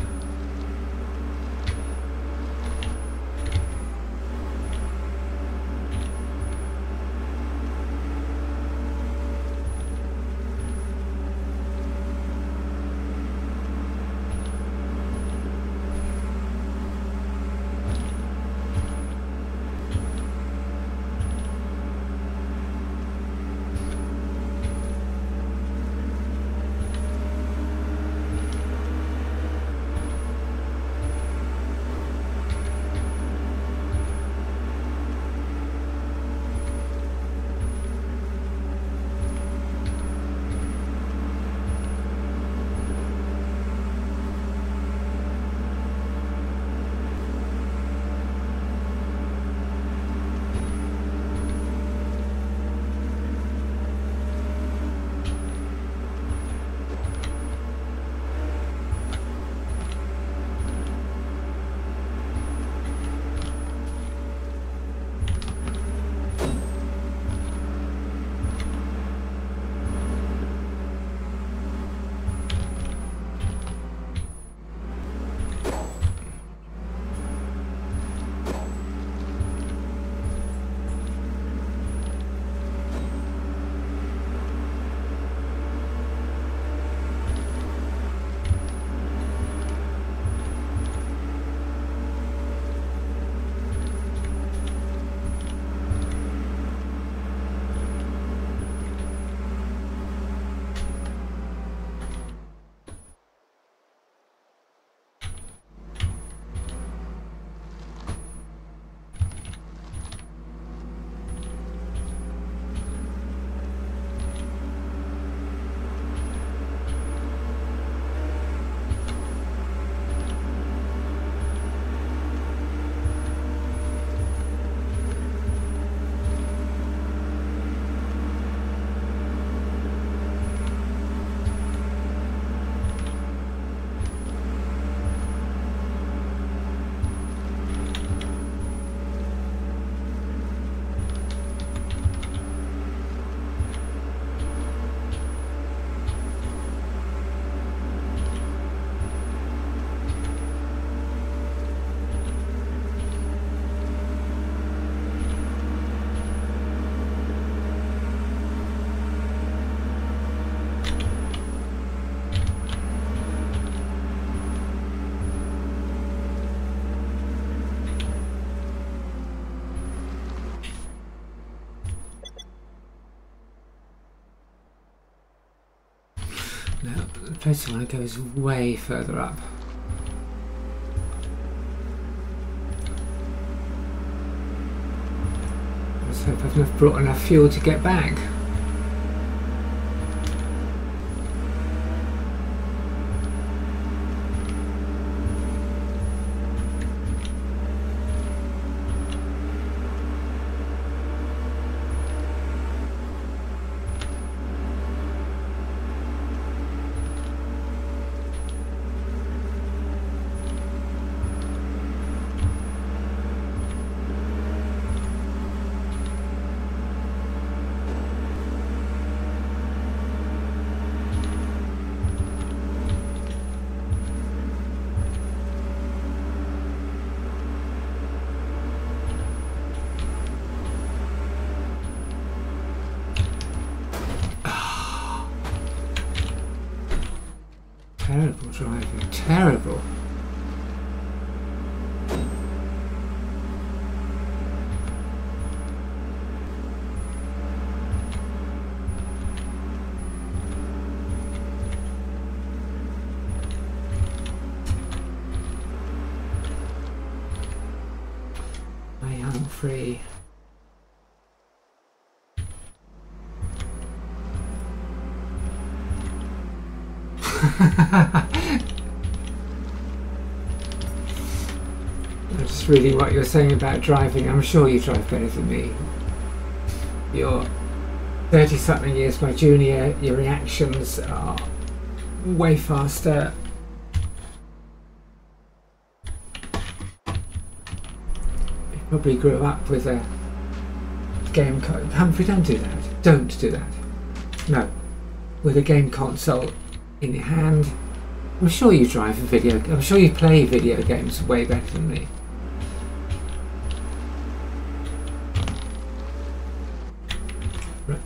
place I want to go is way further up. Let's hope I've brought enough fuel to get back. Terrible driving, terrible. I am free. That's really what you're saying about driving. I'm sure you drive better than me. You're 30-something years my junior. Your reactions are way faster. You probably grew up with a game console. Humphrey, don't do that. Don't do that. No. With a game console in your hand. I'm sure you drive a video. I'm sure you play video games way better than me.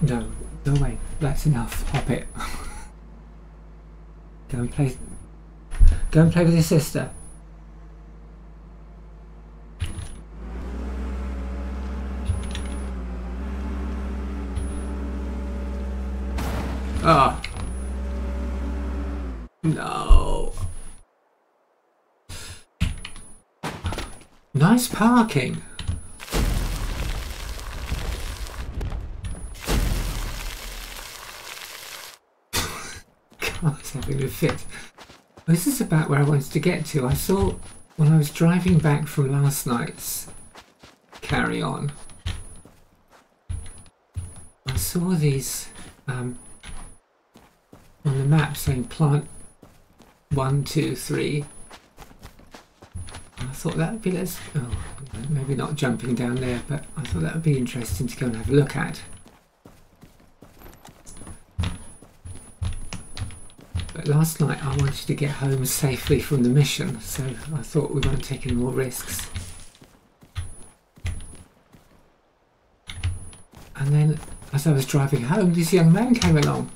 No, go away. That's enough. Hop it. Go and play. Go and play with your sister. Ah. No. Nice parking. I was having a fit. This is about where I wanted to get to. I saw when I was driving back from last night's carry on. I saw these on the map saying plant 1, 2, 3. I thought that would be maybe not jumping down there, but I thought that would be interesting to go and have a look at. But last night I wanted to get home safely from the mission, so I thought we weren't taking more risks. And then as I was driving home, this young man came along.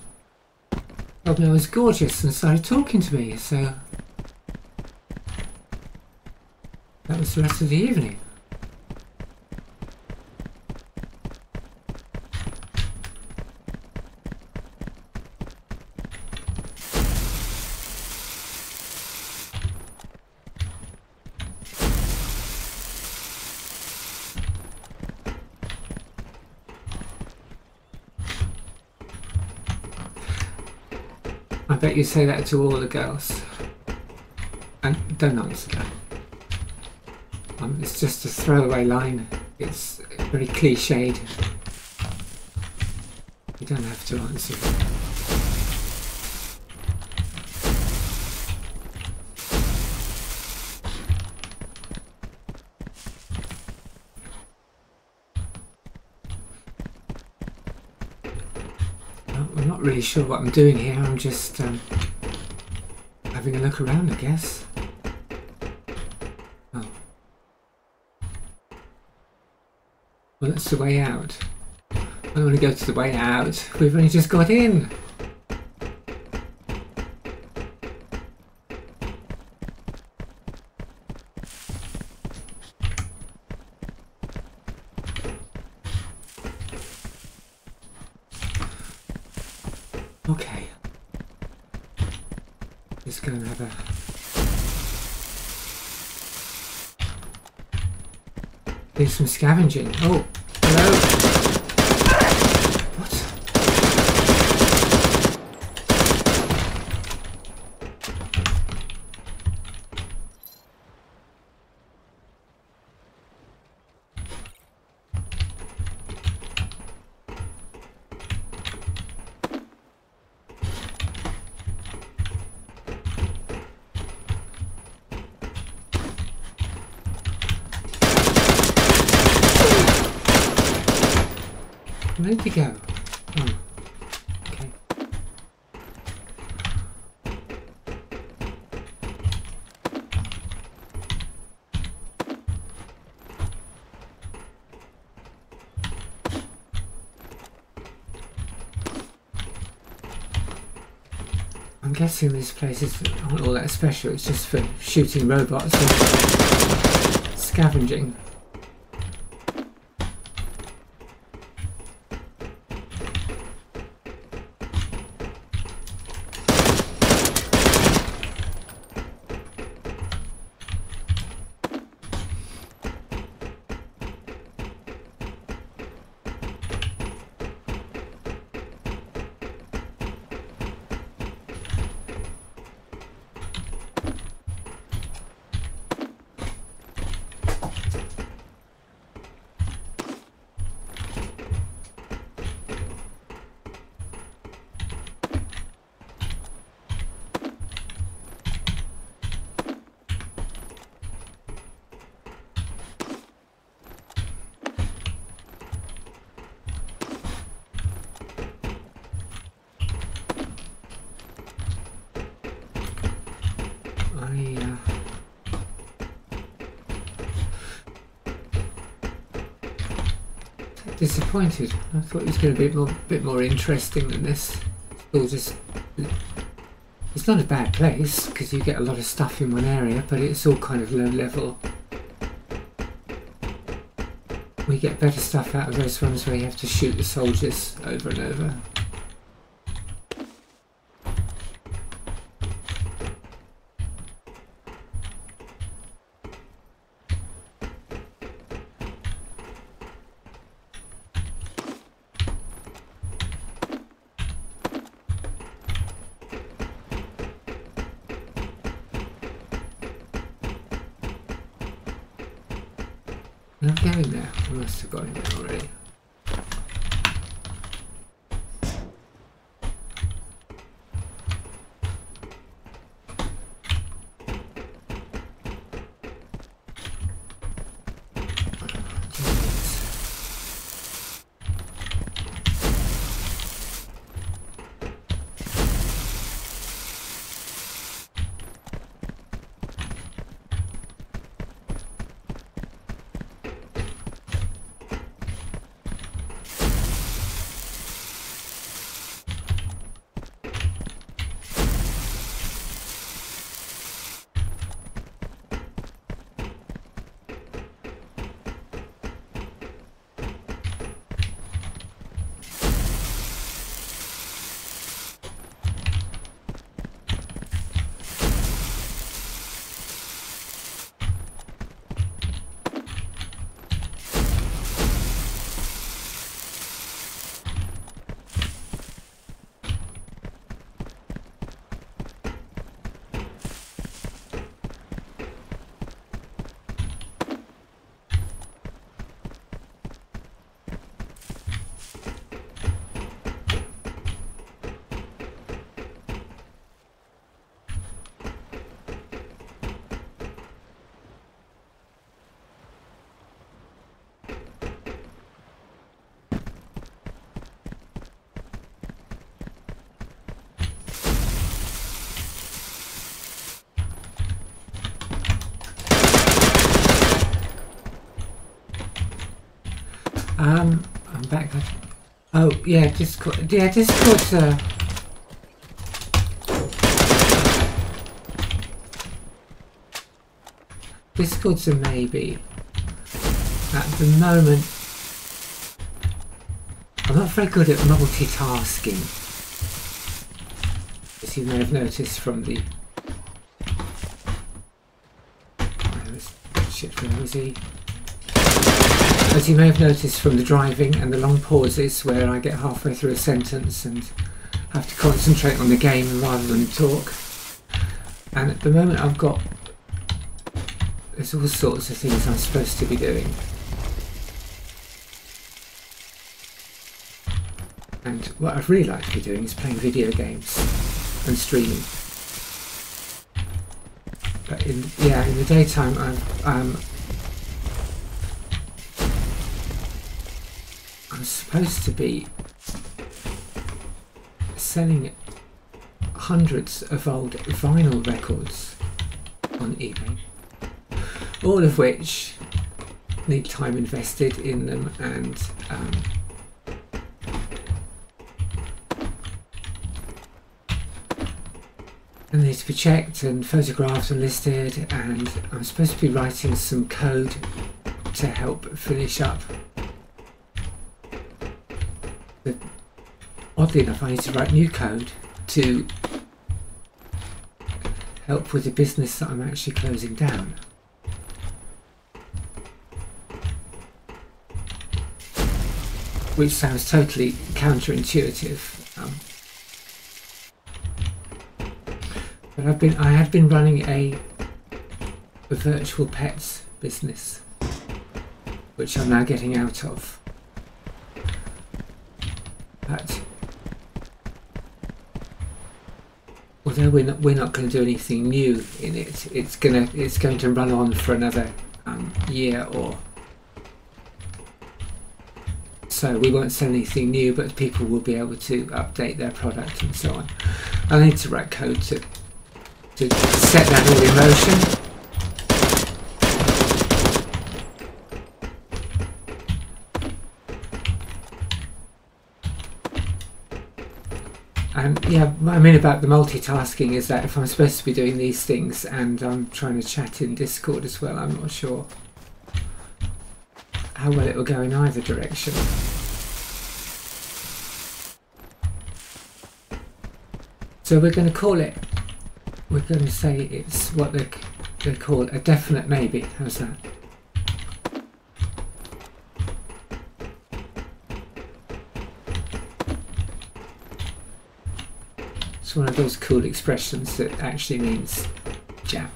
Told me I was gorgeous and started talking to me, so that was the rest of the evening. I bet you say that to all the girls. And don't answer that. It's just a throwaway line. It's very cliched. You don't have to answer it. I'm not really sure what I'm doing here. I'm just having a look around, I guess. Oh. Well, that's the way out. I don't want to go to the way out. We've only just got in. Okay. go and have a... do some scavenging. Oh, hello. What? Where'd he go? Oh, okay. I'm guessing this place is not all that special, it's just for shooting robots and scavenging. Disappointed. I thought it was going to be a bit more interesting than this. It's not a bad place because you get a lot of stuff in one area, but it's all kind of low level. We get better stuff out of those ones where you have to shoot the soldiers over and over. I'm getting there. I must have got in there already. I'm back. Oh yeah, Discord. Yeah, Discord's Discord's a maybe. At the moment, I'm not very good at multitasking, as you may have noticed from the shit, where was he? As you may have noticed from the driving and the long pauses where I get halfway through a sentence and have to concentrate on the game rather than talk. And at the moment there's all sorts of things I'm supposed to be doing. And what I'd really like to be doing is playing video games and streaming. But in the daytime I'm supposed to be selling hundreds of old vinyl records on eBay, all of which need time invested in them, and they need to be checked and photographed and listed, and I'm supposed to be writing some code to help finish up. But oddly enough, I need to write new code to help with the business that I'm actually closing down. Which sounds totally counterintuitive. But I had been running a virtual pets business, which I'm now getting out of. But although we're not going to do anything new in it, it's going to run on for another year or so. We won't sell anything new, but people will be able to update their product and so on. I need to write code to set that all in motion. And yeah, what I mean about the multitasking is that if I'm supposed to be doing these things and I'm trying to chat in Discord as well, I'm not sure how well it will go in either direction. So we're going to say it's what they call a definite maybe. How's that? It's one of those cool expressions that actually means Jap.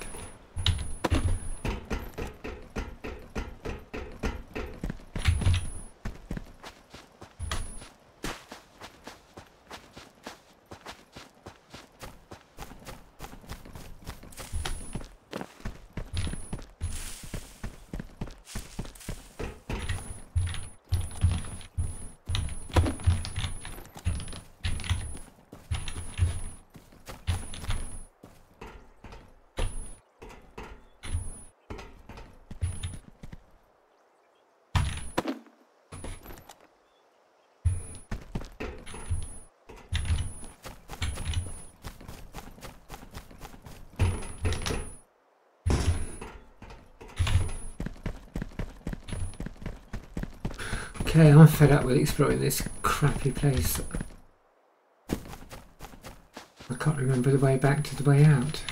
Okay, I'm fed up with exploring this crappy place. I can't remember the way back to the way out.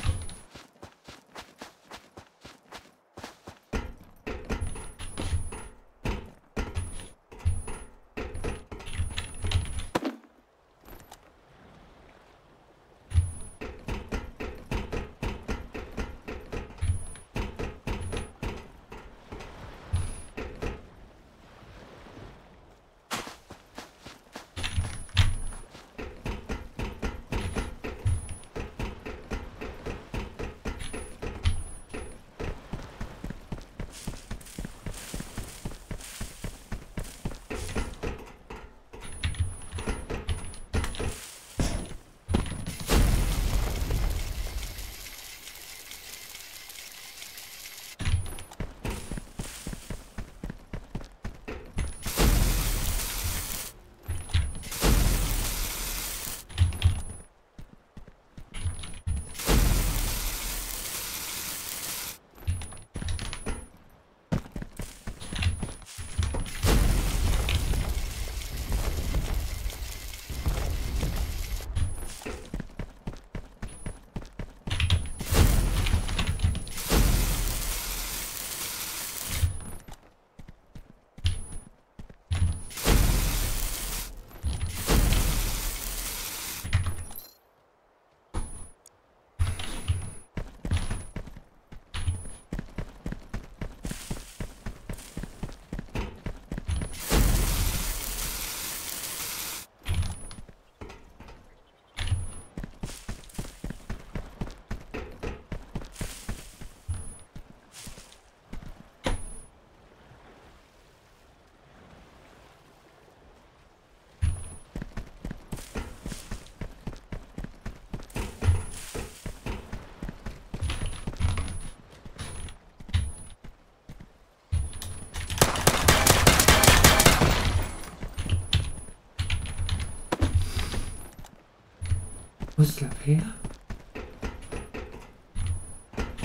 What's that here?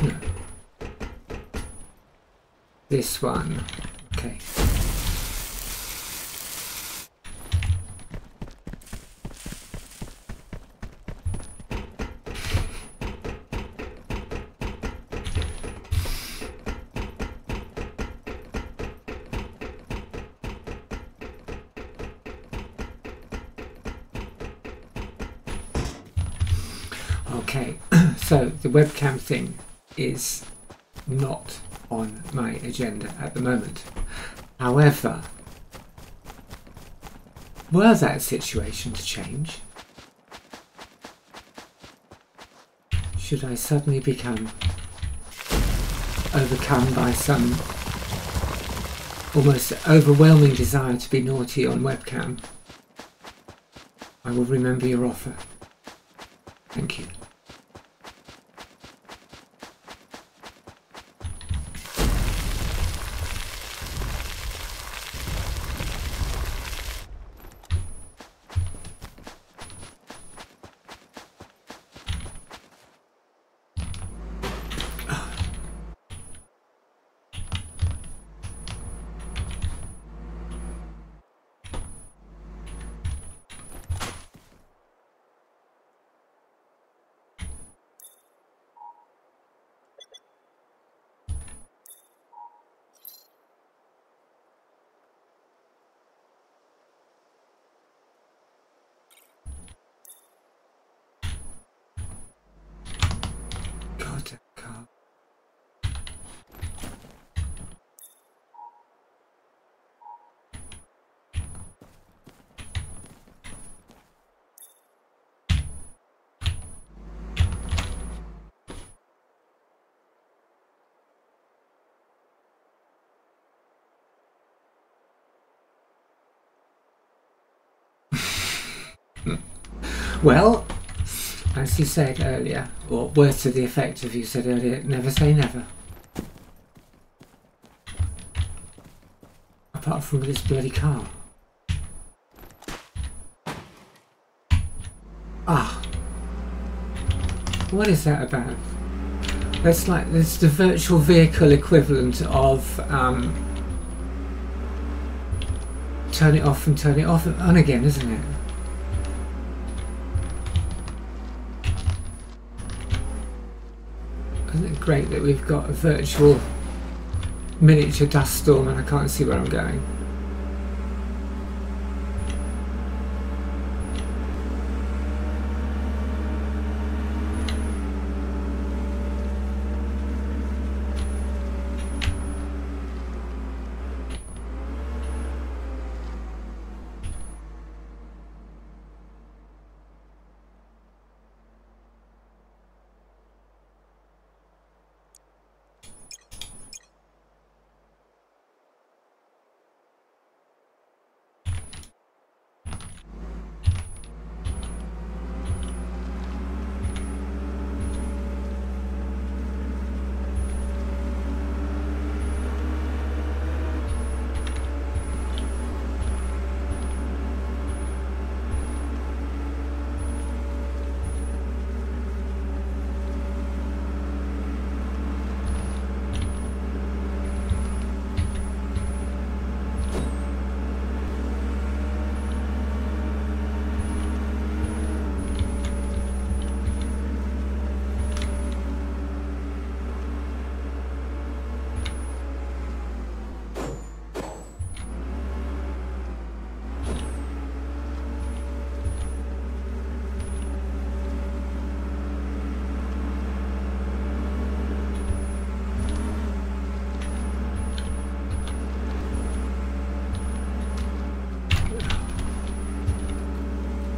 No. This one. Okay. Okay, so the webcam thing is not on my agenda at the moment. However, were that situation to change, should I suddenly become overcome by some almost overwhelming desire to be naughty on webcam, I will remember your offer. Thank you. Well, as you said earlier, or words to the effect of you said earlier, never say never. Apart from this bloody car. Ah. What is that about? That's like, that's the virtual vehicle equivalent of turn it off and turn it off and on again, isn't it? Isn't it great that we've got a virtual miniature dust storm and I can't see where I'm going?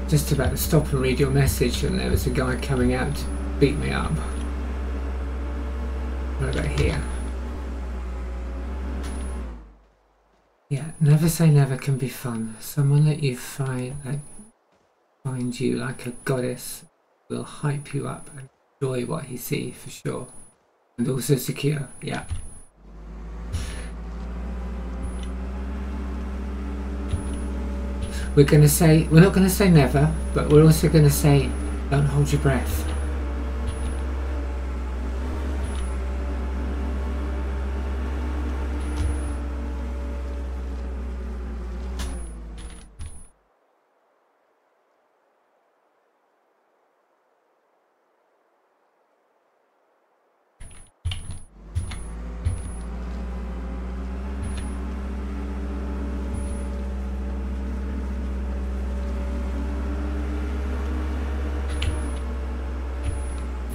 Just about to stop and read your message and there was a guy coming out to beat me up. What about here? Yeah, never say never can be fun. Someone that you find you like a goddess will hype you up and enjoy what he sees for sure. And also secure, yeah. We're not going to say never, but we're also going to say Don't hold your breath.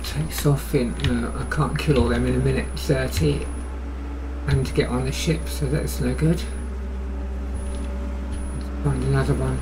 Takes off in, no, I can't kill all them in a minute 30 and to get on the ship, so that's no good. Let's find another one.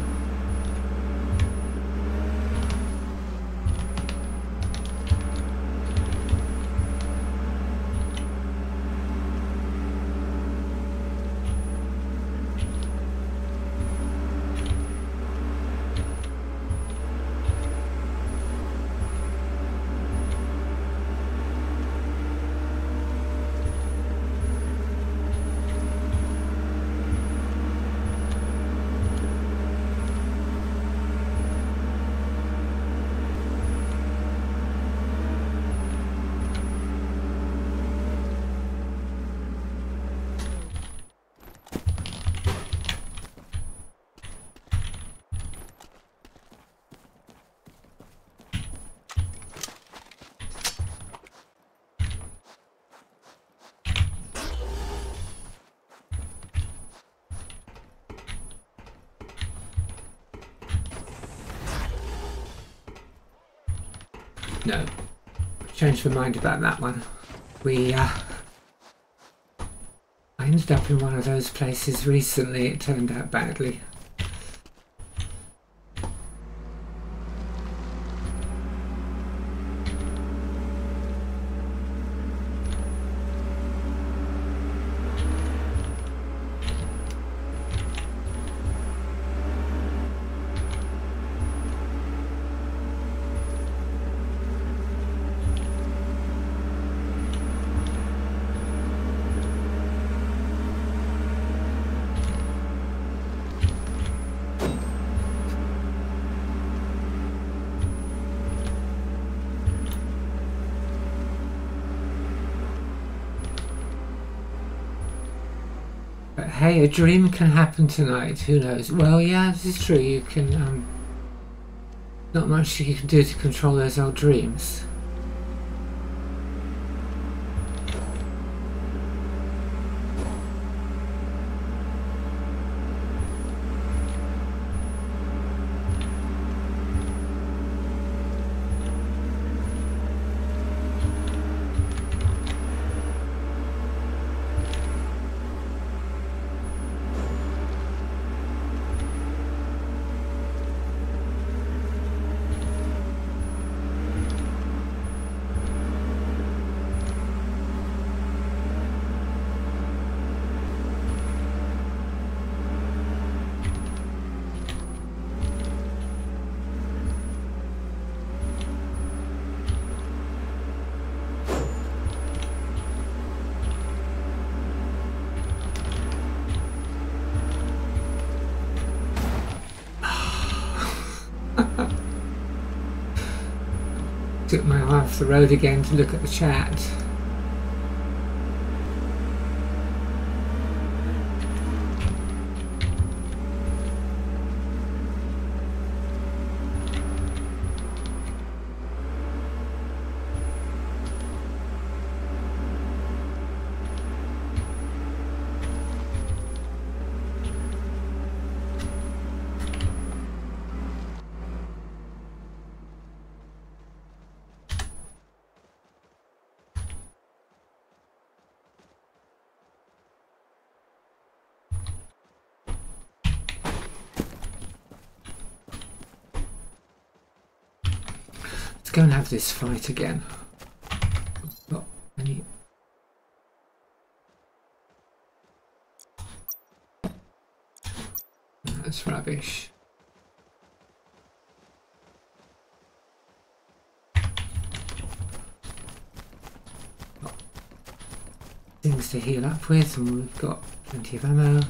No, changed my mind about that one. I ended up in one of those places recently, it turned out badly. But hey, a dream can happen tonight, who knows? Well, yeah, this is true, you can, not much you can do to control those old dreams. Took my eye off the road again to look at the chat. Go and have this fight again. Not any. That's rubbish. Things to heal up with, and we've got plenty of ammo.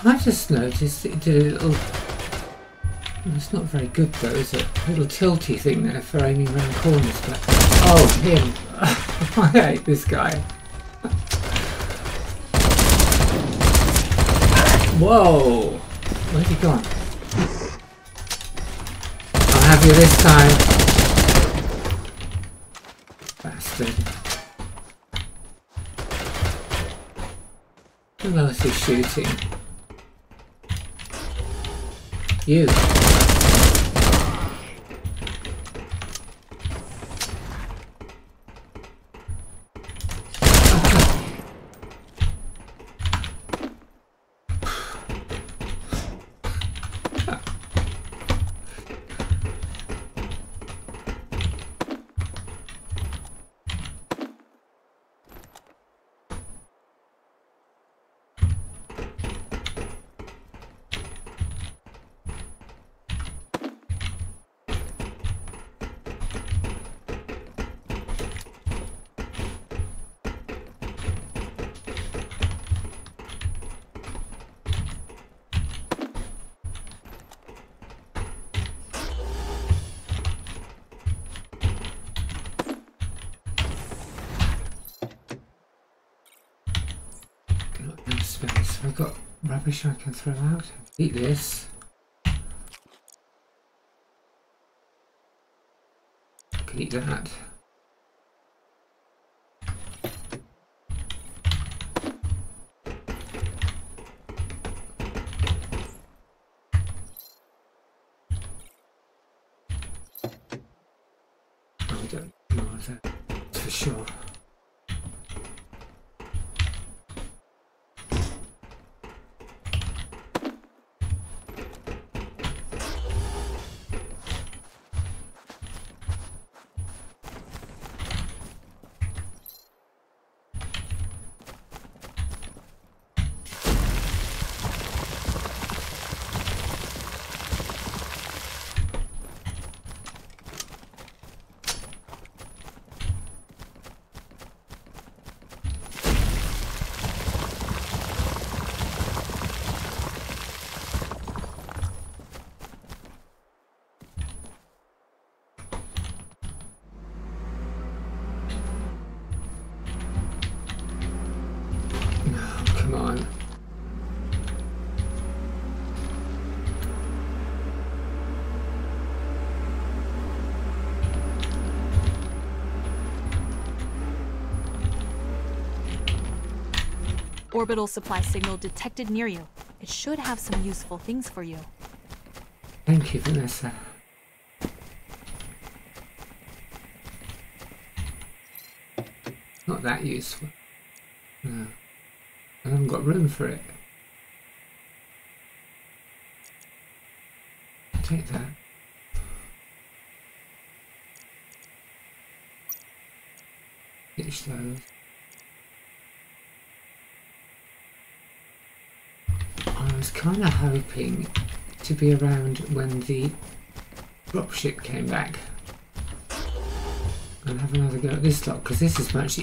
I just noticed it did a little... It's not very good though, is it? A little tilty thing there for aiming around corners, but... Oh, him! I hate this guy. Whoa! Where's he gone? I'll have you this time. Bastard. Who else is shooting? You. Space. I've got rubbish I can throw out. Eat this. I can eat that. Oh, I don't know that for sure. Come on. Orbital supply signal detected near you. It should have some useful things for you. Thank you, Vanessa. Not that useful. No. I haven't got room for it. Take that. Ditch those. I was kind of hoping to be around when the dropship came back and have another go at this lot, because this is much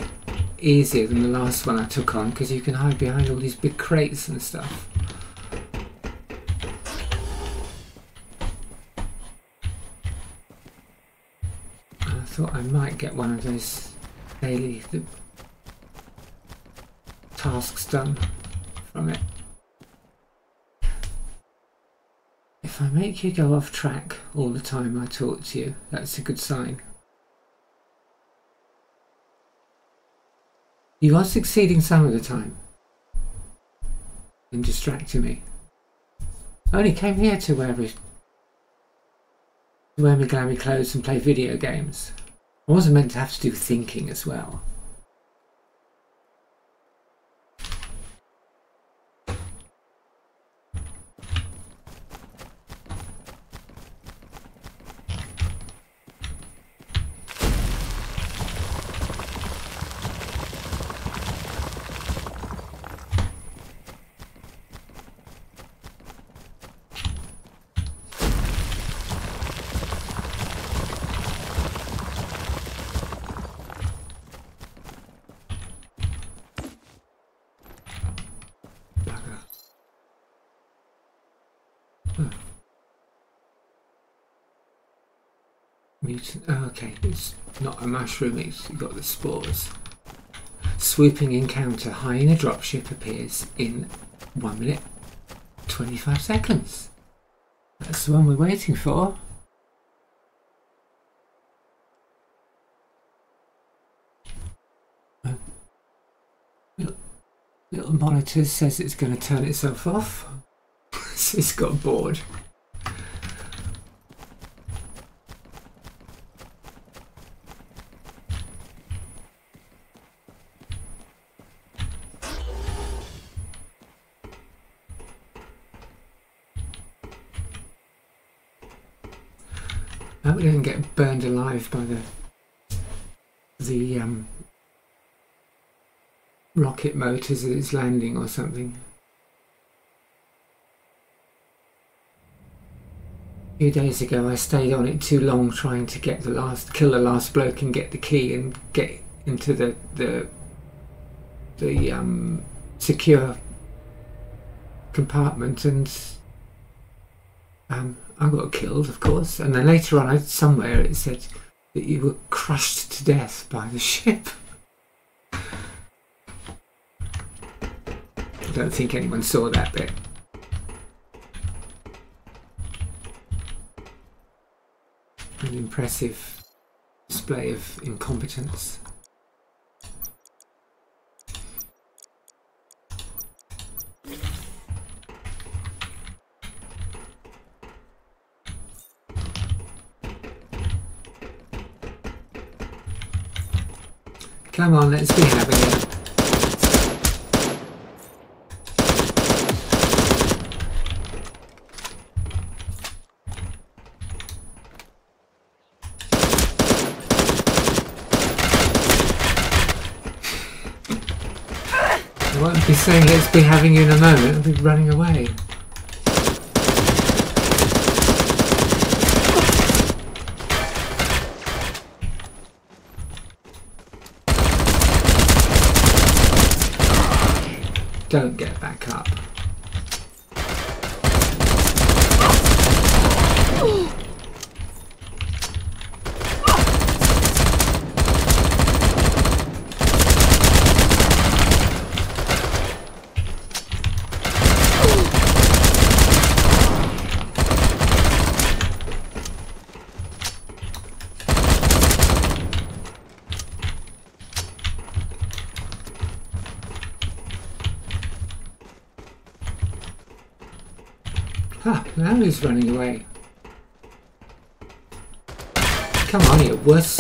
easier than the last one I took on, because you can hide behind all these big crates and stuff. I thought I might get one of those daily tasks done from it. If I make you go off track all the time I talk to you, that's a good sign. You are succeeding some of the time in distracting me. I only came here to wear my glammy clothes and play video games. I wasn't meant to have to do thinking as well. Mutant. Oh, okay, it's not a mushroom, it's got the spores. Swooping encounter. Hyena dropship appears in 1 minute 25 seconds. That's the one we're waiting for. Little monitor says it's going to turn itself off. It's got bored. I hope we don't get burned alive by the rocket motors as it's landing or something. A few days ago I stayed on it too long trying to get kill the last bloke and get the key and get into the secure compartment, and I got killed, of course, and then later on somewhere it said that you were crushed to death by the ship. I don't think anyone saw that bit. An impressive display of incompetence. Come on, let's be having it. I won't be saying let's be having you in a moment, I'll be running away. Don't get back up. Ah, now he's running away. Come on, you wuss.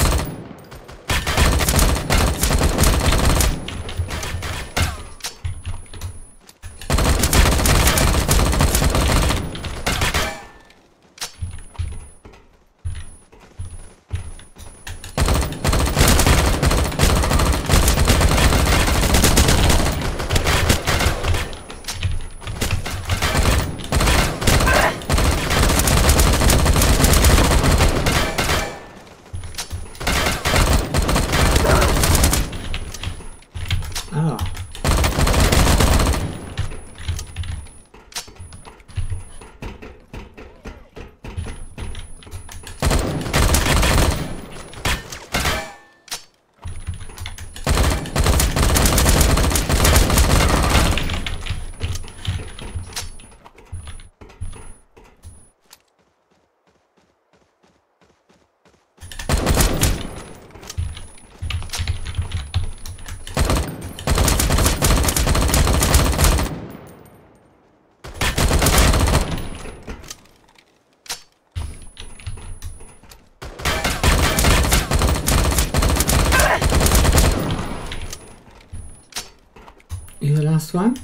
You the last one?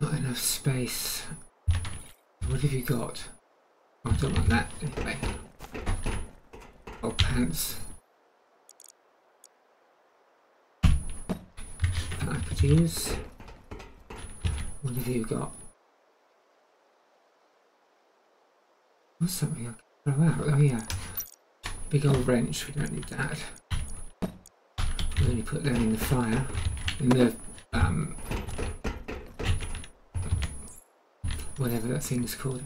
Not enough space. What have you got? Oh, I don't want that anyway. Oh, pants. I could use. What have you got? What's something I can throw out? Oh yeah. Big old wrench, we don't need that. We only put them in the fire. In the whatever that thing's called.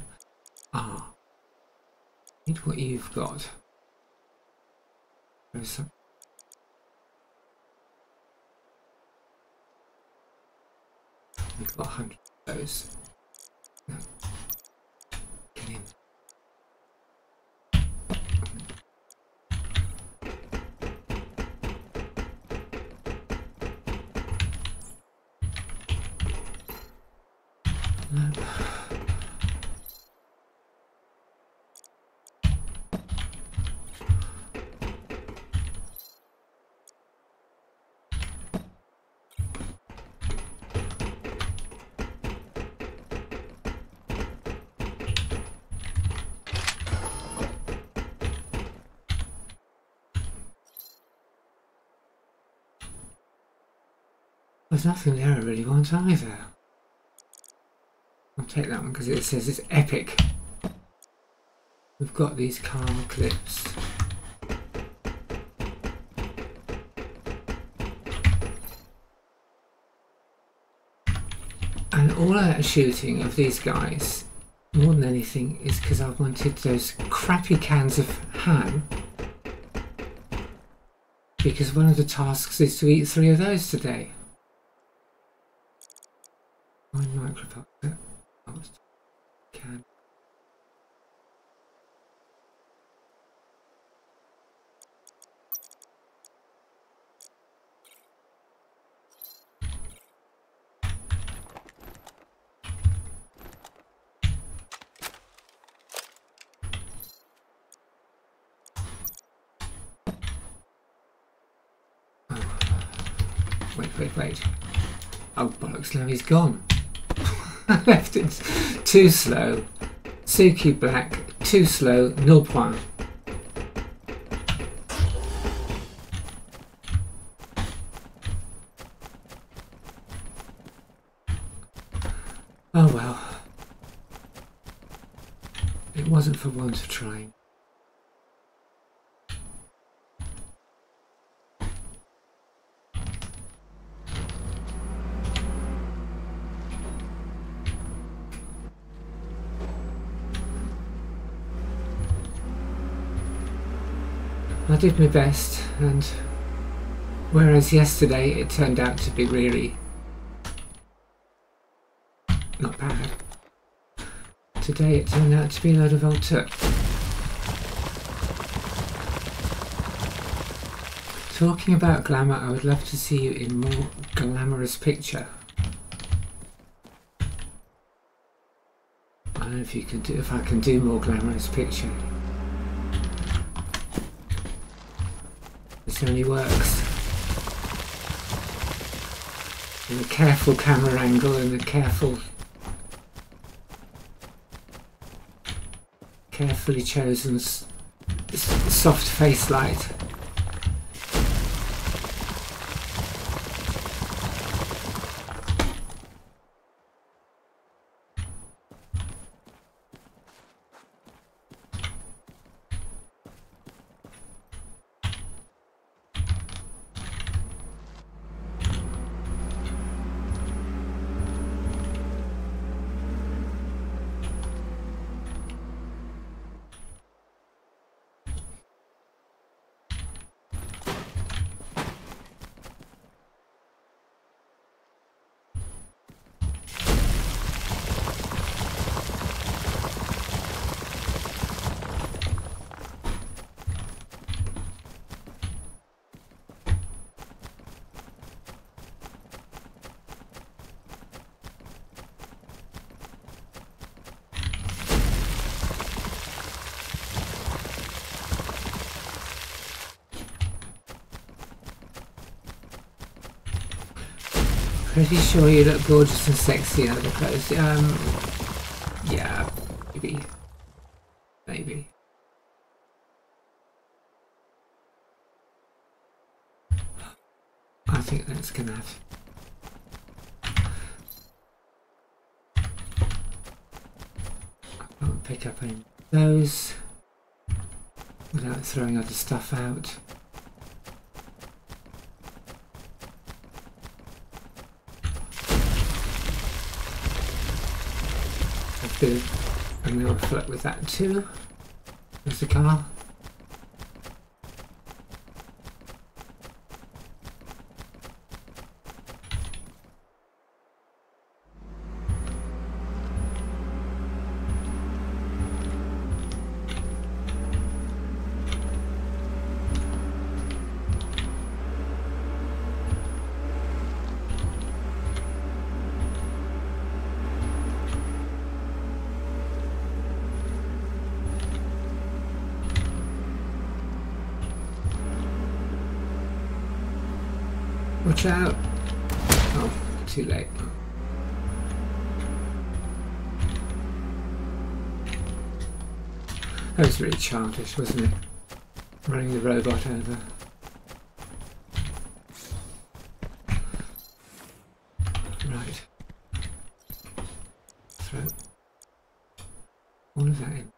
Ah. Need what you've got. There's some. We've got 100 of those. No. Get in. No. There's nothing there I really want either. I'll take that one because it says it's epic. We've got these car clips. And all of that shooting of these guys, more than anything, is because I wanted those crappy cans of ham. Because one of the tasks is to eat 3 of those today. My microphone. Oh, it's can. Oh. Wait. Oh bollocks, now he's gone. I left it too slow. Suki Black, too slow, 0 point. Oh well. It wasn't for want of trying. I did my best, and whereas yesterday it turned out to be really not bad, today it turned out to be a load of old took. Talking about glamour, I would love to see you in more glamorous picture. I don't know if you can do, if I can do more glamorous picture. This only works in a careful camera angle and a carefully chosen soft face light. Pretty sure you look gorgeous and sexy in other clothes. Yeah, maybe. I think that's gonna have. pick up any of those without throwing other stuff out. A bit of a mill flip with that too. There's the car. Watch out! Oh, too late. That was really childish, wasn't it? Running the robot over. Right. Throw all of that in.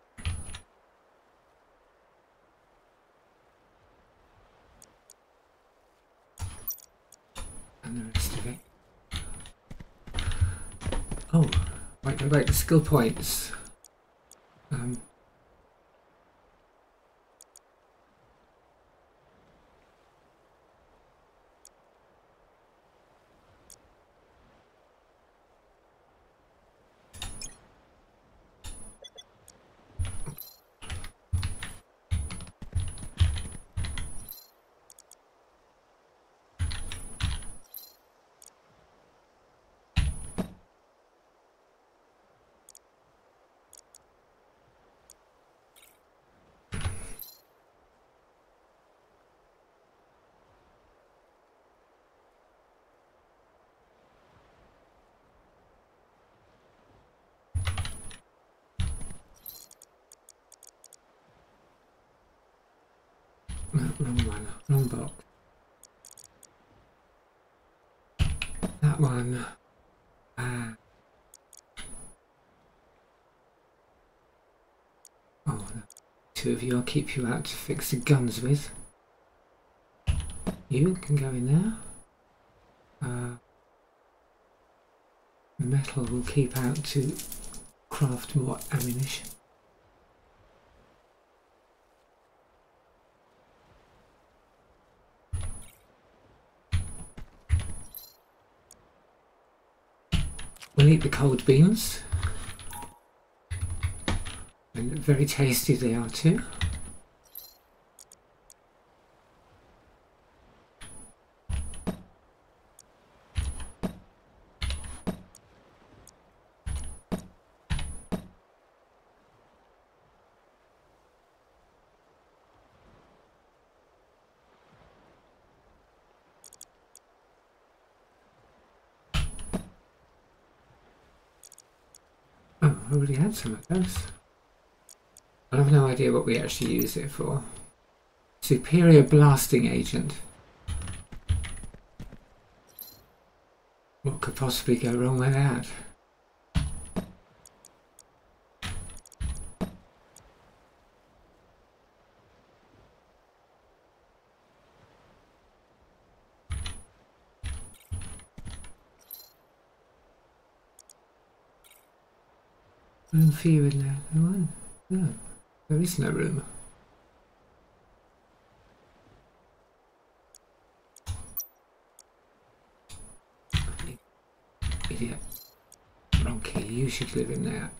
And the rest of it. Oh, wait, the skill points. Wrong one, wrong box. That one. Oh, two of you, I'll keep you out to fix the guns with. You can go in there. Metal will keep out to craft more ammunition. We'll eat the cold beans, and very tasty they are too. Oh, I already had some of those. I have no idea what we actually use it for. Superior blasting agent. What could possibly go wrong with that? Room for you in there. No one? No, there is no room. Idiot. Wrong key. You should live in there.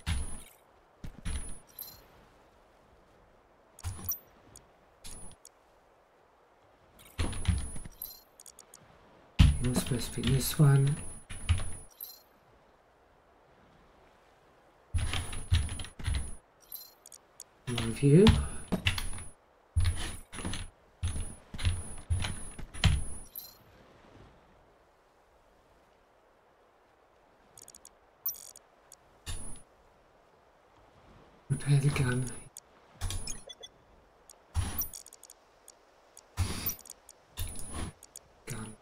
You're supposed to be in this one. More of you. Repair the gun. Gun.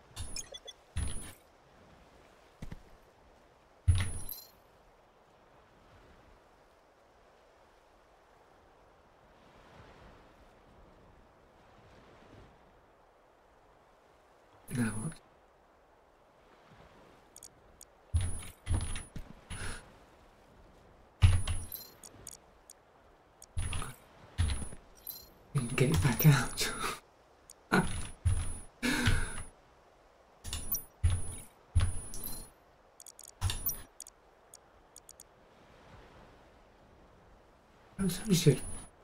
get it back out. I probably should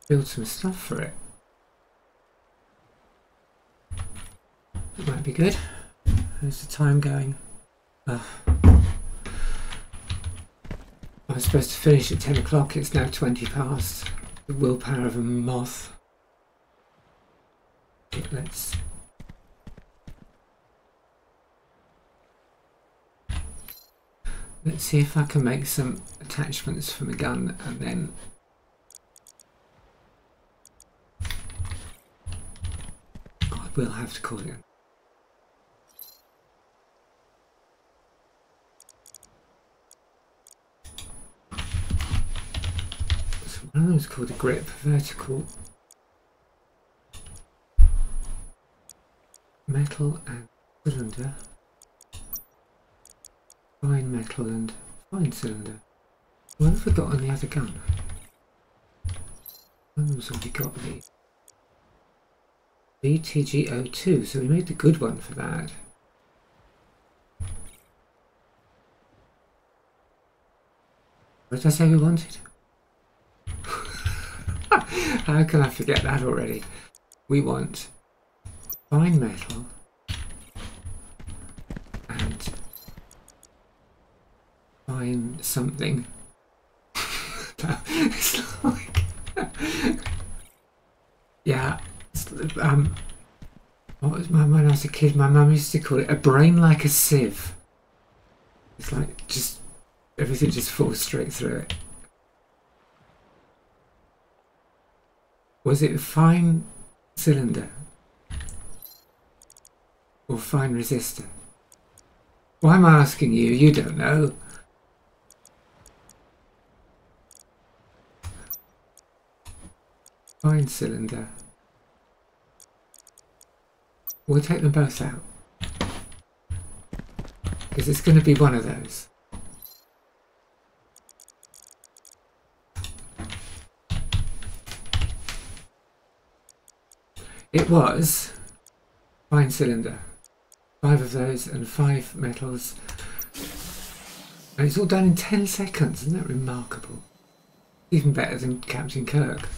build some stuff for it. It might be good. How's the time going? I was supposed to finish at 10 o'clock, it's now 20 past. The willpower of a moth. Let's see if I can make some attachments for my gun, and then I will have to call it. So one of them is called a grip, vertical, metal and cylinder. Fine metal and fine cylinder. What have I got on the other gun? One of them's already got the BTG02, so we made the good one for that. What did I say we wanted? How can I forget that already? We want fine metal and fine something. It's like yeah. What was when I was a kid? My mum used to call it a brain like a sieve. It's like just everything just falls straight through it. Was it a fine cylinder or fine resistor? Why am I asking you? You don't know. Fine cylinder. We'll take them both out, because it's going to be one of those. It was fine cylinder, 5 of those and 5 metals, and it's all done in 10 seconds. Isn't that remarkable? Even better than Captain Kirk.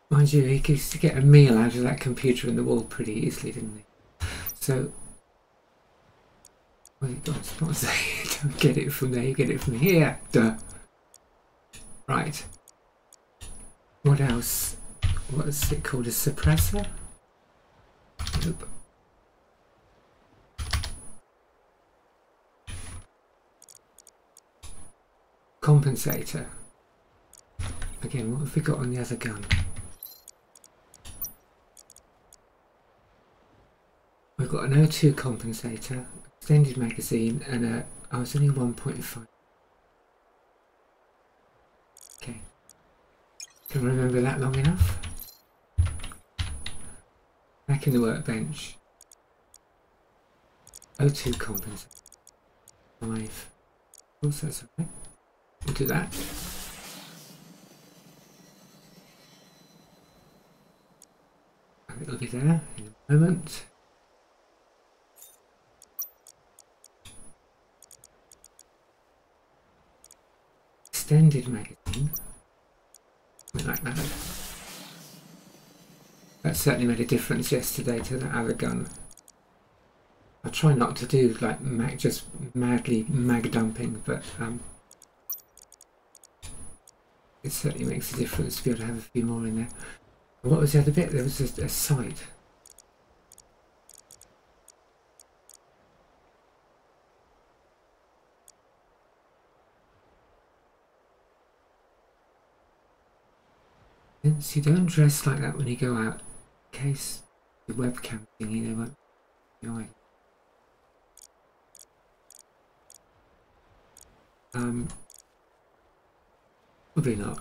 Mind you, he used to get a meal out of that computer in the wall pretty easily, didn't he? So, well, it's not saying you don't get it from there, you get it from here. Duh. Right. What else? What is it called? A suppressor? Nope. Compensator. Again, what have we got on the other gun? We've got an O2 compensator, extended magazine, and a... oh, it's only 1.5. Okay. Can I remember that long enough? Back in the workbench. O2 compensator. 5. Oh, so that's okay. We'll do that. It'll be there in a moment. Extended magazine, something like that. That certainly made a difference yesterday to that other gun. I try not to do like just madly mag dumping, but it certainly makes a difference to be able to have a few more in there. And what was the other bit? There was a sight. You don't dress like that when you go out, in case the webcam thingy they won't be behind. Probably not.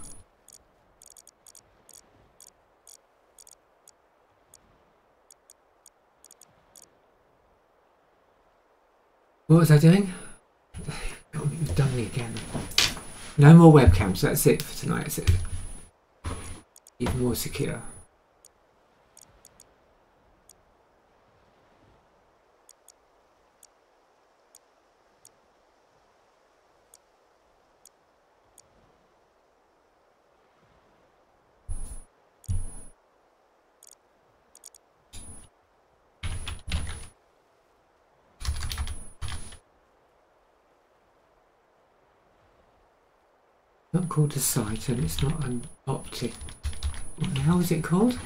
What was I doing? You've done me again. No more webcams, that's it for tonight, is it? Even more secure. Not called a sight, and it's not an optic. What the hell is it called?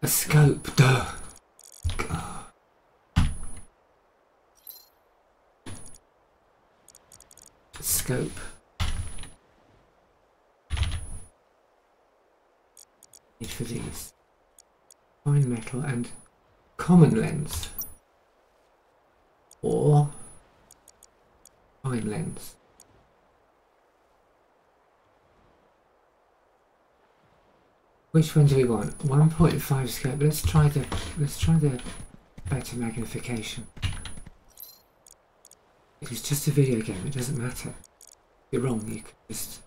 A scope, duh. Scope. Need for these. Fine metal and common lens. Or fine lens. Which one do we want? 1.5 scope. Let's try the better magnification. It is just a video game, it doesn't matter. If you're wrong, you can just...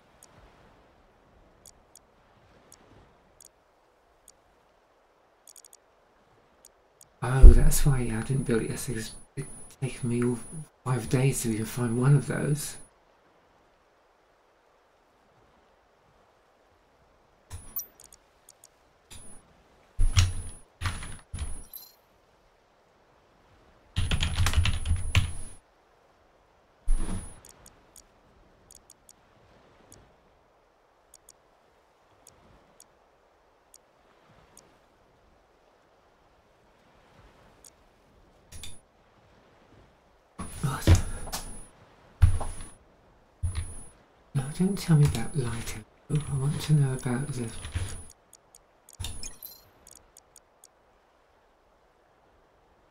Oh, that's why I didn't build it yesterday, because it's taken me all 5 days to even find one of those. No, don't tell me about lighting. Oh, I want to know about the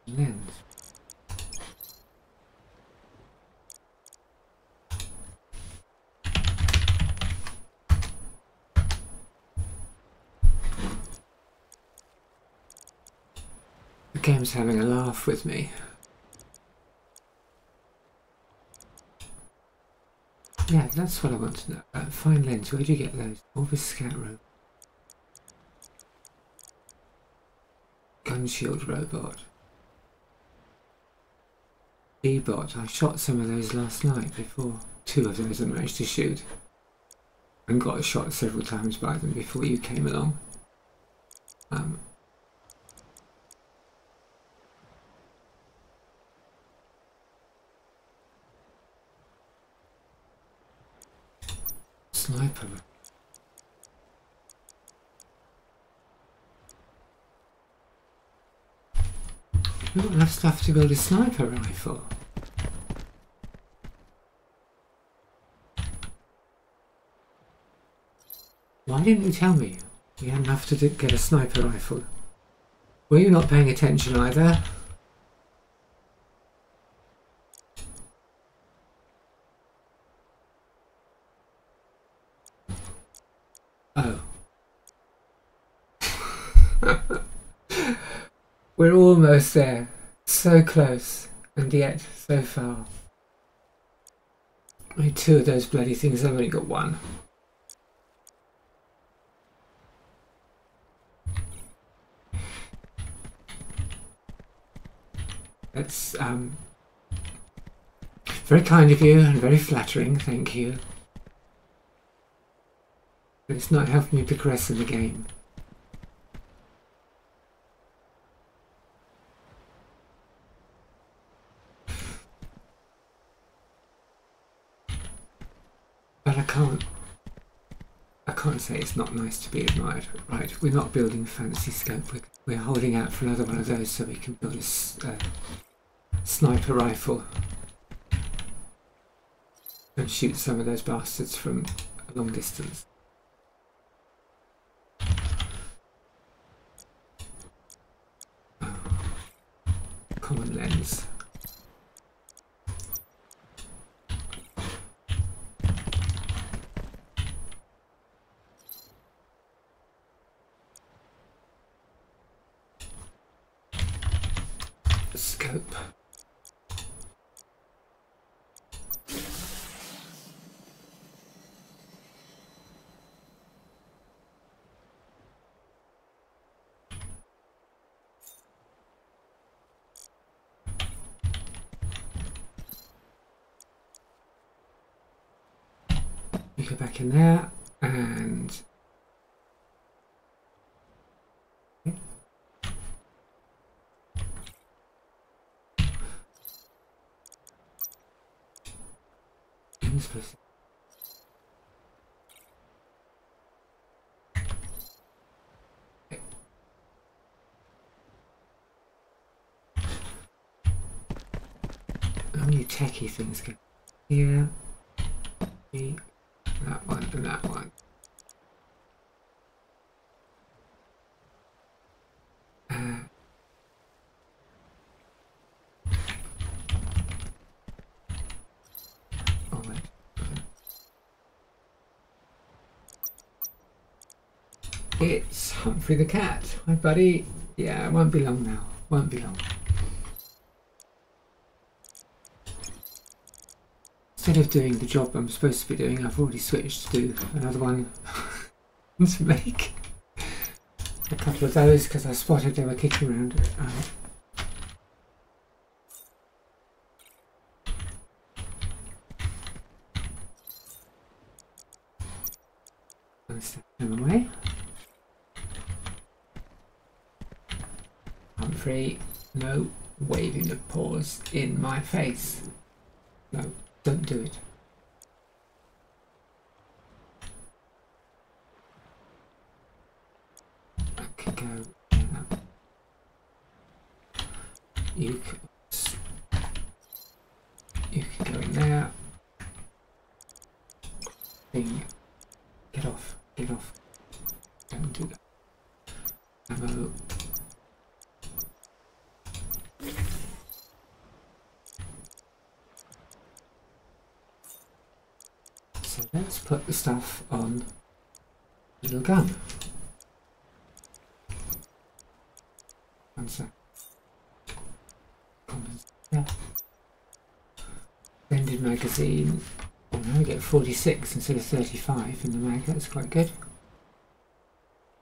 lens. The game's having a laugh with me. Yeah, that's what I want to know. Fine lens, where do you get those? Orbis scout robot. Gun shield robot. E-bot. I shot some of those last night before. 2 of those I managed to shoot. And got shot several times by them before you came along. Sniper. We don't have stuff to build a sniper rifle. Why didn't you tell me we had enough to get a sniper rifle? Were you not paying attention either? Oh. We're almost there. So close, and yet so far. I need 2 of those bloody things, I've only got 1. That's very kind of you and very flattering, thank you. But it's not helping me progress in the game. But I can't say it's not nice to be admired. Right, we're not building fancy scope, we're holding out for another one of those so we can build a sniper rifle and shoot some of those bastards from a long distance. Oh. Common lens. Scope. go back in there and how many techie things go here? That one and that one. Oh wait. It's Humphrey the cat. Hi buddy. Yeah, it won't be long now. Won't be long. Instead of doing the job I'm supposed to be doing, I've already switched to do another one to make a couple of those because I spotted they were kicking around. Step them away. Humphrey, no waving of paws in my face. No. Don't do it. I can go. You can go in there. Thing. Get off. Get off. Don't do that. Ammo. So let's put the stuff on the little gun. One sec. Yeah. Blended magazine. Oh, now we get 46 instead of 35 in the mag. That's quite good.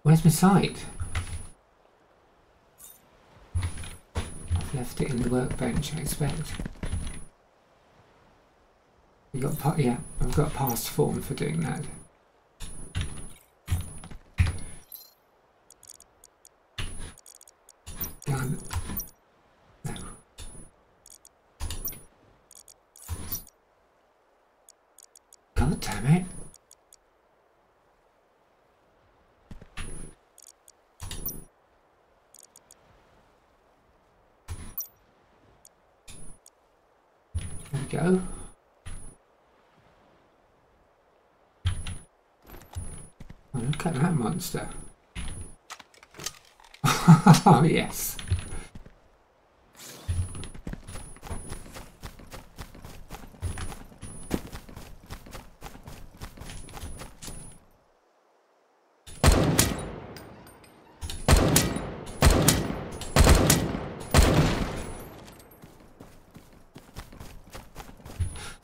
Where's my sight? I've left it in the workbench, I expect. We got yeah, I've got a past form for doing that. Gun. No. God damn it. There we go. Oh, look at that monster. Oh, yes.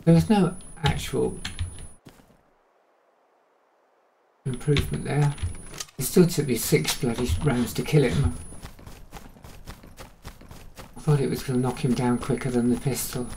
There was no actual improvement there. It still took me 6 bloody rounds to kill him. I thought it was going to knock him down quicker than the pistol.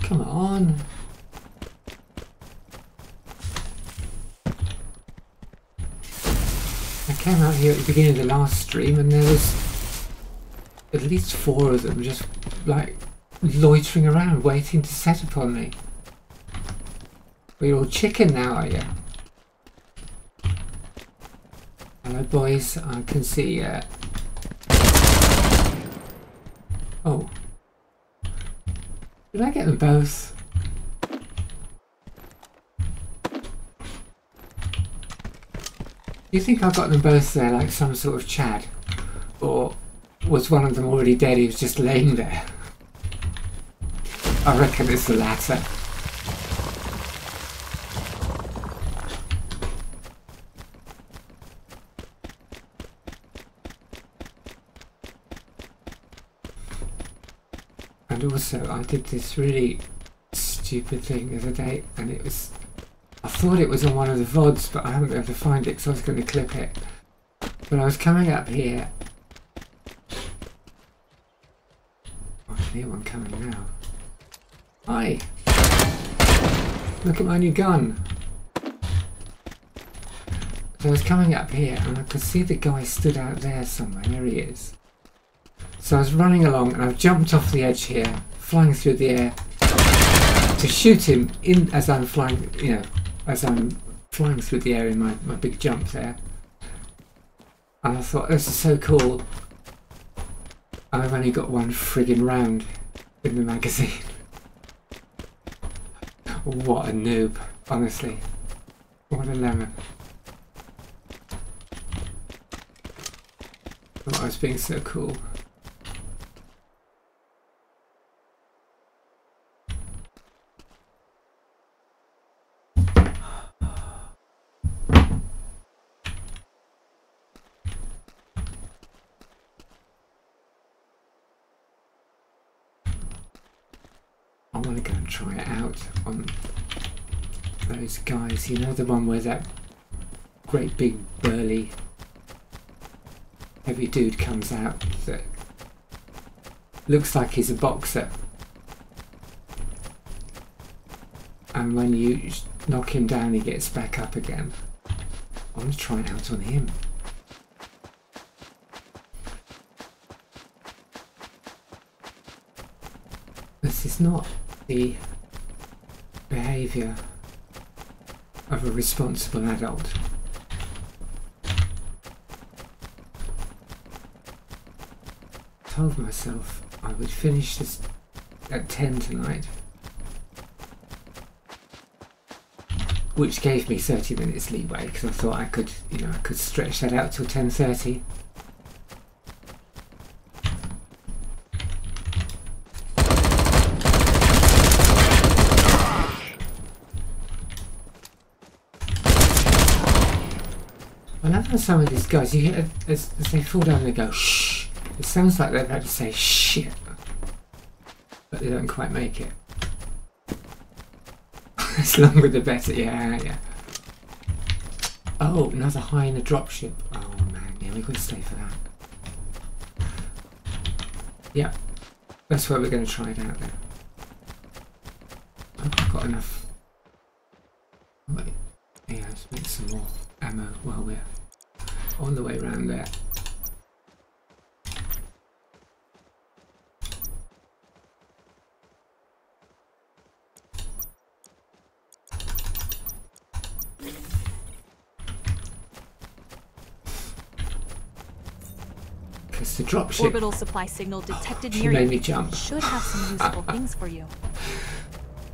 Come on. I came out here at the beginning of the last stream and there was at least 4 of them just like loitering around waiting to set upon me. But you're all chicken now, are you? Hello boys, I can see oh. Did I get them both? Do you think I got them both there like some sort of Chad? Or was one of them already dead, he was just laying there? I reckon it's the latter. And also I did this really stupid thing the other day, and it was, I thought it was on one of the VODs, but I haven't been able to find it because I was going to clip it. But I was coming up here. I can hear one coming now. Hi! Look at my new gun! So I was coming up here and I could see the guy stood out there somewhere. There he is. So I was running along and I've jumped off the edge here, flying through the air to shoot him in as I'm flying, you know, as I'm flying through the air in my big jump there. And I thought, this is so cool. And I've only got one friggin' round in the magazine. What a noob, honestly. What a lemon. I was being so cool. I want to go and try it out on those guys. You know, the one where that great big burly heavy dude comes out that looks like he's a boxer, and when you knock him down he gets back up again. I want to try it out on him. This is not the behaviour of a responsible adult. I told myself I would finish this at 10 tonight, which gave me 30 minutes leeway because I thought I could, you know, I could stretch that out till 10:30. I love how some of these guys, you hear as they fall down they go shh. It sounds like they're about to say shit, but they don't quite make it. The longer the better, yeah. Oh, another high in a dropship. Oh man, yeah, we've got to stay for that. Yeah, that's where we're going to try it out then. Oh, I've got enough. Wait, yeah, let's make some more ammo while we're on the way around there. The dropship. Orbital supply signal detected near made me you. jump. Should have some useful things for you.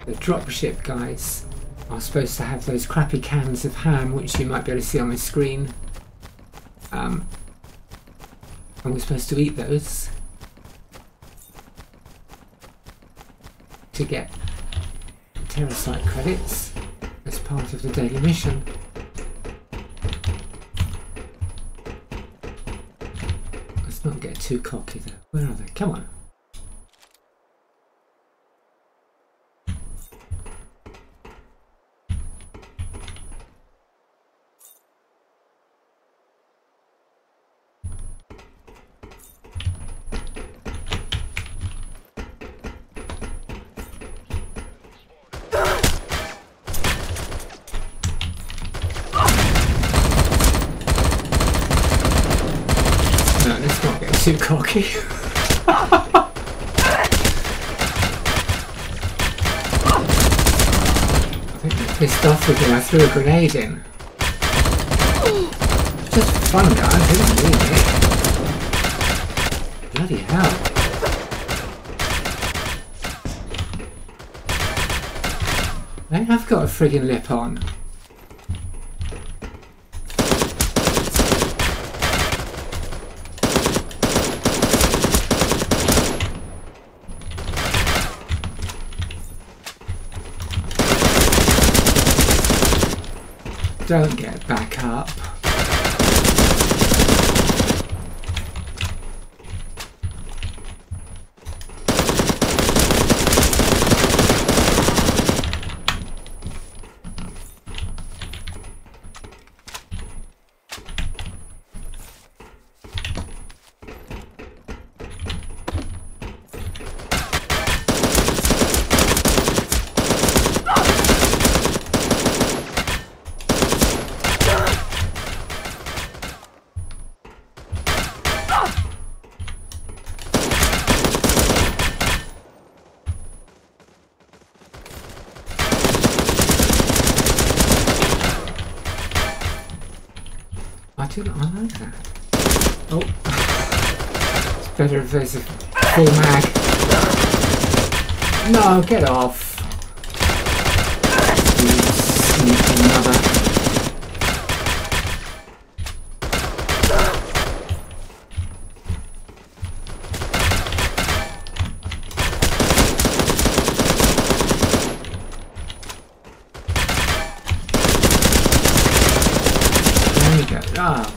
The dropship guys are supposed to have those crappy cans of ham, which you might be able to see on my screen. And we're supposed to eat those to get Terrasite credits as part of the daily mission. Not get too cocky though. Where are they? Come on. Too cocky. I think they're pissed off with me. I threw a grenade in. It's just fun, guys. I didn't mean it. Bloody hell. They have got a friggin' lip on. Don't get back up. I like that. Oh, it's better if there's a full mag. No, get off. You sneaky mother. There you go. Ah.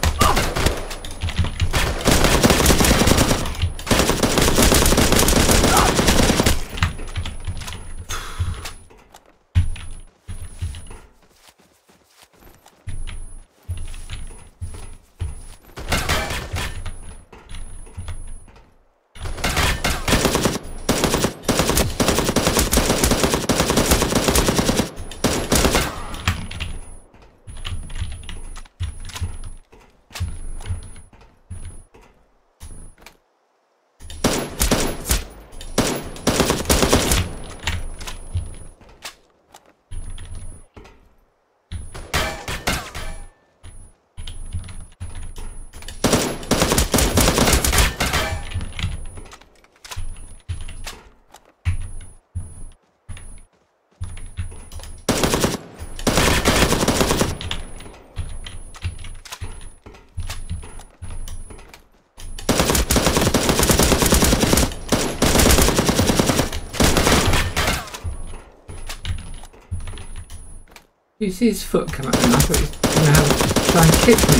You see his foot come up and I thought he was going to have to try and kick me.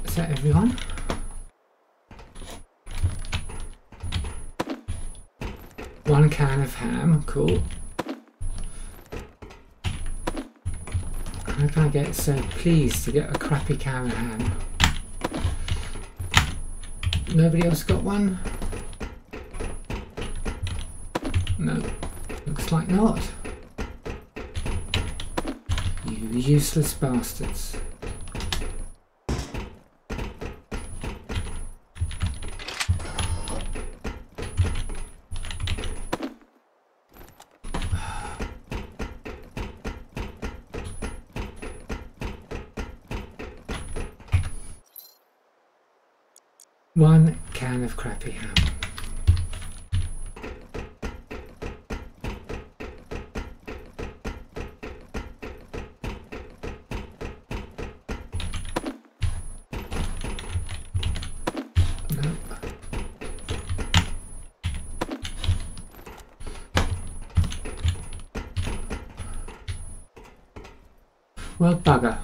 Is that everyone? One can of ham, cool. How can I get so pleased to get a crappy can of ham? Nobody else got one? No, looks like not. You useless bastards. One can of crappy ham. Well, bugger.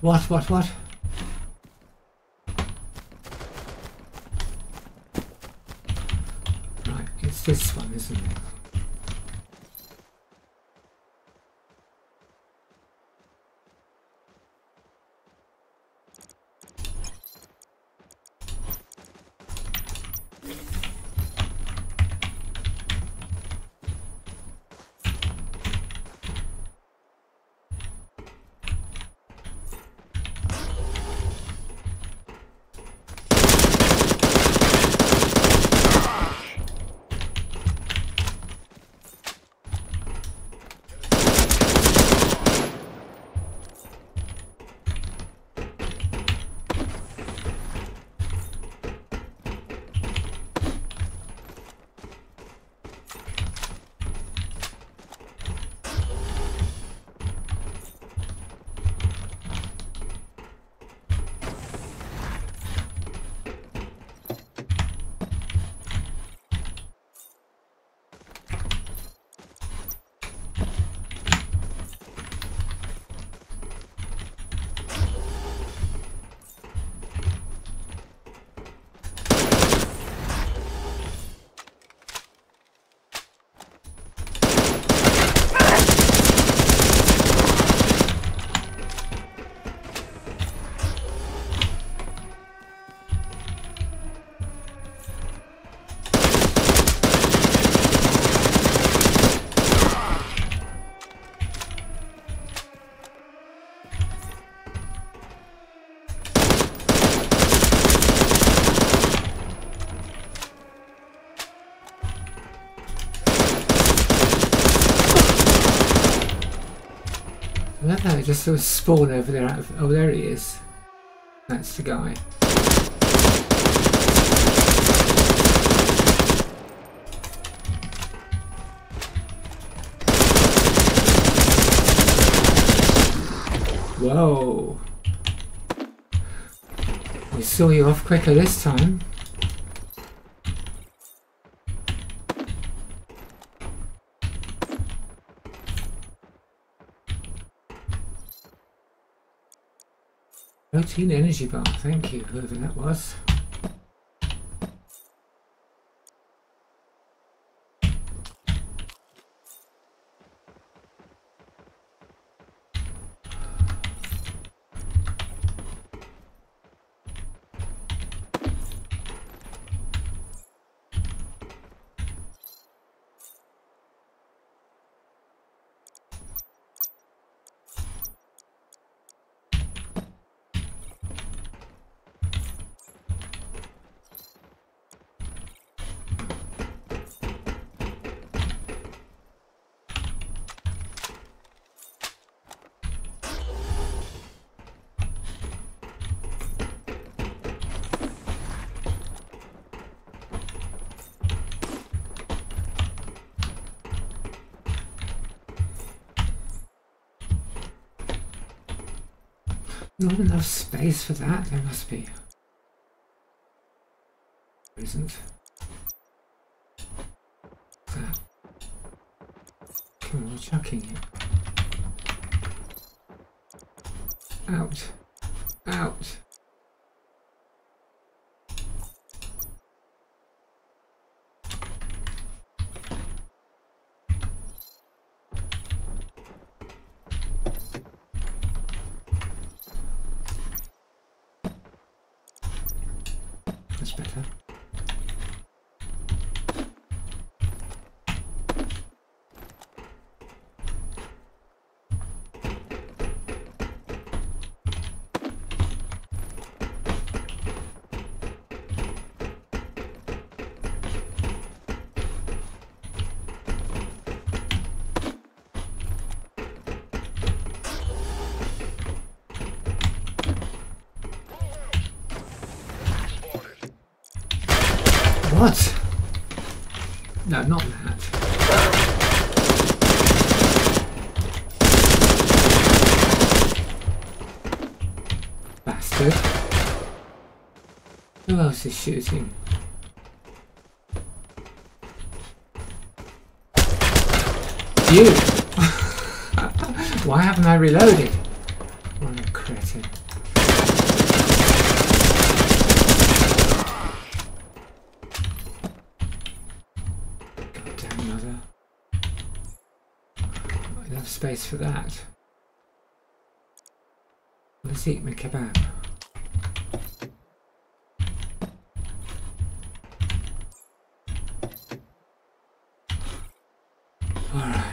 What? Right, it's this one, isn't it? I love how it just sort of spawn over there. Oh, there he is. That's the guy. Whoa. We saw you off quicker this time. Protein energy bar, thank you, whoever that was. Not enough space for that, there must be. There isn't. That. Come on, we're chucking it. Out. Out. That's better. What? No, not that. Bastard. Who else is shooting? You! Why haven't I reloaded? What a crap. cretin. Goddamn mother. Not enough space for that. Let's eat my kebab. Alright.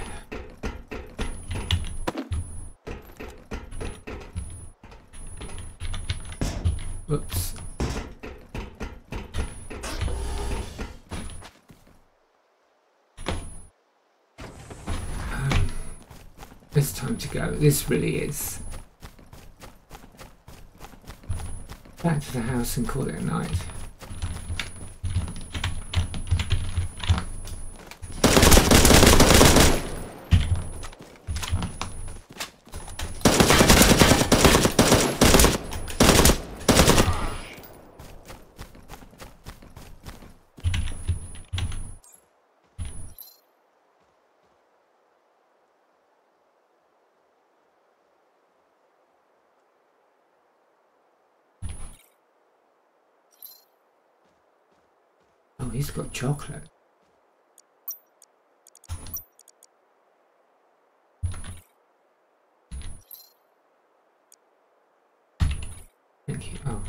Whoops. It's time to go. This really is. Back to the house and call it a night. Oh, he's got chocolate. Thank you. Oh.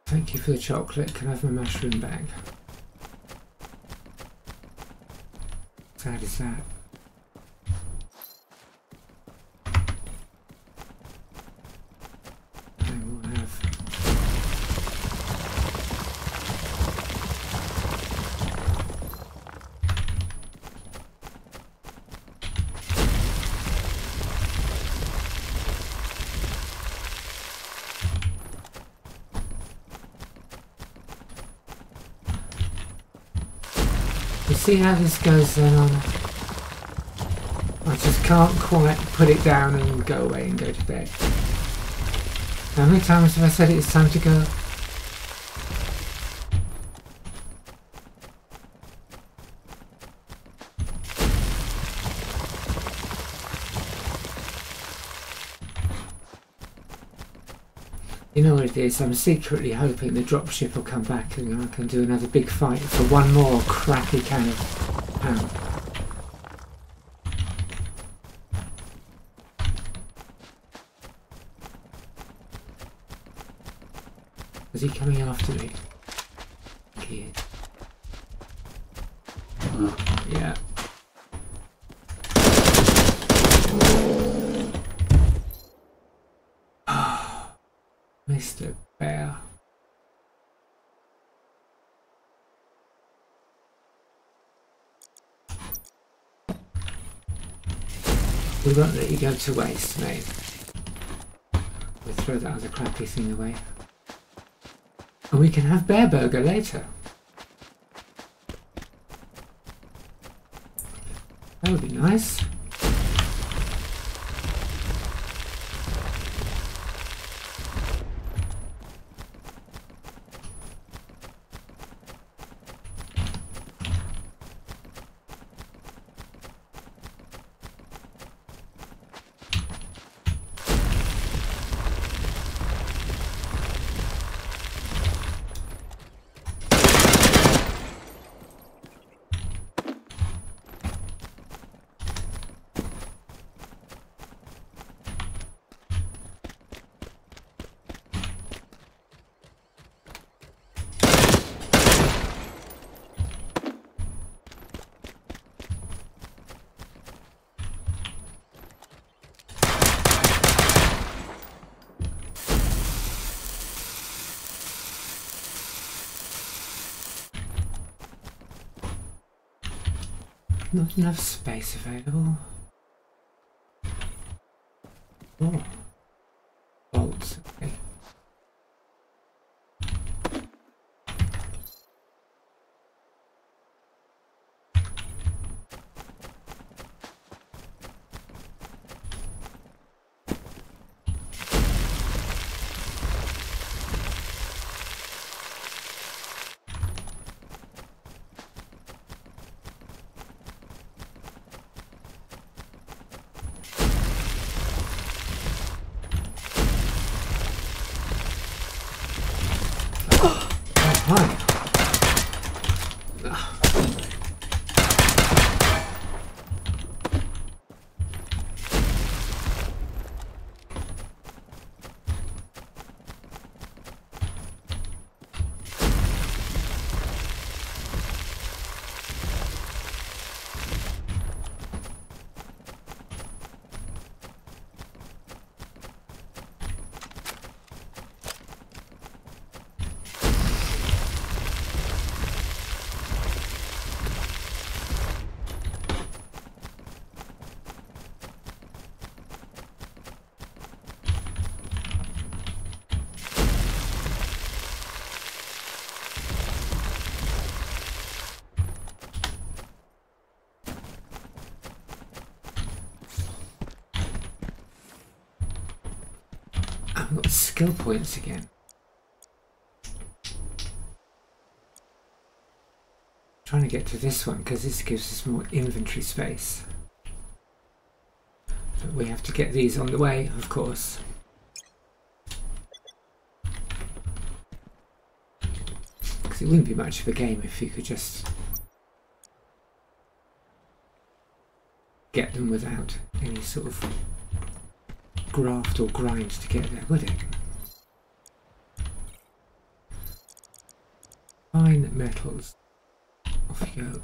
Thank you for the chocolate. Can I have my mushroom bag? How sad is that? See how this goes then on. I just can't quite put it down and go away and go to bed. How many times have I said it's time to go? You know what it is, I'm secretly hoping the dropship will come back and I can do another big fight for one more crappy can of ham. Is he coming after me? He is. Yeah. Mr. Bear. We won't let you go to waste, mate. We'll throw that other crappy thing away. And we can have Bear Burger later. That would be nice. Not enough space available. Oh. Bolts, okay. I've got skill points again. Trying to get to this one because this gives us more inventory space. But we have to get these on the way, of course. Because it wouldn't be much of a game if you could just get them without any sort of graft or grind to get there, would it? Fine metals. Off you go.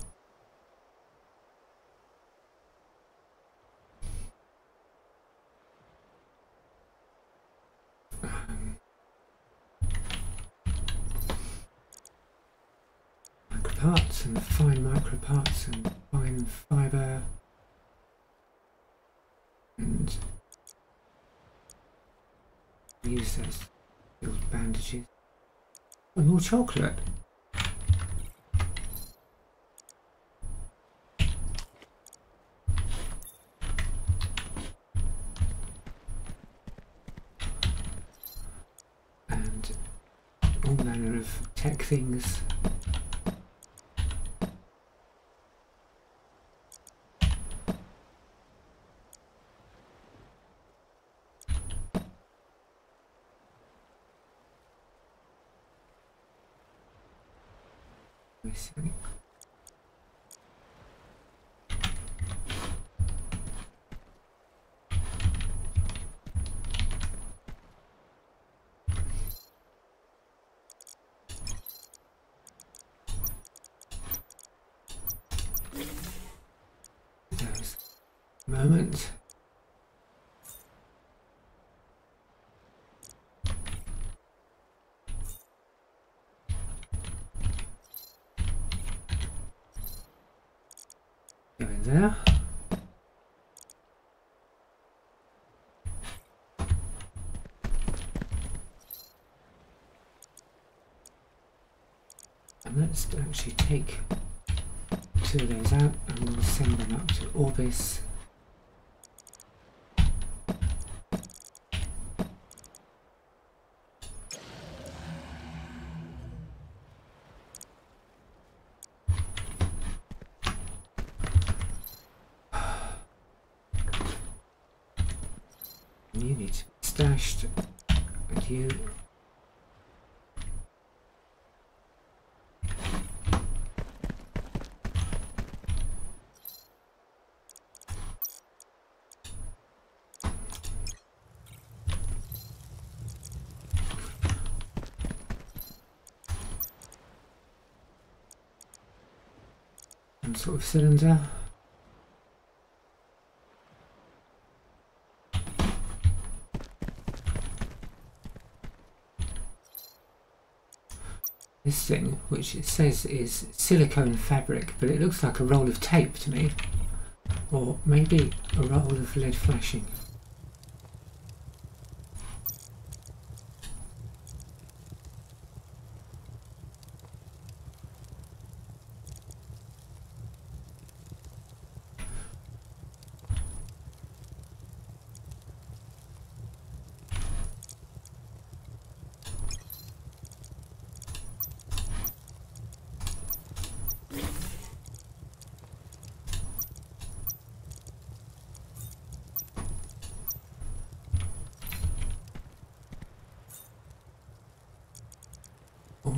Microparts and fine microparts and fine fibre and use those little bandages. Oh, more chocolate. And all manner of tech things. Moment. Go in there. And let's actually take 2 of those out and we'll send them up to Orbis. You need to be stashed, and you. Some sort of cylinder. This thing, which it says is silicone fabric, but it looks like a roll of tape to me, or maybe a roll of lead flashing.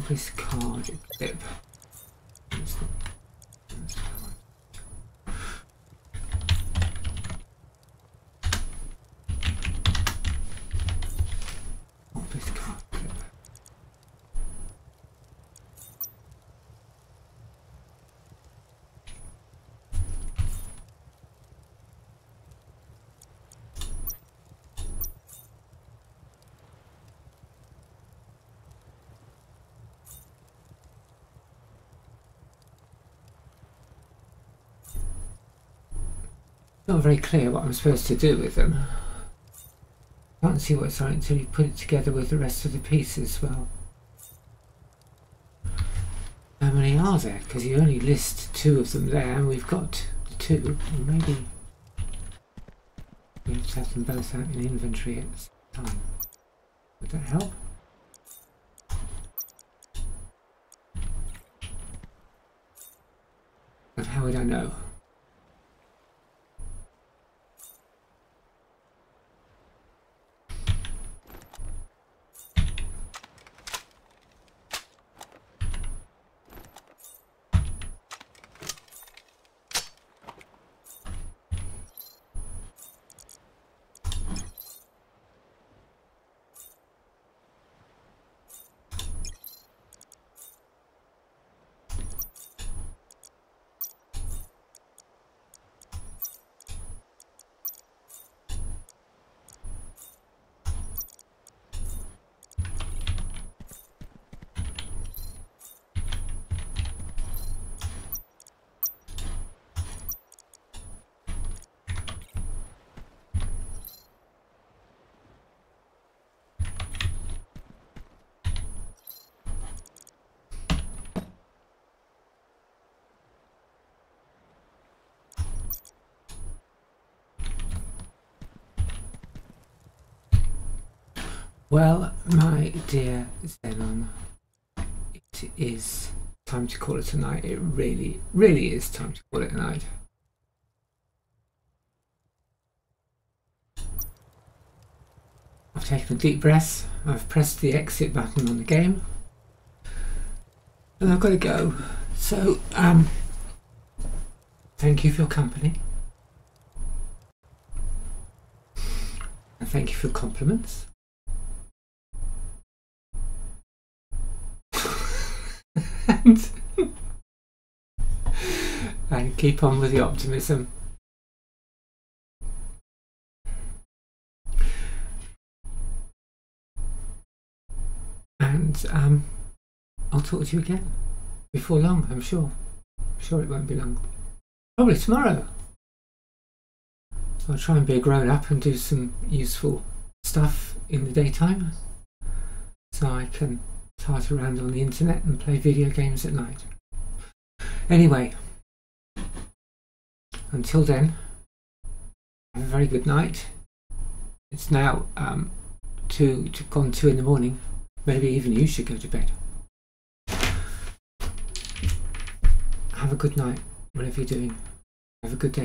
This card clip. This card clip. Not very clear what I'm supposed to do with them. Can't see what's on it until you put it together with the rest of the pieces. Well, how many are there? Because you only list 2 of them there, and we've got 2. Maybe we have to have them both out in inventory at the same time. Would that help? But how would I know? Well, my dear Zenon, it is time to call it a night. It really, really is time to call it a night. I've taken a deep breath, I've pressed the exit button on the game, and I've got to go. So, thank you for your company. And thank you for your compliments. And keep on with the optimism. And I'll talk to you again before long, I'm sure. I'm sure it won't be long. Probably tomorrow. I'll try and be a grown-up and do some useful stuff in the daytime, so I can tart around on the internet and play video games at night. Anyway, until then, have a very good night. It's now gone 2 in the morning. Maybe even you should go to bed. Have a good night, whatever you're doing. Have a good day.